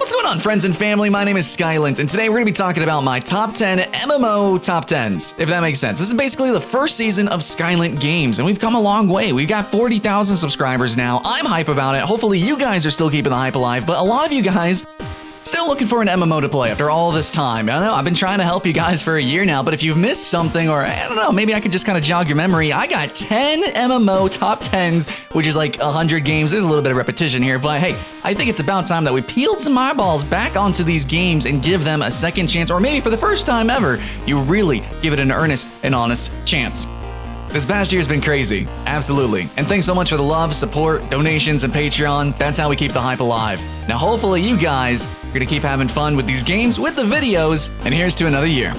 What's going on, friends and family? My name is Skylint, and today we're going to be talking about my top 10 MMO top 10s, if that makes sense. This is basically the first season of Skylint Games, and we've come a long way. We've got 40,000 subscribers now. I'm hype about it. Hopefully you guys are still keeping the hype alive, but a lot of you guys still looking for an MMO to play after all this time. I know I've been trying to help you guys for a year now, but if you've missed something, or I don't know, maybe I could just kind of jog your memory. I got 10 MMO top 10s, which is like 100 games. There's a little bit of repetition here, but hey, I think it's about time that we peeled some eyeballs back onto these games and give them a second chance, or maybe for the first time ever, you really give it an earnest and honest chance. This past year's been crazy, absolutely. And thanks so much for the love, support, donations, and Patreon. That's how we keep the hype alive. Now, hopefully you guys are gonna keep having fun with these games, with the videos, and here's to another year.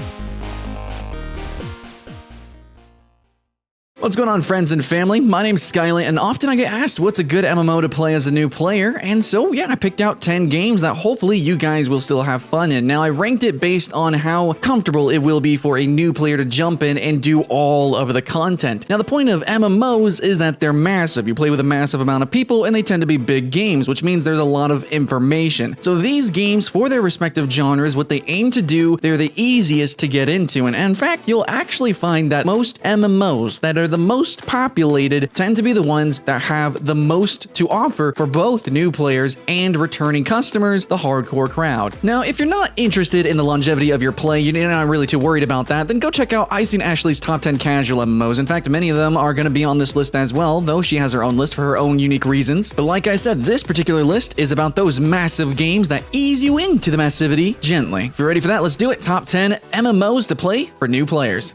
What's going on, friends and family? My name's Skylint, and often I get asked what's a good MMO to play as a new player, and so yeah, I picked out 10 games that hopefully you guys will still have fun in. Now, I ranked it based on how comfortable it will be for a new player to jump in and do all of the content. Now, the point of MMOs is that they're massive. You play with a massive amount of people, and they tend to be big games, which means there's a lot of information. So these games, for their respective genres, what they aim to do, they're the easiest to get into, and in fact, you'll actually find that most MMOs that are the most populated tend to be the ones that have the most to offer for both new players and returning customers, the hardcore crowd. Now, if you're not interested in the longevity of your play, you're not really too worried about that, then go check out Icing Ashley's top 10 casual MMOs. In fact, many of them are going to be on this list as well, though she has her own list for her own unique reasons. But like I said, this particular list is about those massive games that ease you into the massivity gently. If you're ready for that, let's do it. Top 10 MMOs to play for new players.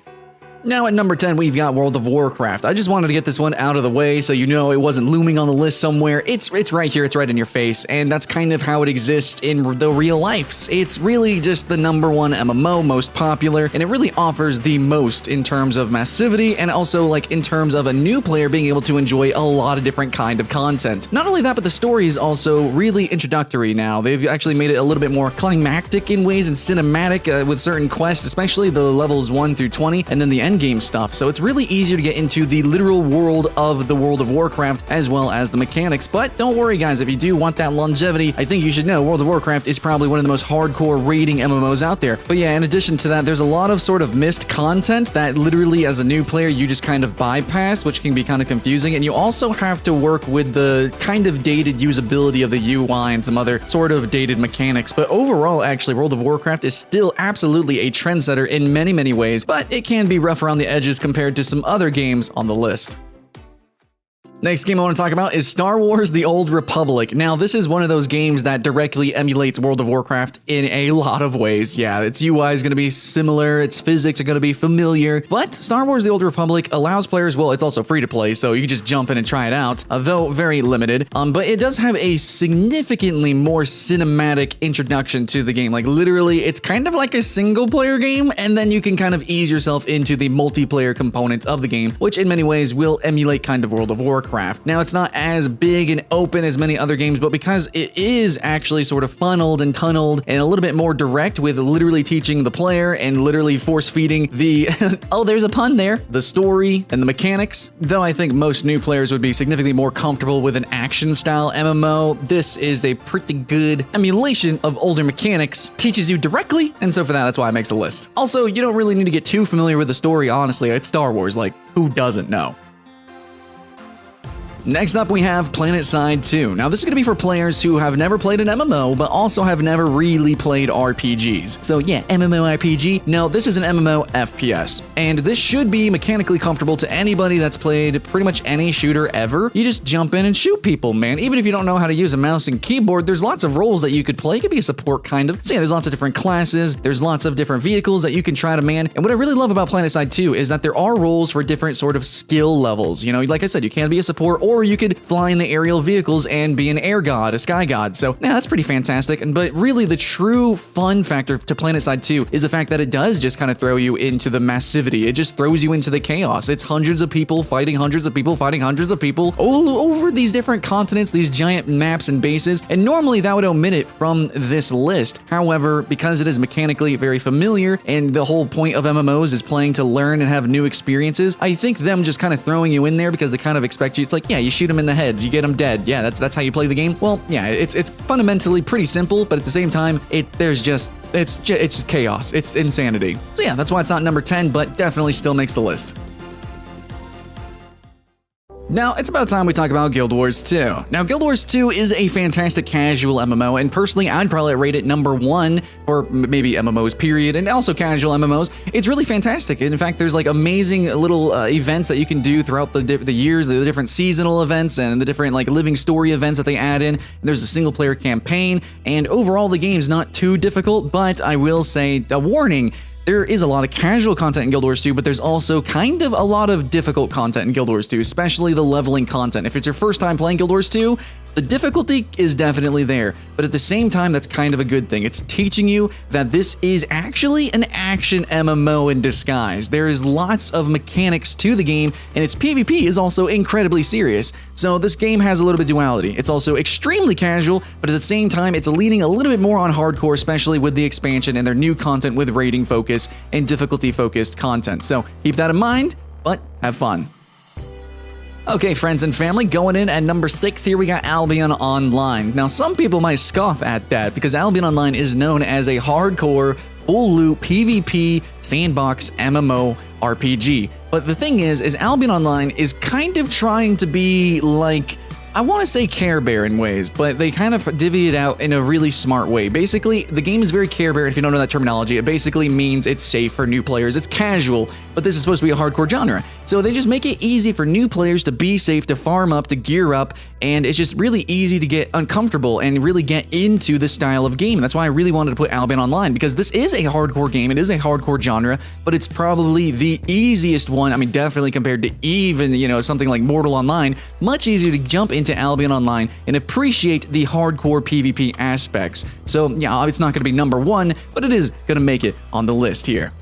Now at number 10, we've got World of Warcraft. I just wanted to get this one out of the way so you know it wasn't looming on the list somewhere. It's right here, it's right in your face, and that's kind of how it exists in the real life. It's really just the number one MMO, most popular, and it really offers the most in terms of massivity and also like in terms of a new player being able to enjoy a lot of different kind of content. Not only that, but the story is also really introductory now. They've actually made it a little bit more climactic in ways and cinematic with certain quests, especially the levels 1 through 20, and then the end game stuff, so it's really easier to get into the literal world of the World of Warcraft as well as the mechanics. But don't worry guys, if you do want that longevity, I think you should know World of Warcraft is probably one of the most hardcore raiding MMOs out there. But yeah, in addition to that, there's a lot of sort of missed content that literally as a new player you just kind of bypass, which can be kind of confusing, and you also have to work with the kind of dated usability of the UI and some other sort of dated mechanics. But overall, actually, World of Warcraft is still absolutely a trendsetter in many ways, but it can be rough around the edges compared to some other games on the list. Next game I want to talk about is Star Wars: The Old Republic. Now, this is one of those games that directly emulates World of Warcraft in a lot of ways. Yeah, its UI is going to be similar, its physics are going to be familiar, but Star Wars: The Old Republic allows players, well, it's also free to play, so you can just jump in and try it out, though very limited, but it does have a significantly more cinematic introduction to the game. Like, literally, it's kind of like a single-player game, and then you can kind of ease yourself into the multiplayer component of the game, which in many ways will emulate kind of World of Warcraft. Now, it's not as big and open as many other games, but because it is actually sort of funneled and tunneled and a little bit more direct with literally teaching the player and literally force-feeding the, oh, there's a pun there, the story and the mechanics. Though I think most new players would be significantly more comfortable with an action-style MMO, this is a pretty good emulation of older mechanics, teaches you directly, and so for that, that's why it makes the list. Also, you don't really need to get too familiar with the story, honestly. It's Star Wars, like, who doesn't know? Next up, we have Planetside 2. Now, this is going to be for players who have never played an MMO, but also have never really played RPGs. So yeah, MMORPG. No, this is an MMO FPS, and this should be mechanically comfortable to anybody that's played pretty much any shooter ever. You just jump in and shoot people, man. Even if you don't know how to use a mouse and keyboard, there's lots of roles that you could play. You could be a support, kind of. So yeah, there's lots of different classes. There's lots of different vehicles that you can try to man. And what I really love about Planetside 2 is that there are roles for different sort of skill levels. You know, like I said, you can be a support, or you could fly in the aerial vehicles and be an air god, a sky god. So yeah, that's pretty fantastic. But really, the true fun factor to Planetside 2 is the fact that it does just kind of throw you into the massivity. It just throws you into the chaos. It's hundreds of people fighting hundreds of people fighting hundreds of people all over these different continents, these giant maps and bases. And normally that would omit it from this list. However, because it is mechanically very familiar and the whole point of MMOs is playing to learn and have new experiences, I think them just kind of throwing you in there because they kind of expect you. It's like, yeah, Yeah, you shoot them in the heads, you get them dead. Yeah, that's how you play the game. Well, yeah, it's fundamentally pretty simple, but at the same time, it's just chaos. It's insanity. So yeah, that's why it's not number 10, but definitely still makes the list. Now, it's about time we talk about Guild Wars 2. Now, Guild Wars 2 is a fantastic casual MMO, and personally, I'd probably rate it number 1 for maybe MMOs, period, and also casual MMOs. It's really fantastic. In fact, there's like amazing little events that you can do throughout the years, the different seasonal events and the different like living story events that they add in. There's a single-player campaign, and overall, the game's not too difficult, but I will say, a warning, there is a lot of casual content in Guild Wars 2, but there's also kind of a lot of difficult content in Guild Wars 2, especially the leveling content. If it's your first time playing Guild Wars 2, the difficulty is definitely there, but at the same time, that's kind of a good thing. It's teaching you that this is actually an action MMO in disguise. There is lots of mechanics to the game, and its PvP is also incredibly serious. So this game has a little bit of duality. It's also extremely casual, but at the same time, it's leaning a little bit more on hardcore, especially with the expansion and their new content with rating focus and difficulty focused content. So keep that in mind, but have fun. Okay, friends and family, going in at number 6 here, we got Albion Online. Now, some people might scoff at that because Albion Online is known as a hardcore, full-loop PvP sandbox MMO RPG. But the thing is Albion Online is kind of trying to be like, I want to say Care Bear in ways, but they kind of divvy it out in a really smart way. Basically, the game is very Care Bear. If you don't know that terminology, it basically means it's safe for new players. It's casual, but this is supposed to be a hardcore genre. So they just make it easy for new players to be safe, to farm up, to gear up, and it's just really easy to get uncomfortable and really get into this style of game. And that's why I really wanted to put Albion Online, because this is a hardcore game. It is a hardcore genre, but it's probably the easiest one. I mean, definitely compared to even, something like Mortal Online, much easier to jump into Albion Online and appreciate the hardcore PvP aspects. So yeah, it's not going to be number 1, but it is going to make it on the list here.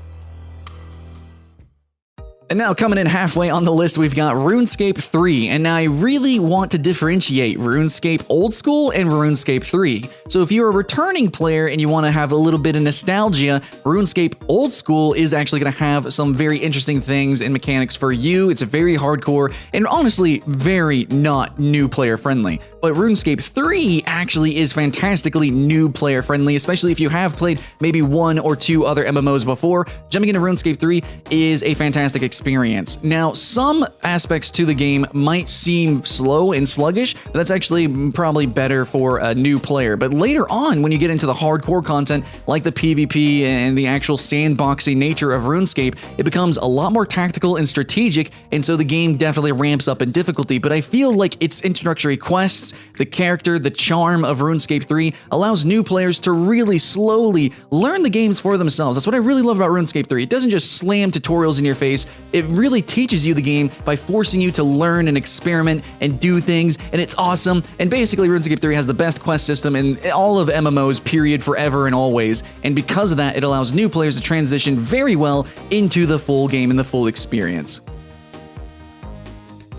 And now coming in halfway on the list, we've got RuneScape 3, and now I really want to differentiate RuneScape Old School and RuneScape 3. So if you're a returning player and you want to have a little bit of nostalgia, RuneScape Old School is actually going to have some very interesting things and mechanics for you. It's a very hardcore and honestly very not new player friendly. But RuneScape 3 actually is fantastically new player friendly, especially if you have played maybe 1 or 2 other MMOs before. Jumping into RuneScape 3 is a fantastic experience. Now, some aspects to the game might seem slow and sluggish, but that's actually probably better for a new player. But later on, when you get into the hardcore content, like the PvP and the actual sandboxy nature of RuneScape, it becomes a lot more tactical and strategic, and so the game definitely ramps up in difficulty. But I feel like its introductory quests, the character, the charm of RuneScape 3 allows new players to really slowly learn the games for themselves. That's what I really love about RuneScape 3. It doesn't just slam tutorials in your face. It really teaches you the game by forcing you to learn and experiment and do things, and it's awesome. And basically, RuneScape 3 has the best quest system in all of MMOs, period, forever and always. And because of that, it allows new players to transition very well into the full game and the full experience.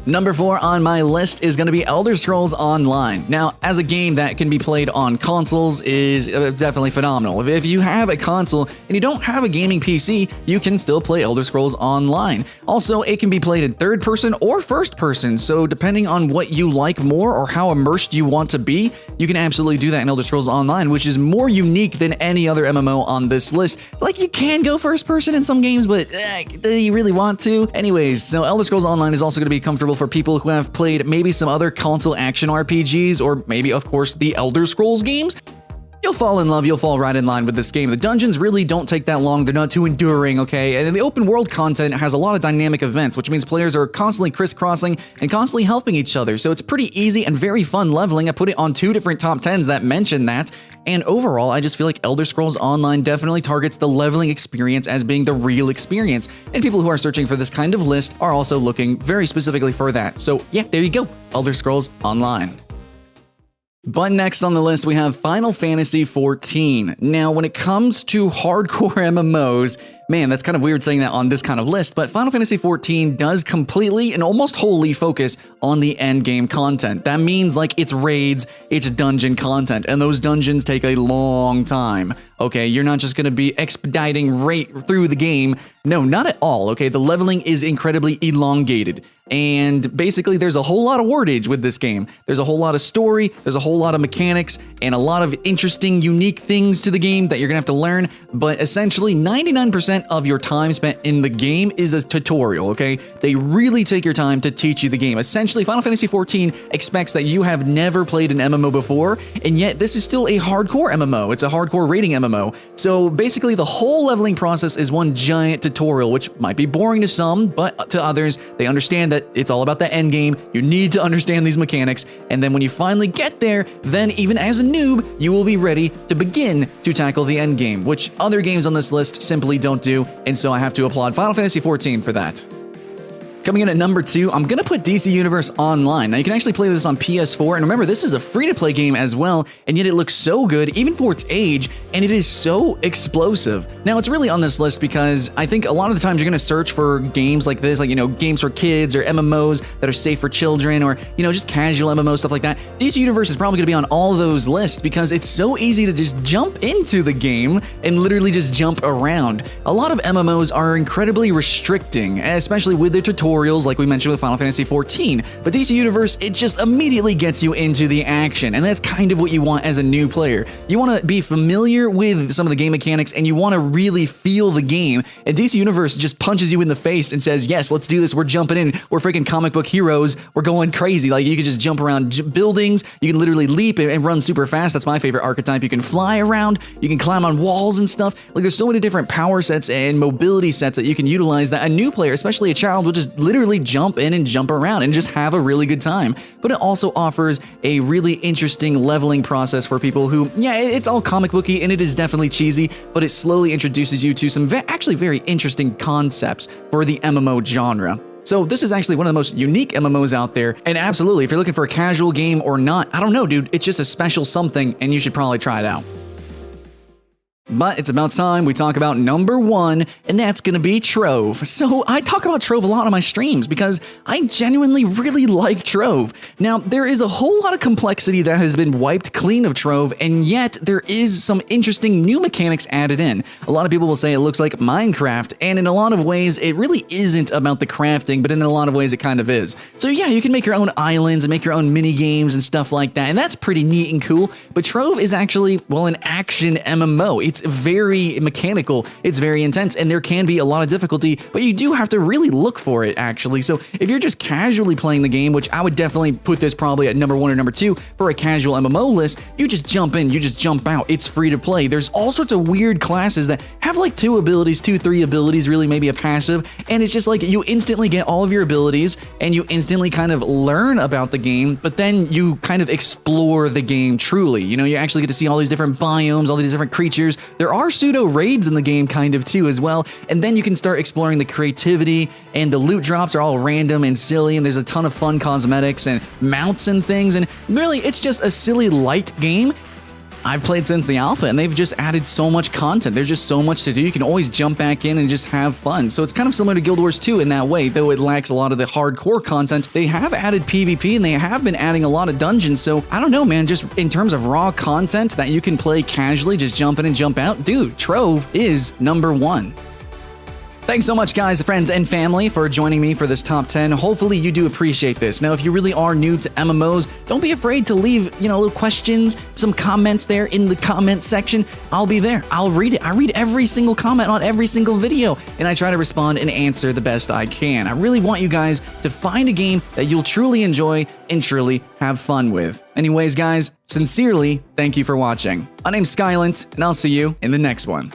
Number 4 on my list is going to be Elder Scrolls Online. Now, as a game that can be played on consoles is definitely phenomenal. If you have a console and you don't have a gaming PC, you can still play Elder Scrolls Online. Also, it can be played in third person or first person, so depending on what you like more or how immersed you want to be, you can absolutely do that in Elder Scrolls Online, which is more unique than any other MMO on this list. Like, you can go first person in some games, but do you really want to? Anyways, so Elder Scrolls Online is also going to be comfortable for people who have played maybe some other console action RPGs, or maybe, of course, the Elder Scrolls games. You'll fall in love, you'll fall right in line with this game. The dungeons really don't take that long, they're not too enduring, okay? And the open world content has a lot of dynamic events, which means players are constantly crisscrossing and constantly helping each other, so it's pretty easy and very fun leveling. I put it on 2 different top 10s that mention that, and overall, I just feel like Elder Scrolls Online definitely targets the leveling experience as being the real experience, and people who are searching for this kind of list are also looking very specifically for that. So yeah, there you go, Elder Scrolls Online. But next on the list, we have Final Fantasy XIV. Now, when it comes to hardcore MMOs, Man, that's kind of weird saying that on this kind of list, but Final Fantasy XIV does completely and almost wholly focus on the end game content. That means like it's raids, it's dungeon content, and those dungeons take a long time. Okay, you're not just going to be expediting right through the game. No, not at all. Okay, the leveling is incredibly elongated. And basically, there's a whole lot of wordage with this game. There's a whole lot of story, there's a whole lot of mechanics, and a lot of interesting, unique things to the game that you're gonna have to learn. But essentially, 99% of your time spent in the game is a tutorial, okay? They really take your time to teach you the game. Essentially, Final Fantasy XIV expects that you have never played an MMO before, and yet this is still a hardcore MMO. It's a hardcore raiding MMO. So basically, the whole leveling process is one giant tutorial, which might be boring to some, but to others, they understand that it's all about the end game. You need to understand these mechanics, and then when you finally get there, then even as a noob, you will be ready to begin to tackle the end game, which other games on this list simply don't do, and so I have to applaud Final Fantasy XIV for that. Coming in at number 2, I'm gonna put DC Universe Online. Now you can actually play this on PS4, and remember, this is a free-to-play game as well, and yet it looks so good, even for its age, and it is so explosive. Now it's really on this list because I think a lot of the times you're gonna search for games like this, like, you know, games for kids or MMOs that are safe for children, or, you know, just casual MMOs, stuff like that. DC Universe is probably gonna be on all of those lists because it's so easy to just jump into the game and literally just jump around. A lot of MMOs are incredibly restricting, especially with their tutorials, like we mentioned with Final Fantasy XIV, but DC Universe, it just immediately gets you into the action, and that's kind of what you want as a new player. You want to be familiar with some of the game mechanics, and you want to really feel the game, and DC Universe just punches you in the face and says, yes, let's do this, we're jumping in, we're freaking comic book heroes, we're going crazy. Like, you can just jump around buildings, you can literally leap and run super fast. That's my favorite archetype. You can fly around, you can climb on walls and stuff. Like, there's so many different power sets and mobility sets that you can utilize that a new player, especially a child, will just literally jump in and jump around and just have a really good time. But it also offers a really interesting leveling process for people who, yeah, it's all comic booky and it is definitely cheesy, but it slowly introduces you to some actually very interesting concepts for the MMO genre. So this is actually one of the most unique MMOs out there, and absolutely, if you're looking for a casual game or not, I don't know, dude, it's just a special something, and you should probably try it out. But it's about time we talk about number 1, and that's gonna be Trove. So I talk about Trove a lot on my streams because I genuinely really like Trove. Now, there is a whole lot of complexity that has been wiped clean of Trove, and yet there is some interesting new mechanics added in. A lot of people will say it looks like Minecraft, and in a lot of ways, it really isn't about the crafting, but in a lot of ways, it kind of is. So yeah, you can make your own islands and make your own mini games and stuff like that, and that's pretty neat and cool, but Trove is actually, well, an action MMO. It's very mechanical, it's very intense, and there can be a lot of difficulty, but you do have to really look for it, actually. So if you're just casually playing the game, which I would definitely put this probably at number 1 or number 2 for a casual MMO list, you just jump in, you just jump out, it's free to play. There's all sorts of weird classes that have like 2 abilities, 2, 3 abilities, really maybe a passive, and it's just like you instantly get all of your abilities, and you instantly kind of learn about the game, but then you kind of explore the game truly. You know, you actually get to see all these different biomes, all these different creatures. There are pseudo raids in the game kind of too as well, and then you can start exploring the creativity, and the loot drops are all random and silly, and there's a ton of fun cosmetics and mounts and things, and really it's just a silly light game. I've played since the alpha, and they've just added so much content. There's just so much to do. You can always jump back in and just have fun. So it's kind of similar to Guild Wars 2 in that way, though it lacks a lot of the hardcore content. They have added PvP, and they have been adding a lot of dungeons. So I don't know, man, just in terms of raw content that you can play casually, just jump in and jump out, dude, Trove is number 1. Thanks so much, guys, friends, and family for joining me for this top 10. Hopefully you do appreciate this. Now, if you really are new to MMOs, don't be afraid to leave, little questions, some comments there in the comment section. I'll be there. I'll read it. I read every single comment on every single video, and I try to respond and answer the best I can. I really want you guys to find a game that you'll truly enjoy and truly have fun with. Anyways, guys, sincerely, thank you for watching. My name's Skylint, and I'll see you in the next one.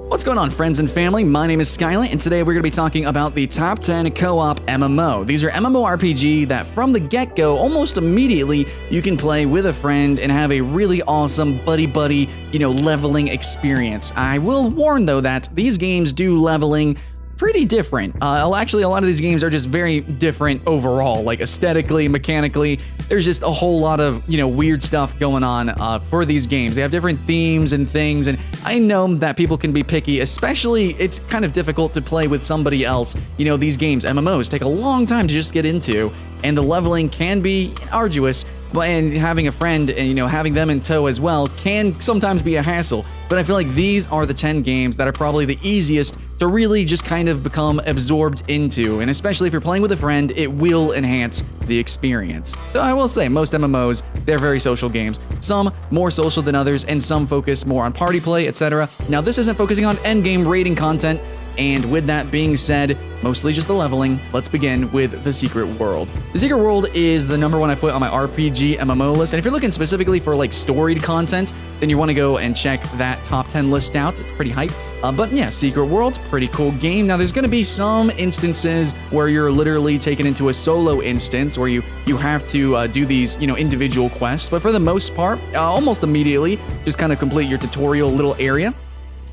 What's going on, friends and family? My name is Skylint, and today we're going to be talking about the top 10 co-op MMO. These are MMORPG that from the get-go, almost immediately, you can play with a friend and have a really awesome buddy-buddy, leveling experience. I will warn, though, that these games do leveling pretty different. Actually, a lot of these games are just very different overall, like aesthetically, mechanically. There's just a whole lot of, weird stuff going on for these games. They have different themes and things, and I know that people can be picky, especially it's kind of difficult to play with somebody else. These games, MMOs, take a long time to just get into, and the leveling can be arduous. And having a friend and, having them in tow as well can sometimes be a hassle. But I feel like these are the 10 games that are probably the easiest to really just kind of become absorbed into. And especially if you're playing with a friend, it will enhance the experience. So I will say, most MMOs, they're very social games. Some more social than others, and some focus more on party play, etc. Now, this isn't focusing on endgame raiding content. And with that being said, mostly just the leveling, let's begin with the Secret World. The Secret World is the number one I put on my RPGMO list, and if you're looking specifically for like storied content, then you want to go and check that top 10 list out. It's pretty hype. But yeah, Secret World's pretty cool game. Now, there's going to be some instances where you're literally taken into a solo instance where you have to do these, individual quests, but for the most part, almost immediately, just kind of complete your tutorial little area.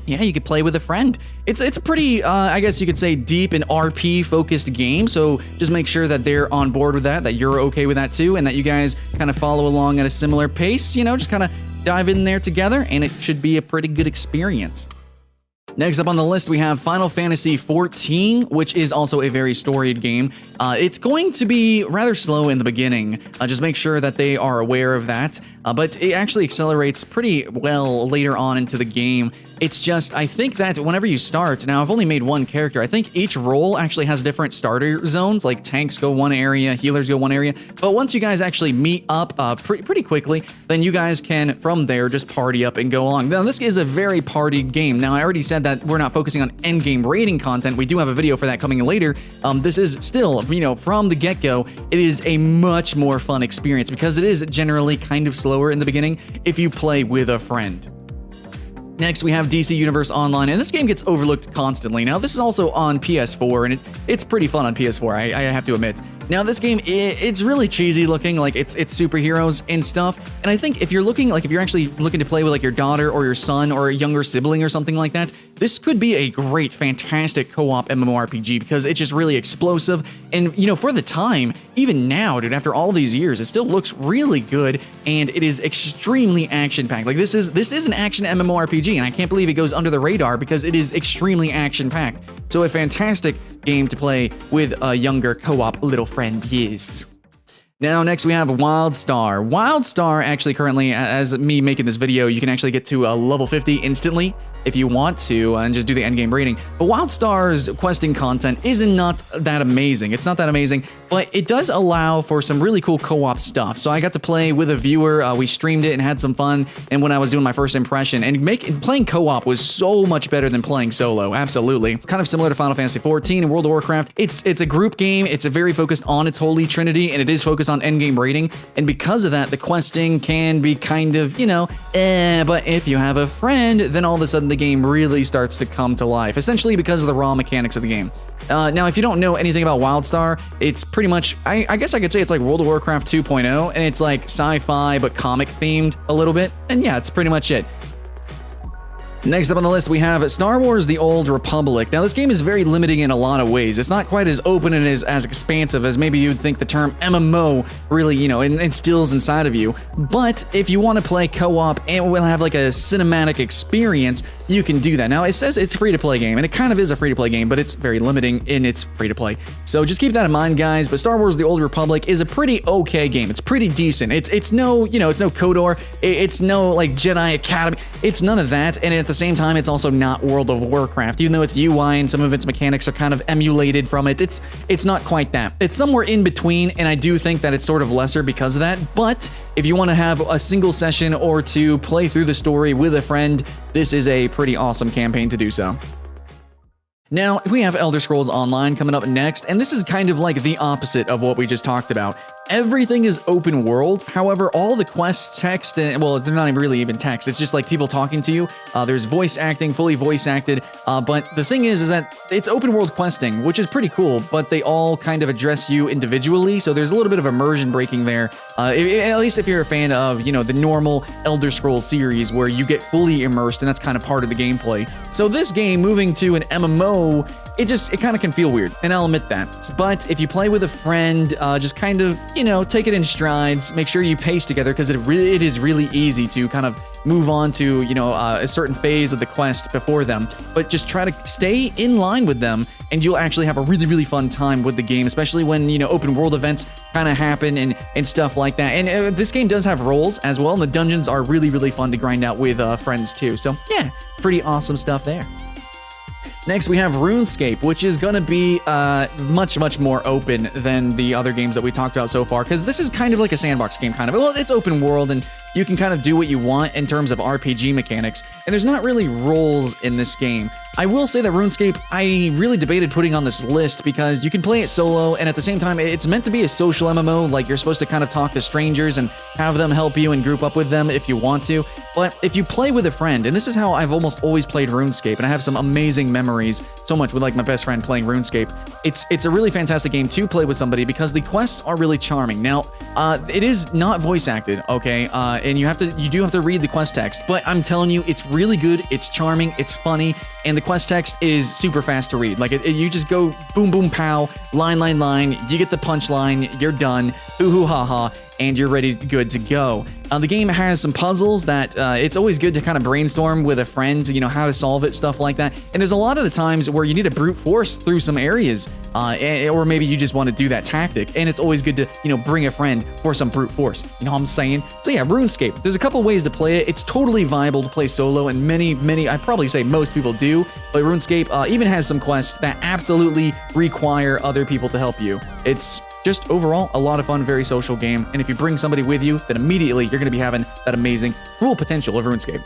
Yeah, you could play with a friend. It's a pretty, I guess you could say, deep and RP-focused game, so just make sure that they're on board with that you're okay with that too, and that you guys kind of follow along at a similar pace, just kind of dive in there together, and it should be a pretty good experience. Next up on the list, we have Final Fantasy XIV, which is also a very storied game. It's going to be rather slow in the beginning. Just make sure that they are aware of that. But it actually accelerates pretty well later on into the game. It's just, I think that whenever you start, now I've only made one character, I think each role actually has different starter zones, like tanks go one area, healers go one area. But once you guys actually meet up pretty quickly, then you guys can, from there, just party up and go along. Now, this is a very partied game. Now, I already said that we're not focusing on endgame raiding content. We do have a video for that coming later. This is still, from the get-go, it is a much more fun experience because it is generally kind of slower in the beginning if you play with a friend. Next, we have DC Universe Online, and this game gets overlooked constantly. Now, this is also on PS4, and it's pretty fun on PS4, I have to admit. Now, this game, it's really cheesy looking, like it's superheroes and stuff, and I think if you're actually looking to play with like your daughter or your son or a younger sibling or something like that, this could be a great, fantastic co-op MMORPG because it's just really explosive, and for the time, even now, dude, after all these years, it still looks really good, and it is extremely action-packed. Like, this is an action MMORPG, and I can't believe it goes under the radar because it is extremely action-packed. So a fantastic game to play with a younger co-op little friend is. Now, next we have Wildstar. Wildstar, actually, currently, as me making this video, you can actually get to level 50 instantly if you want to, and just do the endgame raiding. But Wildstar's questing content is not that amazing. It's not that amazing, but it does allow for some really cool co-op stuff. So I got to play with a viewer. We streamed it and had some fun. And when I was doing my first impression, and playing co-op was so much better than playing solo. Absolutely, kind of similar to Final Fantasy XIV and World of Warcraft. It's a group game. It's a very focused on its holy trinity, and it is focused on endgame raiding. And because of that, the questing can be kind of, but if you have a friend, then all of a sudden the game really starts to come to life, essentially because of the raw mechanics of the game. Now, if you don't know anything about Wildstar, it's pretty much, I guess I could say it's like World of Warcraft 2.0, and it's like sci-fi but comic themed a little bit, and yeah, it's pretty much it. Next up on the list, we have Star Wars: The Old Republic. Now, this game is very limiting in a lot of ways. It's not quite as open and as expansive as maybe you'd think the term MMO really, instills inside of you. But if you want to play co-op and will have like a cinematic experience, you can do that. Now, it says it's a free-to-play game, and it kind of is a free-to-play game, but it's very limiting in its free-to-play. So just keep that in mind, guys. But Star Wars: The Old Republic is a pretty okay game. It's pretty decent. It's no, it's no KOTOR. It's no like Jedi Academy. It's none of that. And at the same time, it's also not World of Warcraft, even though its UI and some of its mechanics are kind of emulated from it. It's not quite that. It's somewhere in between, and I do think that it's sort of lesser because of that. But if you want to have a single session or two play through the story with a friend, this is a pretty awesome campaign to do so. Now, we have Elder Scrolls Online coming up next, and this is kind of like the opposite of what we just talked about. Everything is open world. However, all the quests, text, and well, they're not even really even text. It's just like people talking to you. There's voice acting, fully voice acted. But the thing is that it's open world questing, which is pretty cool, but they all kind of address you individually. So there's a little bit of immersion breaking there. At least if you're a fan of, the normal Elder Scrolls series where you get fully immersed, and that's kind of part of the gameplay. So this game moving to an MMO, it kind of can feel weird, and I'll admit that. But if you play with a friend, just kind of, you know, take it in strides, make sure you pace together, because it is really easy to kind of move on to, you know, a certain phase of the quest before them, but just try to stay in line with them, and you'll actually have a really, really fun time with the game, especially when, you know, open world events kind of happen and stuff like that. And this game does have roles as well, and the dungeons are really, really fun to grind out with friends too. So yeah, pretty awesome stuff there. Next, we have RuneScape, which is going to be much, much more open than the other games that we talked about so far, because this is kind of like a sandbox game, kind of. Well, it's open world, and you can kind of do what you want in terms of RPG mechanics, and there's not really roles in this game. I will say that RuneScape, I really debated putting on this list because you can play it solo, and at the same time, it's meant to be a social MMO, like you're supposed to kind of talk to strangers and have them help you and group up with them if you want to. But if you play with a friend, and this is how I've almost always played RuneScape, and I have some amazing memories, so much with like my best friend playing RuneScape, it's a really fantastic game to play with somebody because the quests are really charming. Now, it is not voice acted, okay, and you do have to read the quest text, but I'm telling you, it's really good, it's charming, it's funny, and the quest text is super fast to read. Like, you just go boom, boom, pow, line, line, line, you get the punchline, you're done, hoo, hoo, ha, ha, and you're ready, good to go. The game has some puzzles that it's always good to kind of brainstorm with a friend, you know, how to solve it, stuff like that. And there's a lot of the times where you need to brute force through some areas, or maybe you just want to do that tactic. And it's always good to, you know, bring a friend for some brute force. You know what I'm saying? So yeah, RuneScape. There's a couple ways to play it. It's totally viable to play solo, and many, I'd probably say most people do. But RuneScape even has some quests that absolutely require other people to help you. It's just overall a lot of fun, very social game, and if you bring somebody with you, then immediately you're going to be having that amazing full potential of RuneScape.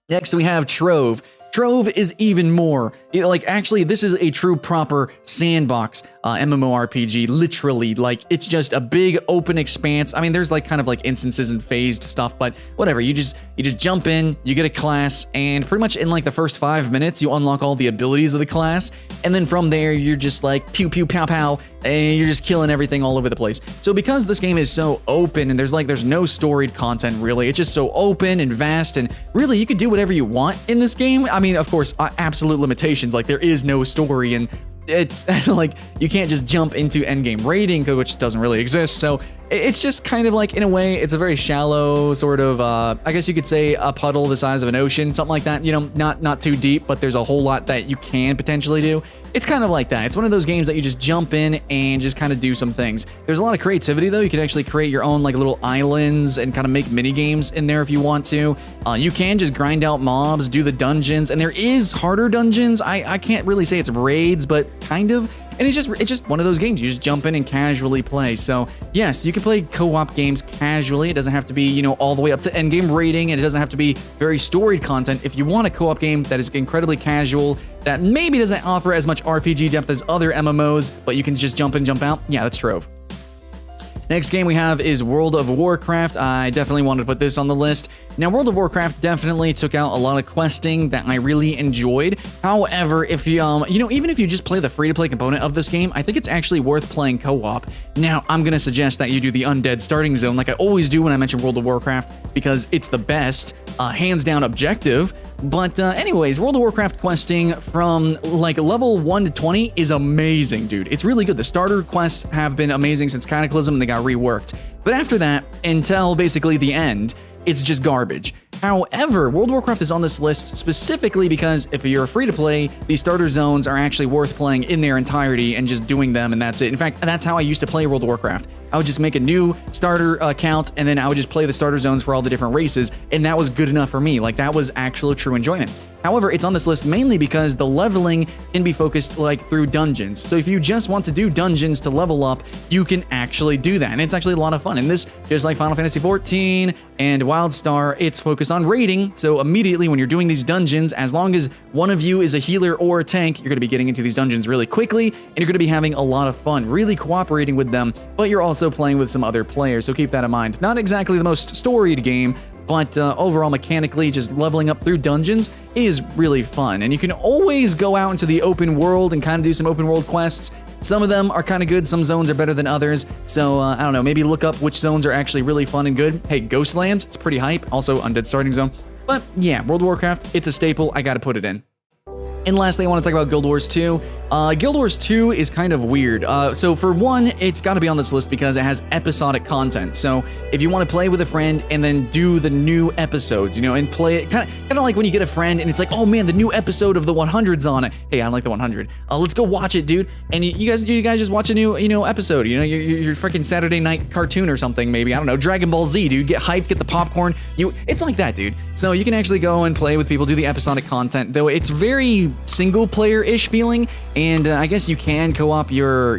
Next, we have Trove. Trove is even more, like, actually, this is a true proper sandbox MMORPG, literally. Like, it's just a big open expanse. I mean, there's like kind of like instances and phased stuff, but whatever. You just jump in, you get a class, and pretty much in like the first 5 minutes, you unlock all the abilities of the class, and then from there, you're just like pew pew pow pow, and you're just killing everything all over the place. So because this game is so open, and there's no storied content really, it's just so open and vast, and really you could do whatever you want in this game. I mean, of course, absolute limitations, like there is no story, and it's like you can't just jump into endgame raiding, which doesn't really exist. So it's just kind of like, in a way, it's a very shallow sort of, I guess you could say a puddle the size of an ocean, something like that. You know, not too deep, but there's a whole lot that you can potentially do. It's kind of like that. It's one of those games that you just jump in and just kind of do some things. There's a lot of creativity, though. You can actually create your own like little islands and kind of make mini games in there if you want to. You can just grind out mobs, do the dungeons, and there is harder dungeons. I can't really say it's raids, but kind of. And it's just one of those games you just jump in and casually play. So yes, you can play co-op games casually. It doesn't have to be, you know, all the way up to endgame raiding, and it doesn't have to be very storied content. If you want a co-op game that is incredibly casual, that maybe doesn't offer as much RPG depth as other MMOs, but you can just jump in, jump out, yeah, that's Trove. Next game we have is World of Warcraft. I definitely wanted to put this on the list. Now, World of Warcraft definitely took out a lot of questing that I really enjoyed. However, if you, you know, even if you just play the free-to-play component of this game, I think it's actually worth playing co-op. Now, I'm going to suggest that you do the Undead Starting Zone like I always do when I mention World of Warcraft, because it's the best, hands down objective. But anyways, World of Warcraft questing from like level 1 to 20 is amazing, dude. It's really good. The starter quests have been amazing since Cataclysm, and they got reworked. But after that, until basically the end, it's just garbage. However, World of Warcraft is on this list specifically because if you're free to play, these starter zones are actually worth playing in their entirety and just doing them, and that's it. In fact, that's how I used to play World of Warcraft. I would just make a new starter account, and then I would just play the starter zones for all the different races, and that was good enough for me. Like, that was actual true enjoyment. However, it's on this list mainly because the leveling can be focused like through dungeons. So if you just want to do dungeons to level up, you can actually do that. And it's actually a lot of fun. And this, just like Final Fantasy XIV and Wildstar, it's focused on raiding. So immediately when you're doing these dungeons, as long as one of you is a healer or a tank, you're going to be getting into these dungeons really quickly, and you're going to be having a lot of fun, really cooperating with them, but you're also playing with some other players. So keep that in mind. Not exactly the most storied game, but overall mechanically, just leveling up through dungeons is really fun. And you can always go out into the open world and kind of do some open world quests. Some of them are kind of good, some zones are better than others. So I don't know, maybe look up which zones are actually really fun and good. Hey, Ghostlands, it's pretty hype. Also, Undead Starting Zone. But yeah, World of Warcraft, it's a staple. I gotta put it in. And lastly, I want to talk about Guild Wars 2. Guild Wars 2 is kind of weird. So for one, it's got to be on this list because it has episodic content. So if you want to play with a friend and then do the new episodes, you know, and play it kind of like when you get a friend and it's like, oh man, the new episode of the 100's on it. Hey, I like the 100. Let's go watch it, dude. And you guys just watch a new, episode. You know, your freaking Saturday night cartoon or something, maybe. I don't know, Dragon Ball Z, dude. Get hyped, get the popcorn. It's like that, dude. So you can actually go and play with people, do the episodic content, though it's very single player-ish feeling. And I guess you can co-op your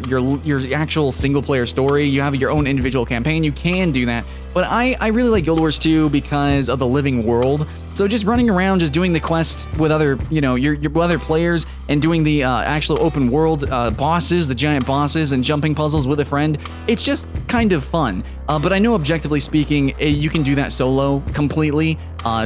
actual single player story. You have your own individual campaign. You can do that. But I really like Guild Wars 2 because of the living world. So just running around, just doing the quests with other, your other players and doing the actual open world bosses, the giant bosses, and jumping puzzles with a friend, it's just kind of fun. But I know objectively speaking, you can do that solo completely.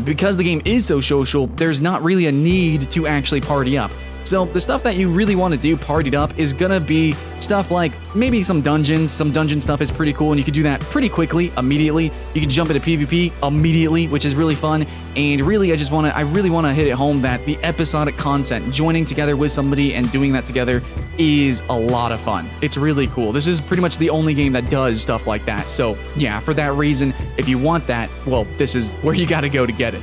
Because the game is so social, there's not really a need to actually party up. So the stuff that you really want to do partied up is gonna be stuff like maybe some dungeons. Some dungeon stuff is pretty cool and you can do that pretty quickly, immediately. You can jump into PvP immediately, which is really fun. And really, I really want to hit it home that the episodic content, joining together with somebody and doing that together is a lot of fun. It's really cool. This is pretty much the only game that does stuff like that. So yeah, for that reason, if you want that, well, this is where you gotta go to get it.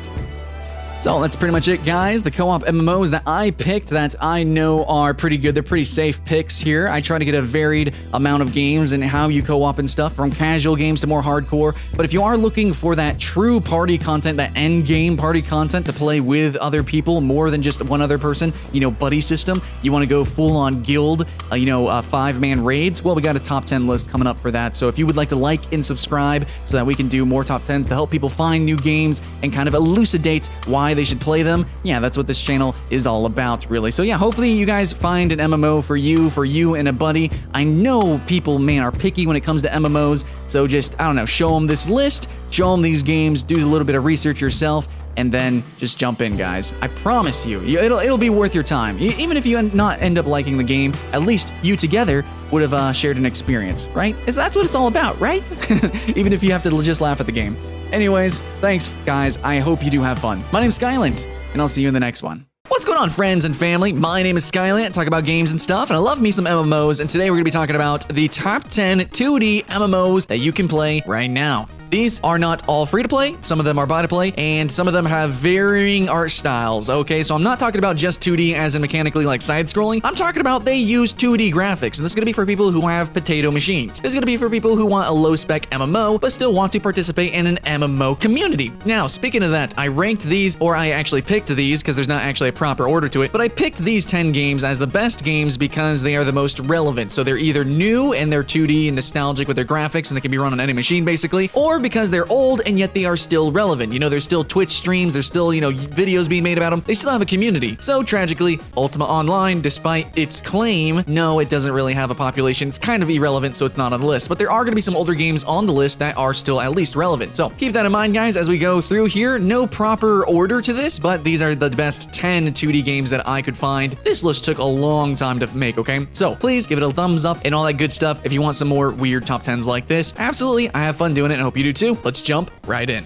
So that's pretty much it, guys. The co-op MMOs that I picked that I know are pretty good. They're pretty safe picks here. I try to get a varied amount of games and how you co-op and stuff, from casual games to more hardcore. But if you are looking for that true party content, that end game party content to play with other people, more than just one other person, buddy system, you want to go full on guild, 5-man raids, well, we got a top 10 list coming up for that. So if you would like to like and subscribe so that we can do more top 10s to help people find new games and kind of elucidate why they should play them, yeah, that's what this channel is all about, really. So yeah, hopefully you guys find an MMO for you and a buddy. I know people, man, are picky when it comes to MMOs, so just, I don't know, show them this list, show them these games, do a little bit of research yourself, and then just jump in, guys. I promise you, it'll be worth your time. Even if you not end up liking the game, at least you together would have shared an experience, right? That's what it's all about, right? Even if you have to just laugh at the game. Anyways, thanks, guys. I hope you do have fun. My name's Skylant, and I'll see you in the next one. What's going on, friends and family? My name is Skylant, talk about games and stuff, and I love me some MMOs, and today we're going to be talking about the top 10 2D MMOs that you can play right now. These are not all free to play, some of them are buy to play, and some of them have varying art styles, okay? So I'm not talking about just 2D as in mechanically like side-scrolling. I'm talking about they use 2D graphics, and this is gonna be for people who have potato machines. This is gonna be for people who want a low-spec MMO, but still want to participate in an MMO community. Now, speaking of that, I ranked these, or I actually picked these, because there's not actually a proper order to it, but I picked these 10 games as the best games because they are the most relevant. So they're either new and they're 2D and nostalgic with their graphics, and they can be run on any machine, basically, or because they're old and yet they are still relevant. There's still Twitch streams, there's still, videos being made about them. They still have a community. So tragically, Ultima Online, despite its claim, no, it doesn't really have a population. It's kind of irrelevant, so it's not on the list. But there are going to be some older games on the list that are still at least relevant. So keep that in mind, guys, as we go through here. No proper order to this, but these are the best 10 2D games that I could find. This list took a long time to make, okay? So please give it a thumbs up and all that good stuff if you want some more weird top 10s like this. Absolutely, I have fun doing it and I hope you do too. Let's jump right in.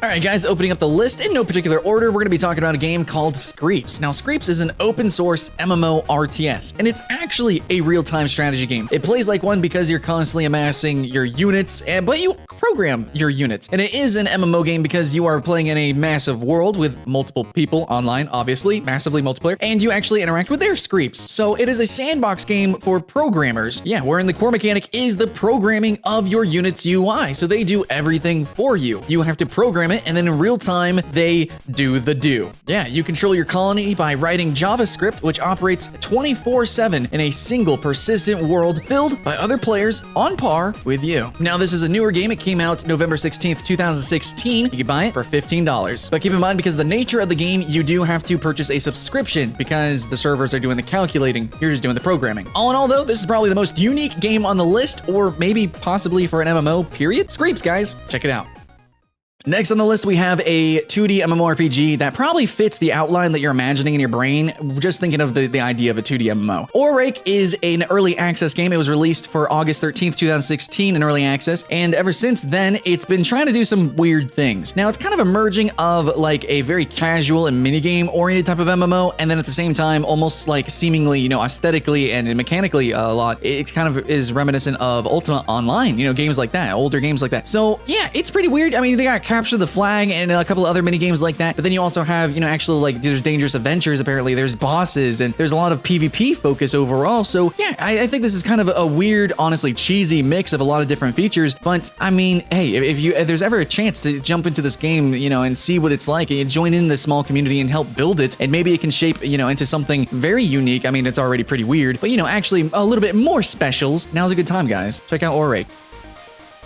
Alright guys, opening up the list in no particular order, we're going to be talking about a game called Screeps. Now, Screeps is an open source MMO RTS, and it's actually a real-time strategy game. It plays like one because you're constantly amassing your units, but you program your units. And it is an MMO game because you are playing in a massive world with multiple people online, obviously, massively multiplayer, and you actually interact with their Screeps. So it is a sandbox game for programmers. Yeah, wherein the core mechanic is the programming of your unit's UI. So they do everything for you. You have to program it, and then in real time, they do the do. Yeah, you control your colony by writing JavaScript, which operates 24/7 in a single persistent world filled by other players on par with you. Now, this is a newer game. It came out November 16th, 2016. You can buy it for $15. But keep in mind, because of the nature of the game, you do have to purchase a subscription because the servers are doing the calculating. You're just doing the programming. All in all, though, this is probably the most unique game on the list, or maybe possibly for an MMO, period. Screeps, guys. Check it out. Next on the list, we have a 2D MMORPG that probably fits the outline that you're imagining in your brain, just thinking of the idea of a 2D MMO. Orake is an early access game. It was released for August 13th, 2016 in early access, and ever since then, it's been trying to do some weird things. Now, it's kind of a merging of like a very casual and minigame-oriented type of MMO, and then at the same time, almost like seemingly, aesthetically and mechanically a lot, it kind of is reminiscent of Ultima Online, games like that, older games like that. So, yeah, it's pretty weird. I mean, they got Capture the Flag and a couple of other mini games like that, but then you also have actual like there's dangerous adventures, apparently there's bosses, and there's a lot of PvP focus overall. So yeah, I think this is kind of a weird, honestly cheesy mix of a lot of different features, but I mean, hey, if there's ever a chance to jump into this game and see what it's like and join in the small community and help build it, and maybe it can shape into something very unique. I mean, it's already pretty weird, but actually a little bit more specials. Now's a good time, guys. Check out Orake.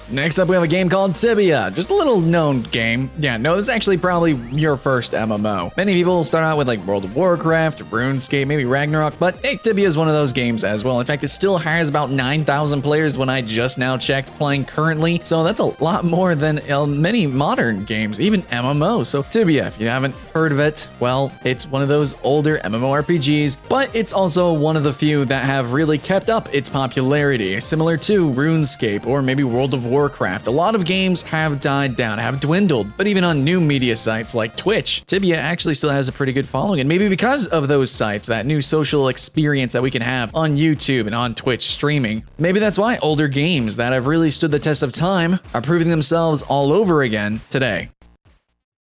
Next up, we have a game called Tibia, just a little known game. Yeah, no, this is actually probably your first MMO. Many people start out with like World of Warcraft, RuneScape, maybe Ragnarok, but hey, Tibia is one of those games as well. In fact, it still has about 9,000 players when I just now checked playing currently, so that's a lot more than many modern games, even MMOs. So Tibia, if you haven't heard of it, well, it's one of those older MMORPGs, but it's also one of the few that have really kept up its popularity, similar to RuneScape or maybe World of Warcraft. A lot of games have died down, have dwindled, but even on new media sites like Twitch, Tibia actually still has a pretty good following, and maybe because of those sites, that new social experience that we can have on YouTube and on Twitch streaming, maybe that's why older games that have really stood the test of time are proving themselves all over again today.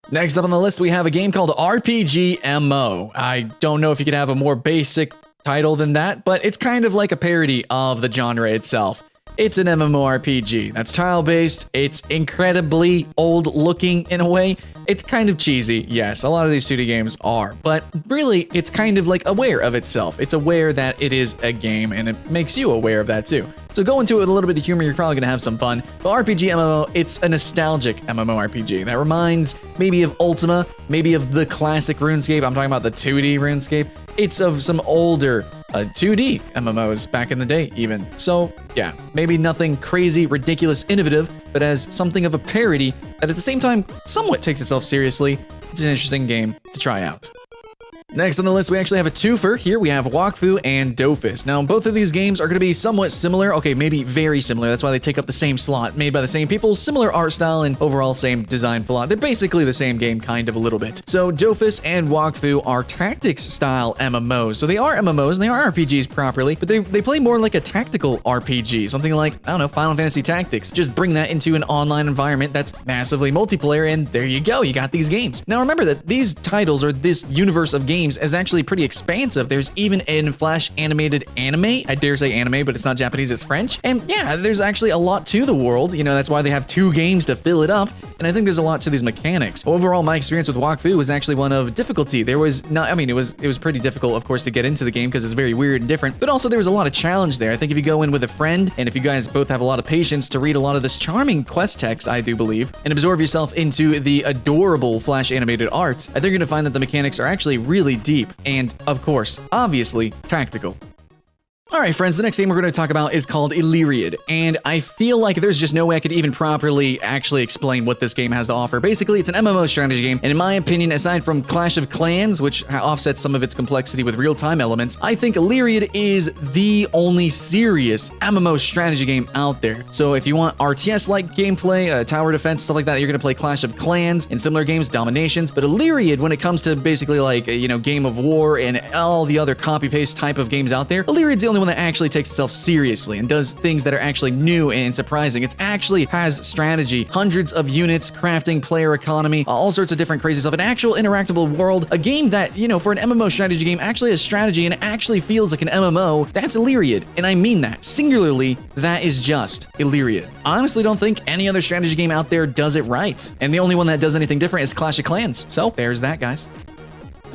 Next up on the list, we have a game called RPGMO. I don't know if you could have a more basic title than that, but it's kind of like a parody of the genre itself. It's an MMORPG that's tile-based, it's incredibly old-looking in a way. It's kind of cheesy, yes, a lot of these 2D games are, but really, it's kind of like aware of itself. It's aware that it is a game, and it makes you aware of that too. So go into it with a little bit of humor, you're probably gonna have some fun. But RPG MMO, it's a nostalgic MMORPG that reminds maybe of Ultima, maybe of the classic RuneScape. I'm talking about the 2D RuneScape. It's of some older 2D MMOs back in the day even. So yeah, maybe nothing crazy, ridiculous, innovative, but as something of a parody that at the same time somewhat takes itself seriously. It's an interesting game to try out. Next on the list, we actually have a twofer. Here we have Wakfu and Dofus. Now, both of these games are going to be somewhat similar. Okay, maybe very similar. That's why they take up the same slot. Made by the same people, similar art style, and overall same design philosophy. They're basically the same game, kind of a little bit. So Dofus and Wakfu are tactics-style MMOs. So they are MMOs, and they are RPGs properly, but they play more like a tactical RPG. Something like, I don't know, Final Fantasy Tactics. Just bring that into an online environment that's massively multiplayer, and there you go. You got these games. Now, remember that these titles, or this universe of games, is actually pretty expansive. There's even a Flash animated anime. I dare say anime, but it's not Japanese, it's French. And yeah, there's actually a lot to the world. That's why they have 2 games to fill it up. And I think there's a lot to these mechanics. Overall, my experience with Wakfu was actually one of difficulty. There was not, it was pretty difficult, of course, to get into the game because it's very weird and different, but also there was a lot of challenge there. I think if you go in with a friend, and if you guys both have a lot of patience to read a lot of this charming quest text, I do believe, and absorb yourself into the adorable Flash animated art, I think you're gonna find that the mechanics are actually really deep and, of course, obviously tactical. Alright friends, the next game we're going to talk about is called Illyriad, and I feel like there's just no way I could even properly actually explain what this game has to offer. Basically, it's an MMO strategy game, and in my opinion, aside from Clash of Clans, which offsets some of its complexity with real-time elements, I think Illyriad is the only serious MMO strategy game out there. So if you want RTS-like gameplay, tower defense, stuff like that, you're going to play Clash of Clans. In similar games, Dominations, but Illyriad, when it comes to basically like, Game of War and all the other copy-paste type of games out there, Illyriad's the only one that actually takes itself seriously and does things that are actually new and surprising. It actually has strategy, hundreds of units, crafting, player economy, all sorts of different crazy stuff, an actual interactable world, a game that, for an MMO strategy game actually has strategy and actually feels like an MMO. That's Illyriad, and I mean that. Singularly, that is just Illyriad. I honestly don't think any other strategy game out there does it right, and the only one that does anything different is Clash of Clans. So there's that, guys.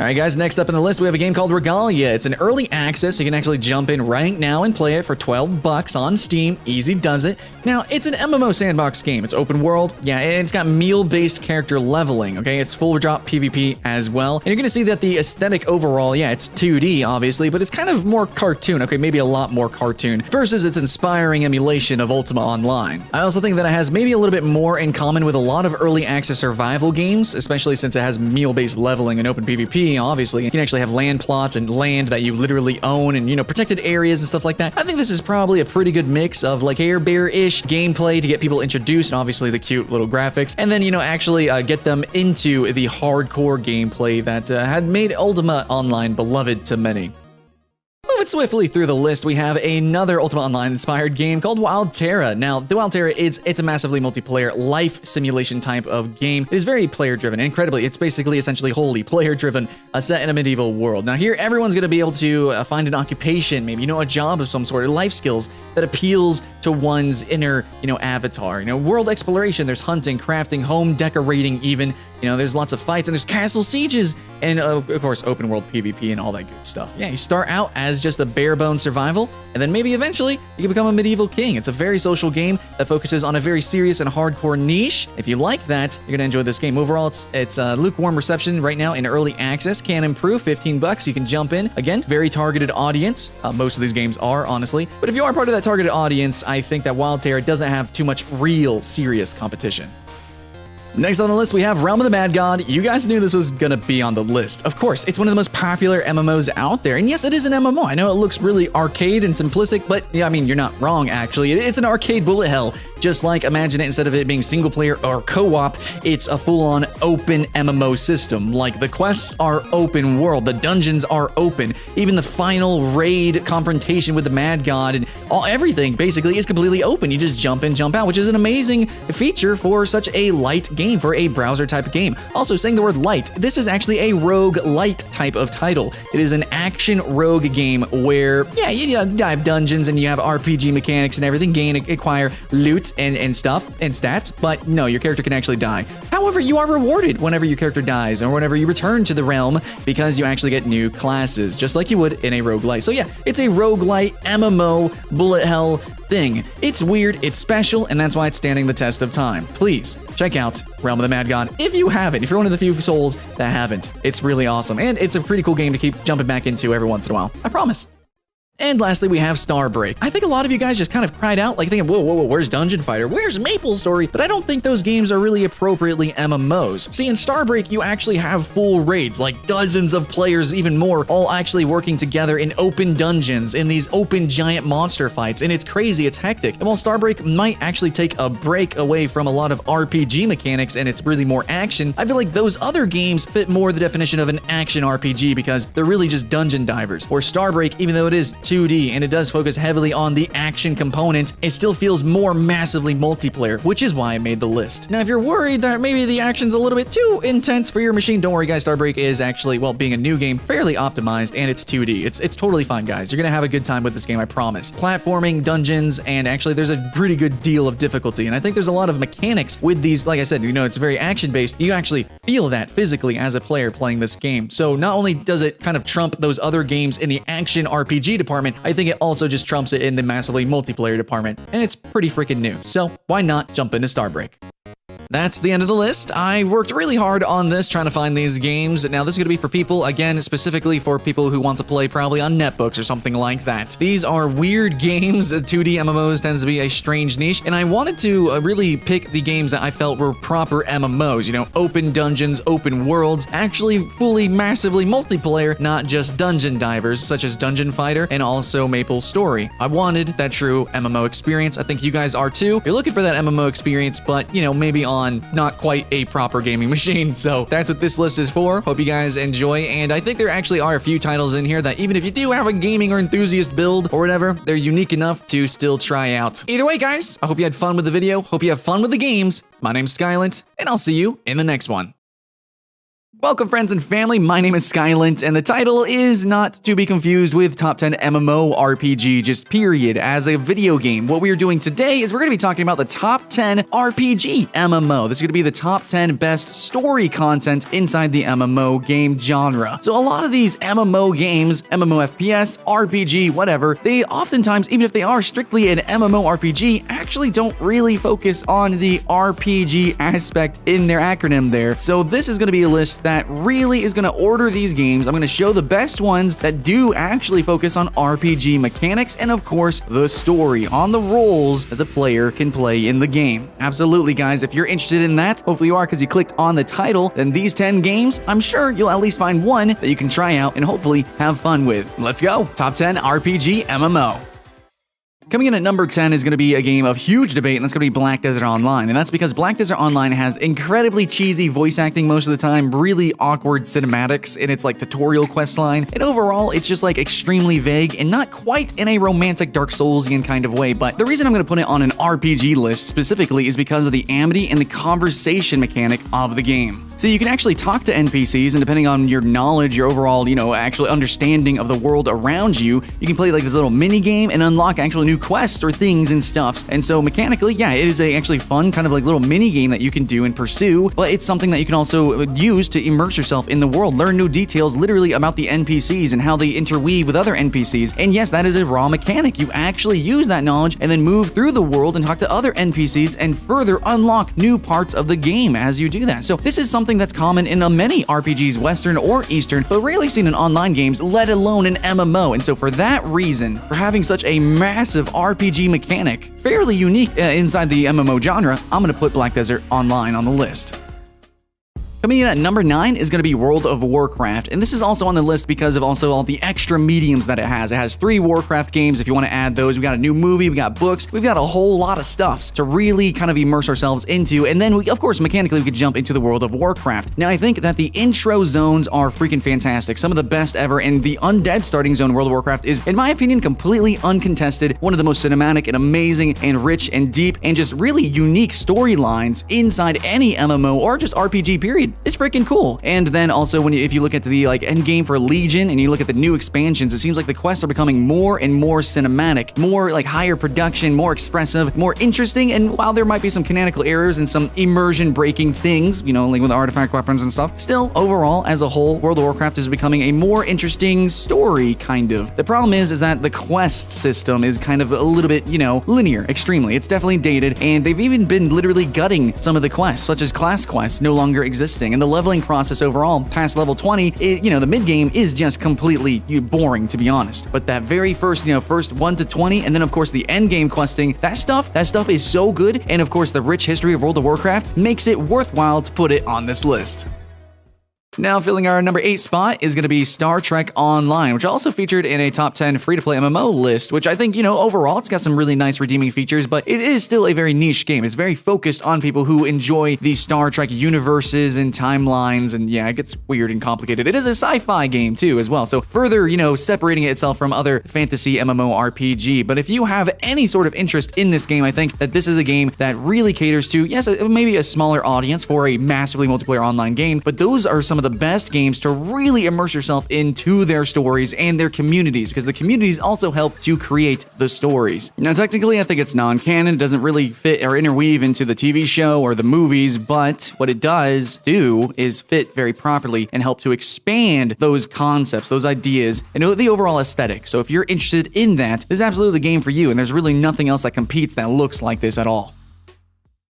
All right, guys, next up in the list, we have a game called Rogalia. It's an early access. You can actually jump in right now and play it for 12 bucks on Steam. Easy does it. Now, it's an MMO sandbox game. It's open world. Yeah, and it's got meal-based character leveling, okay? It's full drop PvP as well. And you're going to see that the aesthetic overall, yeah, it's 2D, obviously, but it's kind of more cartoon, okay? Maybe a lot more cartoon versus its inspiring emulation of Ultima Online. I also think that it has maybe a little bit more in common with a lot of early access survival games, especially since it has meal-based leveling and open PvP. Obviously, you can actually have land plots and land that you literally own and, you know, protected areas and stuff like that. I think this is probably a pretty good mix of like Air Bear-ish gameplay to get people introduced, and obviously the cute little graphics, and then, you know, actually get them into the hardcore gameplay that had made Ultima Online beloved to many. Moving swiftly through the list, we have another Ultima Online inspired game called Wild Terra. Now, the Wild Terra it's a massively multiplayer life simulation type of game. It is very player driven. Incredibly, it's basically essentially wholly player driven, set in a medieval world. Now here, everyone's going to be able to find an occupation, maybe, you know, a job of some sort, or life skills that appeals to one's inner, you know, avatar. You know, world exploration, there's hunting, crafting, home decorating even. You know, there's lots of fights, and there's castle sieges, and of course, open world PvP and all that good stuff. Yeah, you start out as just a bare bones survival, and then maybe eventually you can become a medieval king. It's a very social game that focuses on a very serious and hardcore niche. If you like that, you're gonna enjoy this game. Overall, it's lukewarm reception right now in early access. Can improve, 15 bucks. You can jump in. Again, very targeted audience. Most of these games are, honestly. But if you are part of that targeted audience, I think that Wild Terra doesn't have too much real serious competition. Next on the list, we have Realm of the Mad God. You guys knew this was gonna be on the list. Of course, it's one of the most popular MMOs out there. And yes, it is an MMO. I know it looks really arcade and simplistic, but yeah, I mean, you're not wrong, actually. It's an arcade bullet hell. Just like, imagine it, instead of it being single player or co-op, it's a full-on open MMO system. Like, the quests are open world, the dungeons are open, even the final raid confrontation with the Mad God and everything basically is completely open. You just jump in, jump out, which is an amazing feature for such a light game, for a browser type of game. Also, saying the word light, this is actually a rogue light type of title. It is an action rogue game where, yeah, you have dungeons and you have RPG mechanics and everything, acquire loot and stuff and stats, but no, your character can actually die. However, you are rewarded whenever your character dies or whenever you return to the realm because you actually get new classes, just like you would in a roguelite. So yeah, it's a roguelite MMO bullet hell thing. It's weird, it's special, and that's why it's standing the test of time. Please check out Realm of the Mad God if you haven't, if you're one of the few souls that haven't. It's really awesome, and it's a pretty cool game to keep jumping back into every once in a while. I promise. And lastly, we have Starbreak. I think a lot of you guys just kind of cried out, like thinking, whoa, where's Dungeon Fighter? Where's Maple Story? But I don't think those games are really appropriately MMOs. See, in Starbreak, you actually have full raids, like dozens of players, even more, all actually working together in open dungeons, in these open giant monster fights, and it's crazy, it's hectic. And while Starbreak might actually take a break away from a lot of RPG mechanics and it's really more action, I feel like those other games fit more the definition of an action RPG because they're really just dungeon divers. Or Starbreak, even though it is 2D and it does focus heavily on the action component, it still feels more massively multiplayer, which is why I made the list. Now, if you're worried that maybe the action's a little bit too intense for your machine, don't worry guys, Starbreak is actually, well, being a new game, fairly optimized, and it's 2D. It's totally fine, guys. You're gonna have a good time with this game, I promise. Platforming, dungeons, and actually there's a pretty good deal of difficulty, and I think there's a lot of mechanics with these. Like I said, you know, it's very action-based. You actually feel that physically as a player playing this game. So not only does it kind of trump those other games in the action RPG department, I think it also just trumps it in the massively multiplayer department, and it's pretty freaking new, so why not jump into Starbreak? That's the end of the list. I worked really hard on this, trying to find these games. Now, this is going to be for people, again, specifically for people who want to play probably on netbooks or something like that. These are weird games. 2D MMOs tends to be a strange niche, and I wanted to really pick the games that I felt were proper MMOs, you know, open dungeons, open worlds, actually fully, massively multiplayer, not just dungeon divers, such as Dungeon Fighter and also Maple Story. I wanted that true MMO experience. I think you guys are too. You're looking for that MMO experience, but, you know, maybe on not quite a proper gaming machine. So that's what this list is for. Hope you guys enjoy, and I think there actually are a few titles in here that even if you do have a gaming or enthusiast build or whatever, they're unique enough to still try out. Either way, guys, I hope you had fun with the video. Hope you have fun with the games. My name's Skylent, and I'll see you in the next one. Welcome friends and family, my name is Skylint, and the title is not to be confused with Top 10 MMO RPG, just period, as a video game. What we are doing today is we're going to be talking about the Top 10 RPG MMO. This is going to be the Top 10 best story content inside the MMO game genre. So a lot of these MMO games, MMO FPS, RPG, whatever, they oftentimes, even if they are strictly an MMO RPG, actually don't really focus on the RPG aspect in their acronym there. So this is going to be a list that really is going to order these games. I'm going to show the best ones that do actually focus on RPG mechanics and, of course, the story on the roles that the player can play in the game. Absolutely, guys. If you're interested in that, hopefully you are because you clicked on the title, then these 10 games, I'm sure you'll at least find one that you can try out and hopefully have fun with. Let's go. Top 10 RPG MMO. Coming in at number 10 is going to be a game of huge debate, and that's going to be Black Desert Online. And that's because Black Desert Online has incredibly cheesy voice acting most of the time, really awkward cinematics in its like tutorial quest line, and overall it's just like extremely vague and not quite in a romantic Dark Soulsian kind of way. But the reason I'm going to put it on an RPG list specifically is because of the amity and the conversation mechanic of the game. So you can actually talk to NPCs, and depending on your knowledge, your overall, actually understanding of the world around you, you can play like this little mini game and unlock actual new quests or things and stuffs. And so mechanically, yeah, it is a actually fun kind of like little mini game that you can do and pursue, but it's something that you can also use to immerse yourself in the world, learn new details literally about the NPCs and how they interweave with other NPCs. And yes, that is a raw mechanic. You actually use that knowledge and then move through the world and talk to other NPCs and further unlock new parts of the game as you do that. So this is something that's common in many RPGs, Western or Eastern, but rarely seen in online games, let alone an MMO. And so for that reason, for having such a massive RPG mechanic, fairly unique inside the MMO genre, I'm going to put Black Desert Online on the list. Coming in at number 9 is going to be World of Warcraft, and this is also on the list because of also all the extra mediums that it has. It has 3 Warcraft games if you want to add those. We got a new movie, we got books, we've got a whole lot of stuffs to really kind of immerse ourselves into, and then of course, mechanically, we could jump into the World of Warcraft. Now, I think that the intro zones are freaking fantastic, some of the best ever, and the Undead starting zone in World of Warcraft is, in my opinion, completely uncontested, one of the most cinematic and amazing and rich and deep and just really unique storylines inside any MMO or just RPG period. It's freaking cool. And then also if you look at the end game for Legion and you look at the new expansions, it seems like the quests are becoming more and more cinematic, more like higher production, more expressive, more interesting. And while there might be some canonical errors and some immersion breaking things, like with artifact weapons and stuff, still overall as a whole, World of Warcraft is becoming a more interesting story kind of. The problem is that the quest system is kind of a little bit, linear, extremely. It's definitely dated, and they've even been literally gutting some of the quests, such as class quests no longer existing. And the leveling process overall, past level 20, the mid-game is just completely boring, to be honest. But that very first 1 to 20, and then of course the end-game questing, that stuff is so good, and of course the rich history of World of Warcraft makes it worthwhile to put it on this list. Now, filling our number 8 spot is going to be Star Trek Online, which also featured in a top 10 free-to-play MMO list, which I think, overall, it's got some really nice redeeming features, but it is still a very niche game. It's very focused on people who enjoy the Star Trek universes and timelines, and yeah, it gets weird and complicated. It is a sci-fi game, too, as well, so further, separating itself from other fantasy MMORPG. But if you have any sort of interest in this game, I think that this is a game that really caters to, yes, maybe a smaller audience for a massively multiplayer online game, but those are some of the best games to really immerse yourself into their stories and their communities, because the communities also help to create the stories. Now, technically, I think it's non-canon. It doesn't really fit or interweave into the TV show or the movies, but what it does do is fit very properly and help to expand those concepts, those ideas, and the overall aesthetic. So if you're interested in that, this is absolutely the game for you, and there's really nothing else that competes that looks like this at all.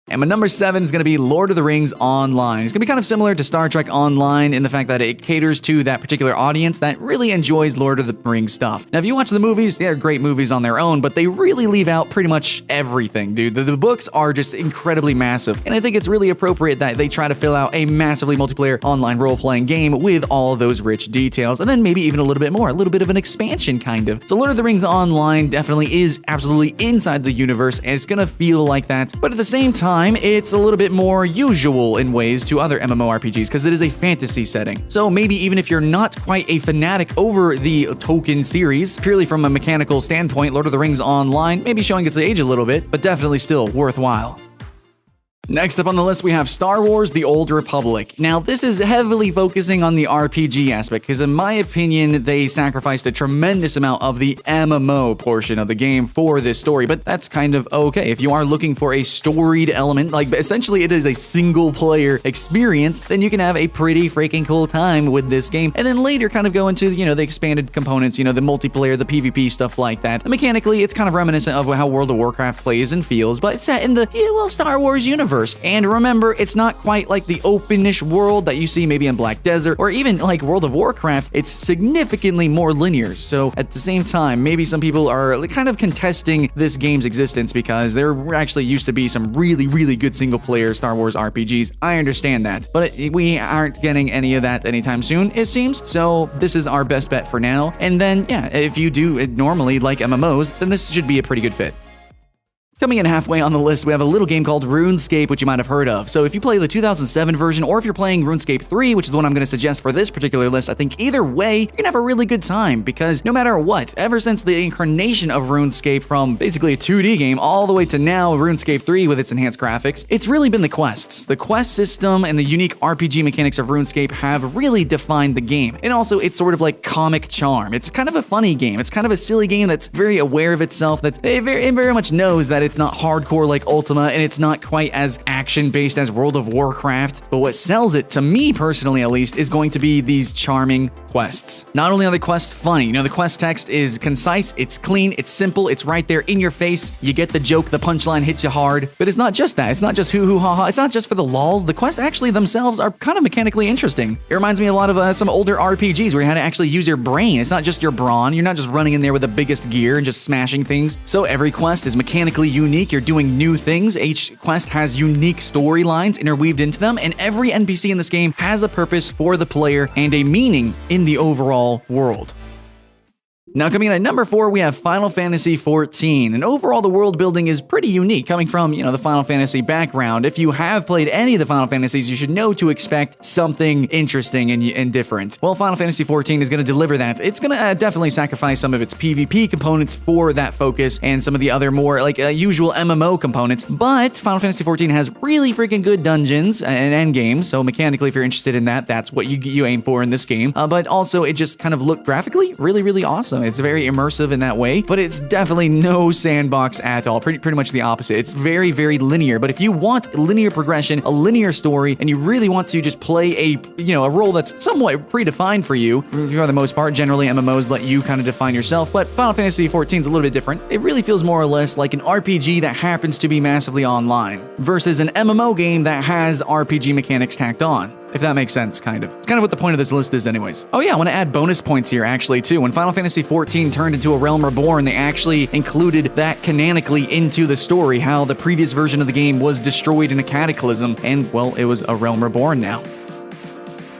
And my number 7 is going to be Lord of the Rings Online. It's going to be kind of similar to Star Trek Online in the fact that it caters to that particular audience that really enjoys Lord of the Rings stuff. Now, if you watch the movies, they're great movies on their own, but they really leave out pretty much everything, dude. The books are just incredibly massive, and I think it's really appropriate that they try to fill out a massively multiplayer online role-playing game with all of those rich details, and then maybe even a little bit more, a little bit of an expansion, kind of. So Lord of the Rings Online definitely is absolutely inside the universe, and it's going to feel like that, but at the same time, it's a little bit more usual in ways to other MMORPGs because it is a fantasy setting. So maybe even if you're not quite a fanatic over the Tolkien series, purely from a mechanical standpoint, Lord of the Rings Online may be showing its age a little bit, but definitely still worthwhile. Next up on the list, we have Star Wars: The Old Republic. Now, this is heavily focusing on the RPG aspect, because in my opinion, they sacrificed a tremendous amount of the MMO portion of the game for this story, but that's kind of okay. If you are looking for a storied element, like essentially it is a single-player experience, then you can have a pretty freaking cool time with this game, and then later kind of go into, the expanded components, the multiplayer, the PvP, stuff like that. And mechanically, it's kind of reminiscent of how World of Warcraft plays and feels, but it's set in the, Star Wars universe. And remember, it's not quite like the openish world that you see maybe in Black Desert or even like World of Warcraft. It's significantly more linear. So at the same time, maybe some people are kind of contesting this game's existence because there actually used to be some really, really good single-player Star Wars RPGs. I understand that, but we aren't getting any of that anytime soon, it seems. So this is our best bet for now. And then, yeah, if you do normally like MMOs, then this should be a pretty good fit. Coming in halfway on the list, we have a little game called Runescape, which you might have heard of. So if you play the 2007 version, or if you're playing Runescape 3, which is the one I'm going to suggest for this particular list, I think either way, you're going to have a really good time, because no matter what, ever since the incarnation of Runescape from basically a 2D game all the way to now Runescape 3 with its enhanced graphics, it's really been the quests. The quest system and the unique RPG mechanics of Runescape have really defined the game. And also, it's sort of like comic charm. It's kind of a funny game. It's kind of a silly game that's very aware of itself, that's very much knows that it's not hardcore like Ultima, and it's not quite as action-based as World of Warcraft, but what sells it, to me personally at least, is going to be these charming quests. Not only are the quests funny, the quest text is concise, it's clean, it's simple, it's right there in your face, you get the joke, the punchline hits you hard, but it's not just that, it's not just hoo-hoo ha-ha, it's not just for the lols, the quests actually themselves are kind of mechanically interesting. It reminds me a lot of some older RPGs where you had to actually use your brain. It's not just your brawn, you're not just running in there with the biggest gear and just smashing things. So every quest is mechanically unique, you're doing new things, each quest has unique storylines interweaved into them, and every NPC in this game has a purpose for the player and a meaning in the overall world. Now coming in at number 4, we have Final Fantasy XIV, and overall the world building is pretty unique, coming from, the Final Fantasy background. If you have played any of the Final Fantasies, you should know to expect something interesting and different. Well, Final Fantasy XIV is going to deliver that. It's going to definitely sacrifice some of its PvP components for that focus, and some of the other more usual MMO components, but Final Fantasy XIV has really freaking good dungeons and endgames, so mechanically, if you're interested in that, that's what you aim for in this game, but also it just kind of looked graphically really, really awesome. It's very immersive in that way, but it's definitely no sandbox at all. Pretty much the opposite. It's very, very linear, but if you want linear progression, a linear story, and you really want to just play a role that's somewhat predefined for you, for the most part, generally MMOs let you kind of define yourself, but Final Fantasy XIV is a little bit different. It really feels more or less like an RPG that happens to be massively online, versus an MMO game that has RPG mechanics tacked on. If that makes sense, kind of. It's kind of what the point of this list is anyways. Oh yeah, I want to add bonus points here actually too. When Final Fantasy XIV turned into A Realm Reborn, they actually included that canonically into the story, how the previous version of the game was destroyed in a cataclysm, and well, it was A Realm Reborn now.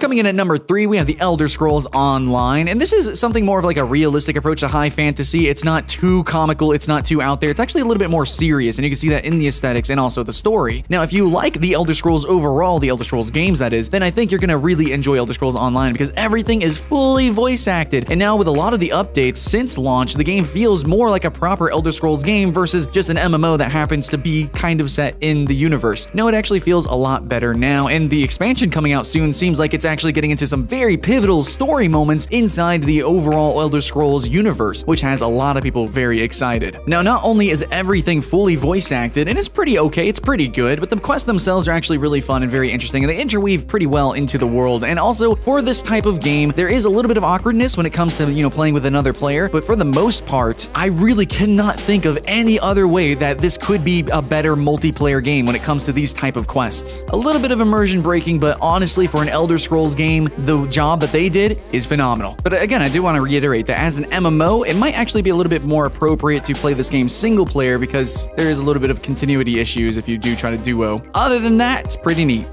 Coming in at number 3, we have The Elder Scrolls Online, and this is something more of like a realistic approach to high fantasy. It's not too comical, it's not too out there, it's actually a little bit more serious, and you can see that in the aesthetics and also the story. Now, if you like The Elder Scrolls overall, The Elder Scrolls games that is, then I think you're gonna really enjoy Elder Scrolls Online, because everything is fully voice acted, and now with a lot of the updates since launch, the game feels more like a proper Elder Scrolls game versus just an MMO that happens to be kind of set in the universe. No, it actually feels a lot better now, and the expansion coming out soon seems like it's actually getting into some very pivotal story moments inside the overall Elder Scrolls universe, which has a lot of people very excited. Now, not only is everything fully voice acted, and it's pretty okay, it's pretty good, but the quests themselves are actually really fun and very interesting, and they interweave pretty well into the world. And also, for this type of game, there is a little bit of awkwardness when it comes to, playing with another player, but for the most part, I really cannot think of any other way that this could be a better multiplayer game when it comes to these type of quests. A little bit of immersion breaking, but honestly, for an Elder Scrolls game, the job that they did is phenomenal. But again, I do want to reiterate that as an MMO, it might actually be a little bit more appropriate to play this game single player, because there is a little bit of continuity issues if you do try to duo. Other than that, it's pretty neat.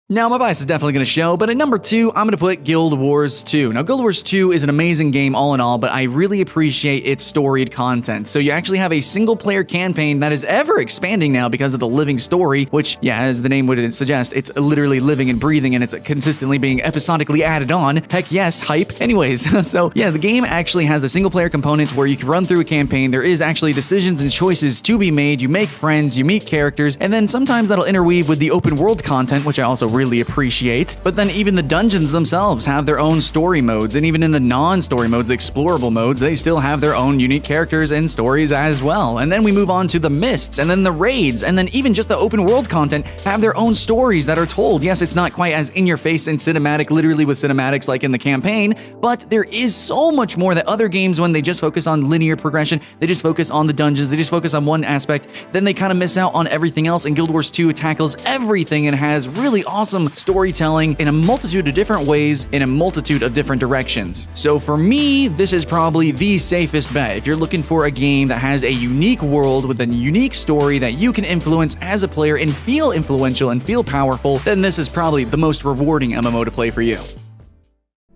Now, my bias is definitely going to show, but at number 2, I'm going to put Guild Wars 2. Now, Guild Wars 2 is an amazing game all in all, but I really appreciate its storied content. So you actually have a single-player campaign that is ever expanding now because of the living story, which, yeah, as the name would suggest, it's literally living and breathing, and it's consistently being episodically added on. Heck yes, hype. Anyways, so yeah, the game actually has a single-player component where you can run through a campaign. There is actually decisions and choices to be made. You make friends, you meet characters, and then sometimes that'll interweave with the open-world content, which I also really appreciate. But then even the dungeons themselves have their own story modes, and even in the non-story modes, the explorable modes, they still have their own unique characters and stories as well. And then we move on to the mists, and then the raids, and then even just the open world content have their own stories that are told. Yes, it's not quite as in your face and cinematic, literally with cinematics like in the campaign, but there is so much more that other games, when they just focus on linear progression, they just focus on the dungeons, they just focus on one aspect, then they kind of miss out on everything else. And Guild Wars 2 tackles everything and has really awesome storytelling in a multitude of different ways, in a multitude of different directions. So for me, this is probably the safest bet. If you're looking for a game that has a unique world with a unique story that you can influence as a player and feel influential and feel powerful, then this is probably the most rewarding MMO to play for you.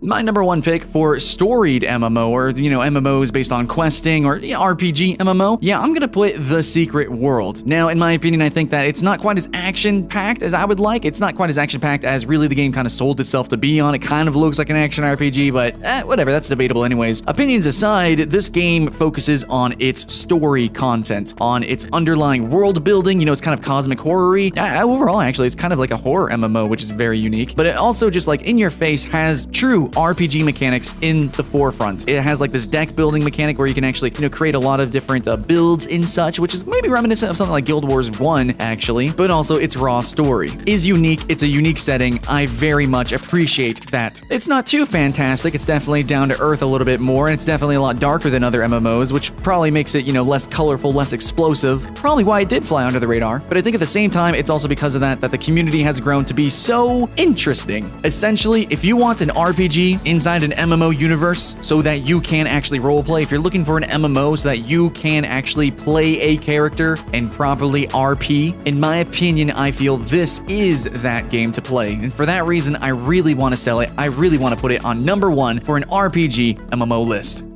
My number 1 pick for storied MMO, or, MMOs based on questing, or RPG MMO, I'm gonna put The Secret World. Now, in my opinion, I think that it's not quite as action-packed as I would like. It's not quite as action-packed as really the game kind of sold itself to be on. It kind of looks like an action RPG, but whatever, that's debatable anyways. Opinions aside, this game focuses on its story content, on its underlying world building. It's kind of cosmic horror-y. Overall, actually, it's kind of like a horror MMO, which is very unique, but it also just like in your face has true RPG mechanics in the forefront. It has like this deck building mechanic where you can actually, create a lot of different builds and such, which is maybe reminiscent of something like Guild Wars 1, actually, but also its raw story is unique. It's a unique setting. I very much appreciate that. It's not too fantastic. It's definitely down to earth a little bit more, and it's definitely a lot darker than other MMOs, which probably makes it, less colorful, less explosive. Probably why it did fly under the radar. But I think at the same time, it's also because of that the community has grown to be so interesting. Essentially, if you want an RPG inside an MMO universe so that you can actually roleplay, if you're looking for an MMO so that you can actually play a character and properly RP, in my opinion, I feel this is that game to play. And for that reason, I really want to sell it. I really want to put it on number 1 for an RPG MMO list.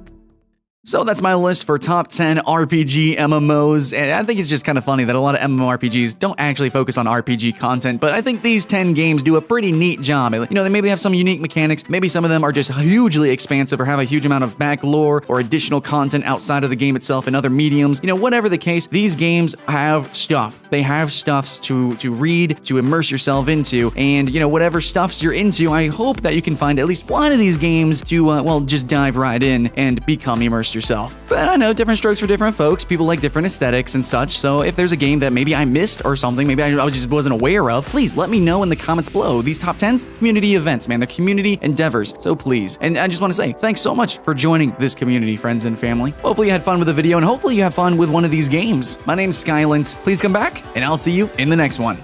So that's my list for top 10 RPG MMOs, and I think it's just kind of funny that a lot of MMORPGs don't actually focus on RPG content, but I think these 10 games do a pretty neat job. They maybe have some unique mechanics, maybe some of them are just hugely expansive or have a huge amount of back lore or additional content outside of the game itself in other mediums. Whatever the case, these games have stuff. They have stuffs to read, to immerse yourself into, and whatever stuffs you're into, I hope that you can find at least one of these games to, just dive right in and become immersed yourself. But I know different strokes for different folks. People like different aesthetics and such. So if there's a game that maybe I missed or something, maybe I just wasn't aware of, please let me know in the comments below. These top 10s, community events, man. They're community endeavors. So please. And I just want to say thanks so much for joining this community, friends and family. Hopefully you had fun with the video, and hopefully you have fun with one of these games. My name's Skylent. Please come back, and I'll see you in the next one.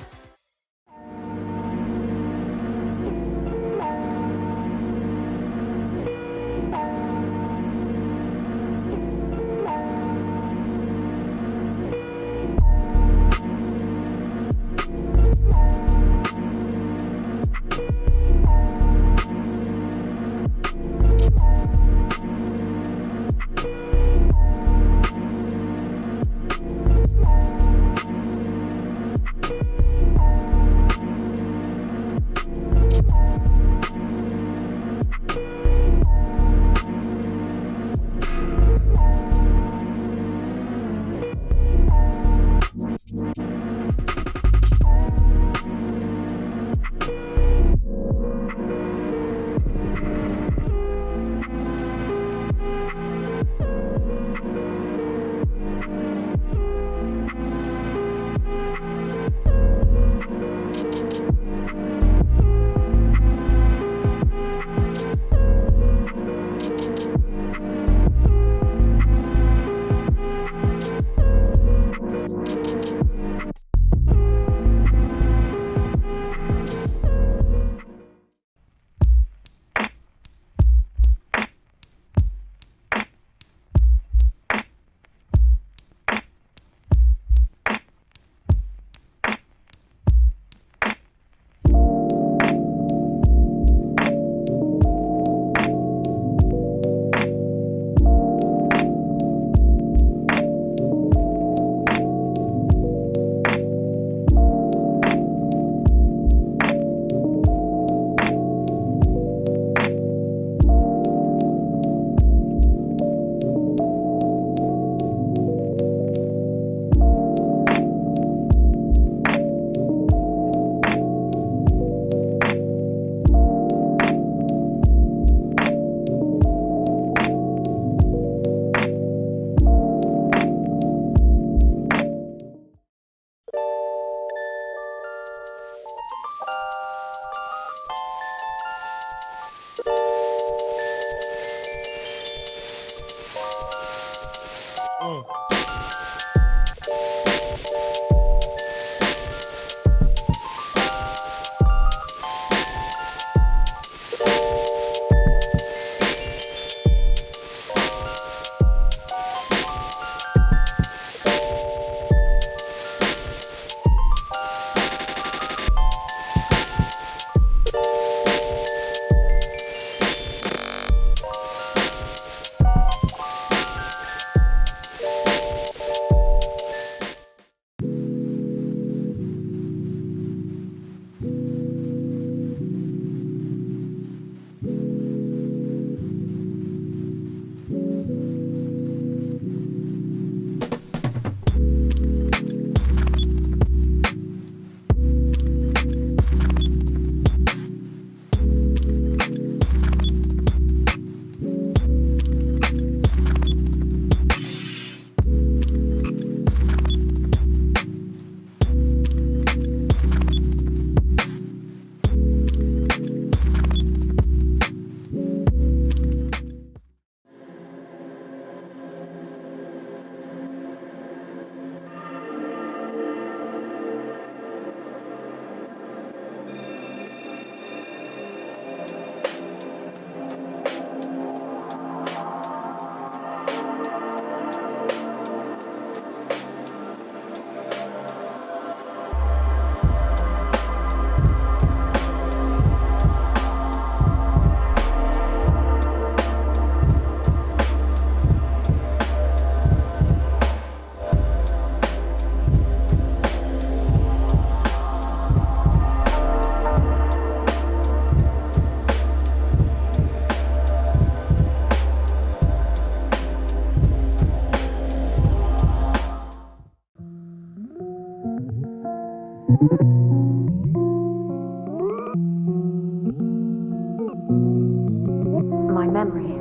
my memory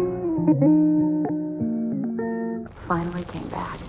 finally came back.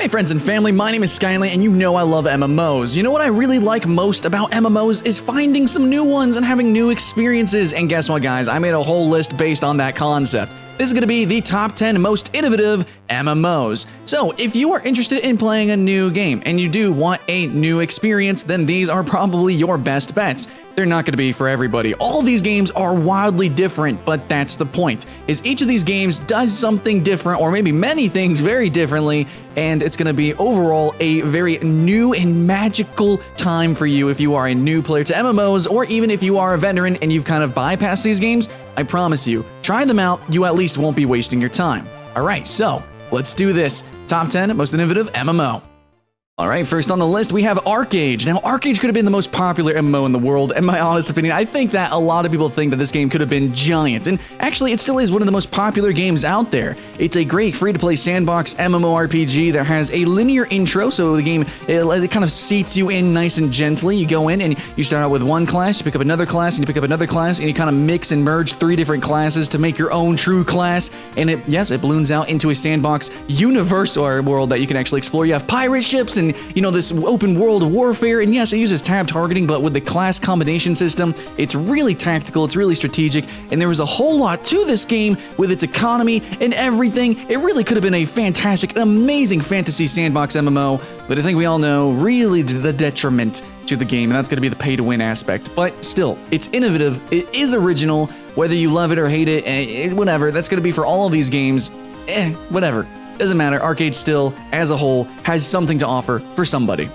Hey friends and family, my name is Skyley, and you know I love MMOs. You know what I really like most about MMOs is finding some new ones and having new experiences, and guess what guys, I made a whole list based on that concept. This is going to be the top 10 most innovative MMOs. So if you are interested in playing a new game and you do want a new experience, then these are probably your best bets. they're not going to be for everybody. All these games are wildly different, but that's the point, is each of these games does something different, or maybe many things very differently, and it's going to be overall a very new and magical time for you if you are a new player to MMOs, or even if you are a veteran and you've kind of bypassed these games. I promise you, try them out, you at least won't be wasting your time. Alright, so let's do this. Top 10 most innovative MMO. Alright, first on the list, we have Arche Age. Now, Arche Age could have been the most popular MMO in the world, in my honest opinion. I think that a lot of people think that this game could have been giant, and actually, it still is one of the most popular games out there. It's a great free-to-play sandbox MMORPG that has a linear intro, so the game, it kind of seats you in nice and gently. You go in, and you start out with one class, you pick up another class, and you pick up another class, and you kind of mix and merge 3 different classes to make your own true class, and it balloons out into a sandbox universe or world that you can actually explore. You have pirate ships, and this open world warfare, and yes, it uses tab targeting, but with the class combination system, it's really tactical, it's really strategic, and there was a whole lot to this game with its economy and everything. It really could have been a fantastic, amazing fantasy sandbox MMO, but I think we all know really the detriment to the game, and that's going to be the pay-to-win aspect. But still, it's innovative, it is original, whether you love it or hate it, whatever, that's going to be for all of these games, whatever. Doesn't matter, Arche Age still, as a whole, has something to offer for somebody.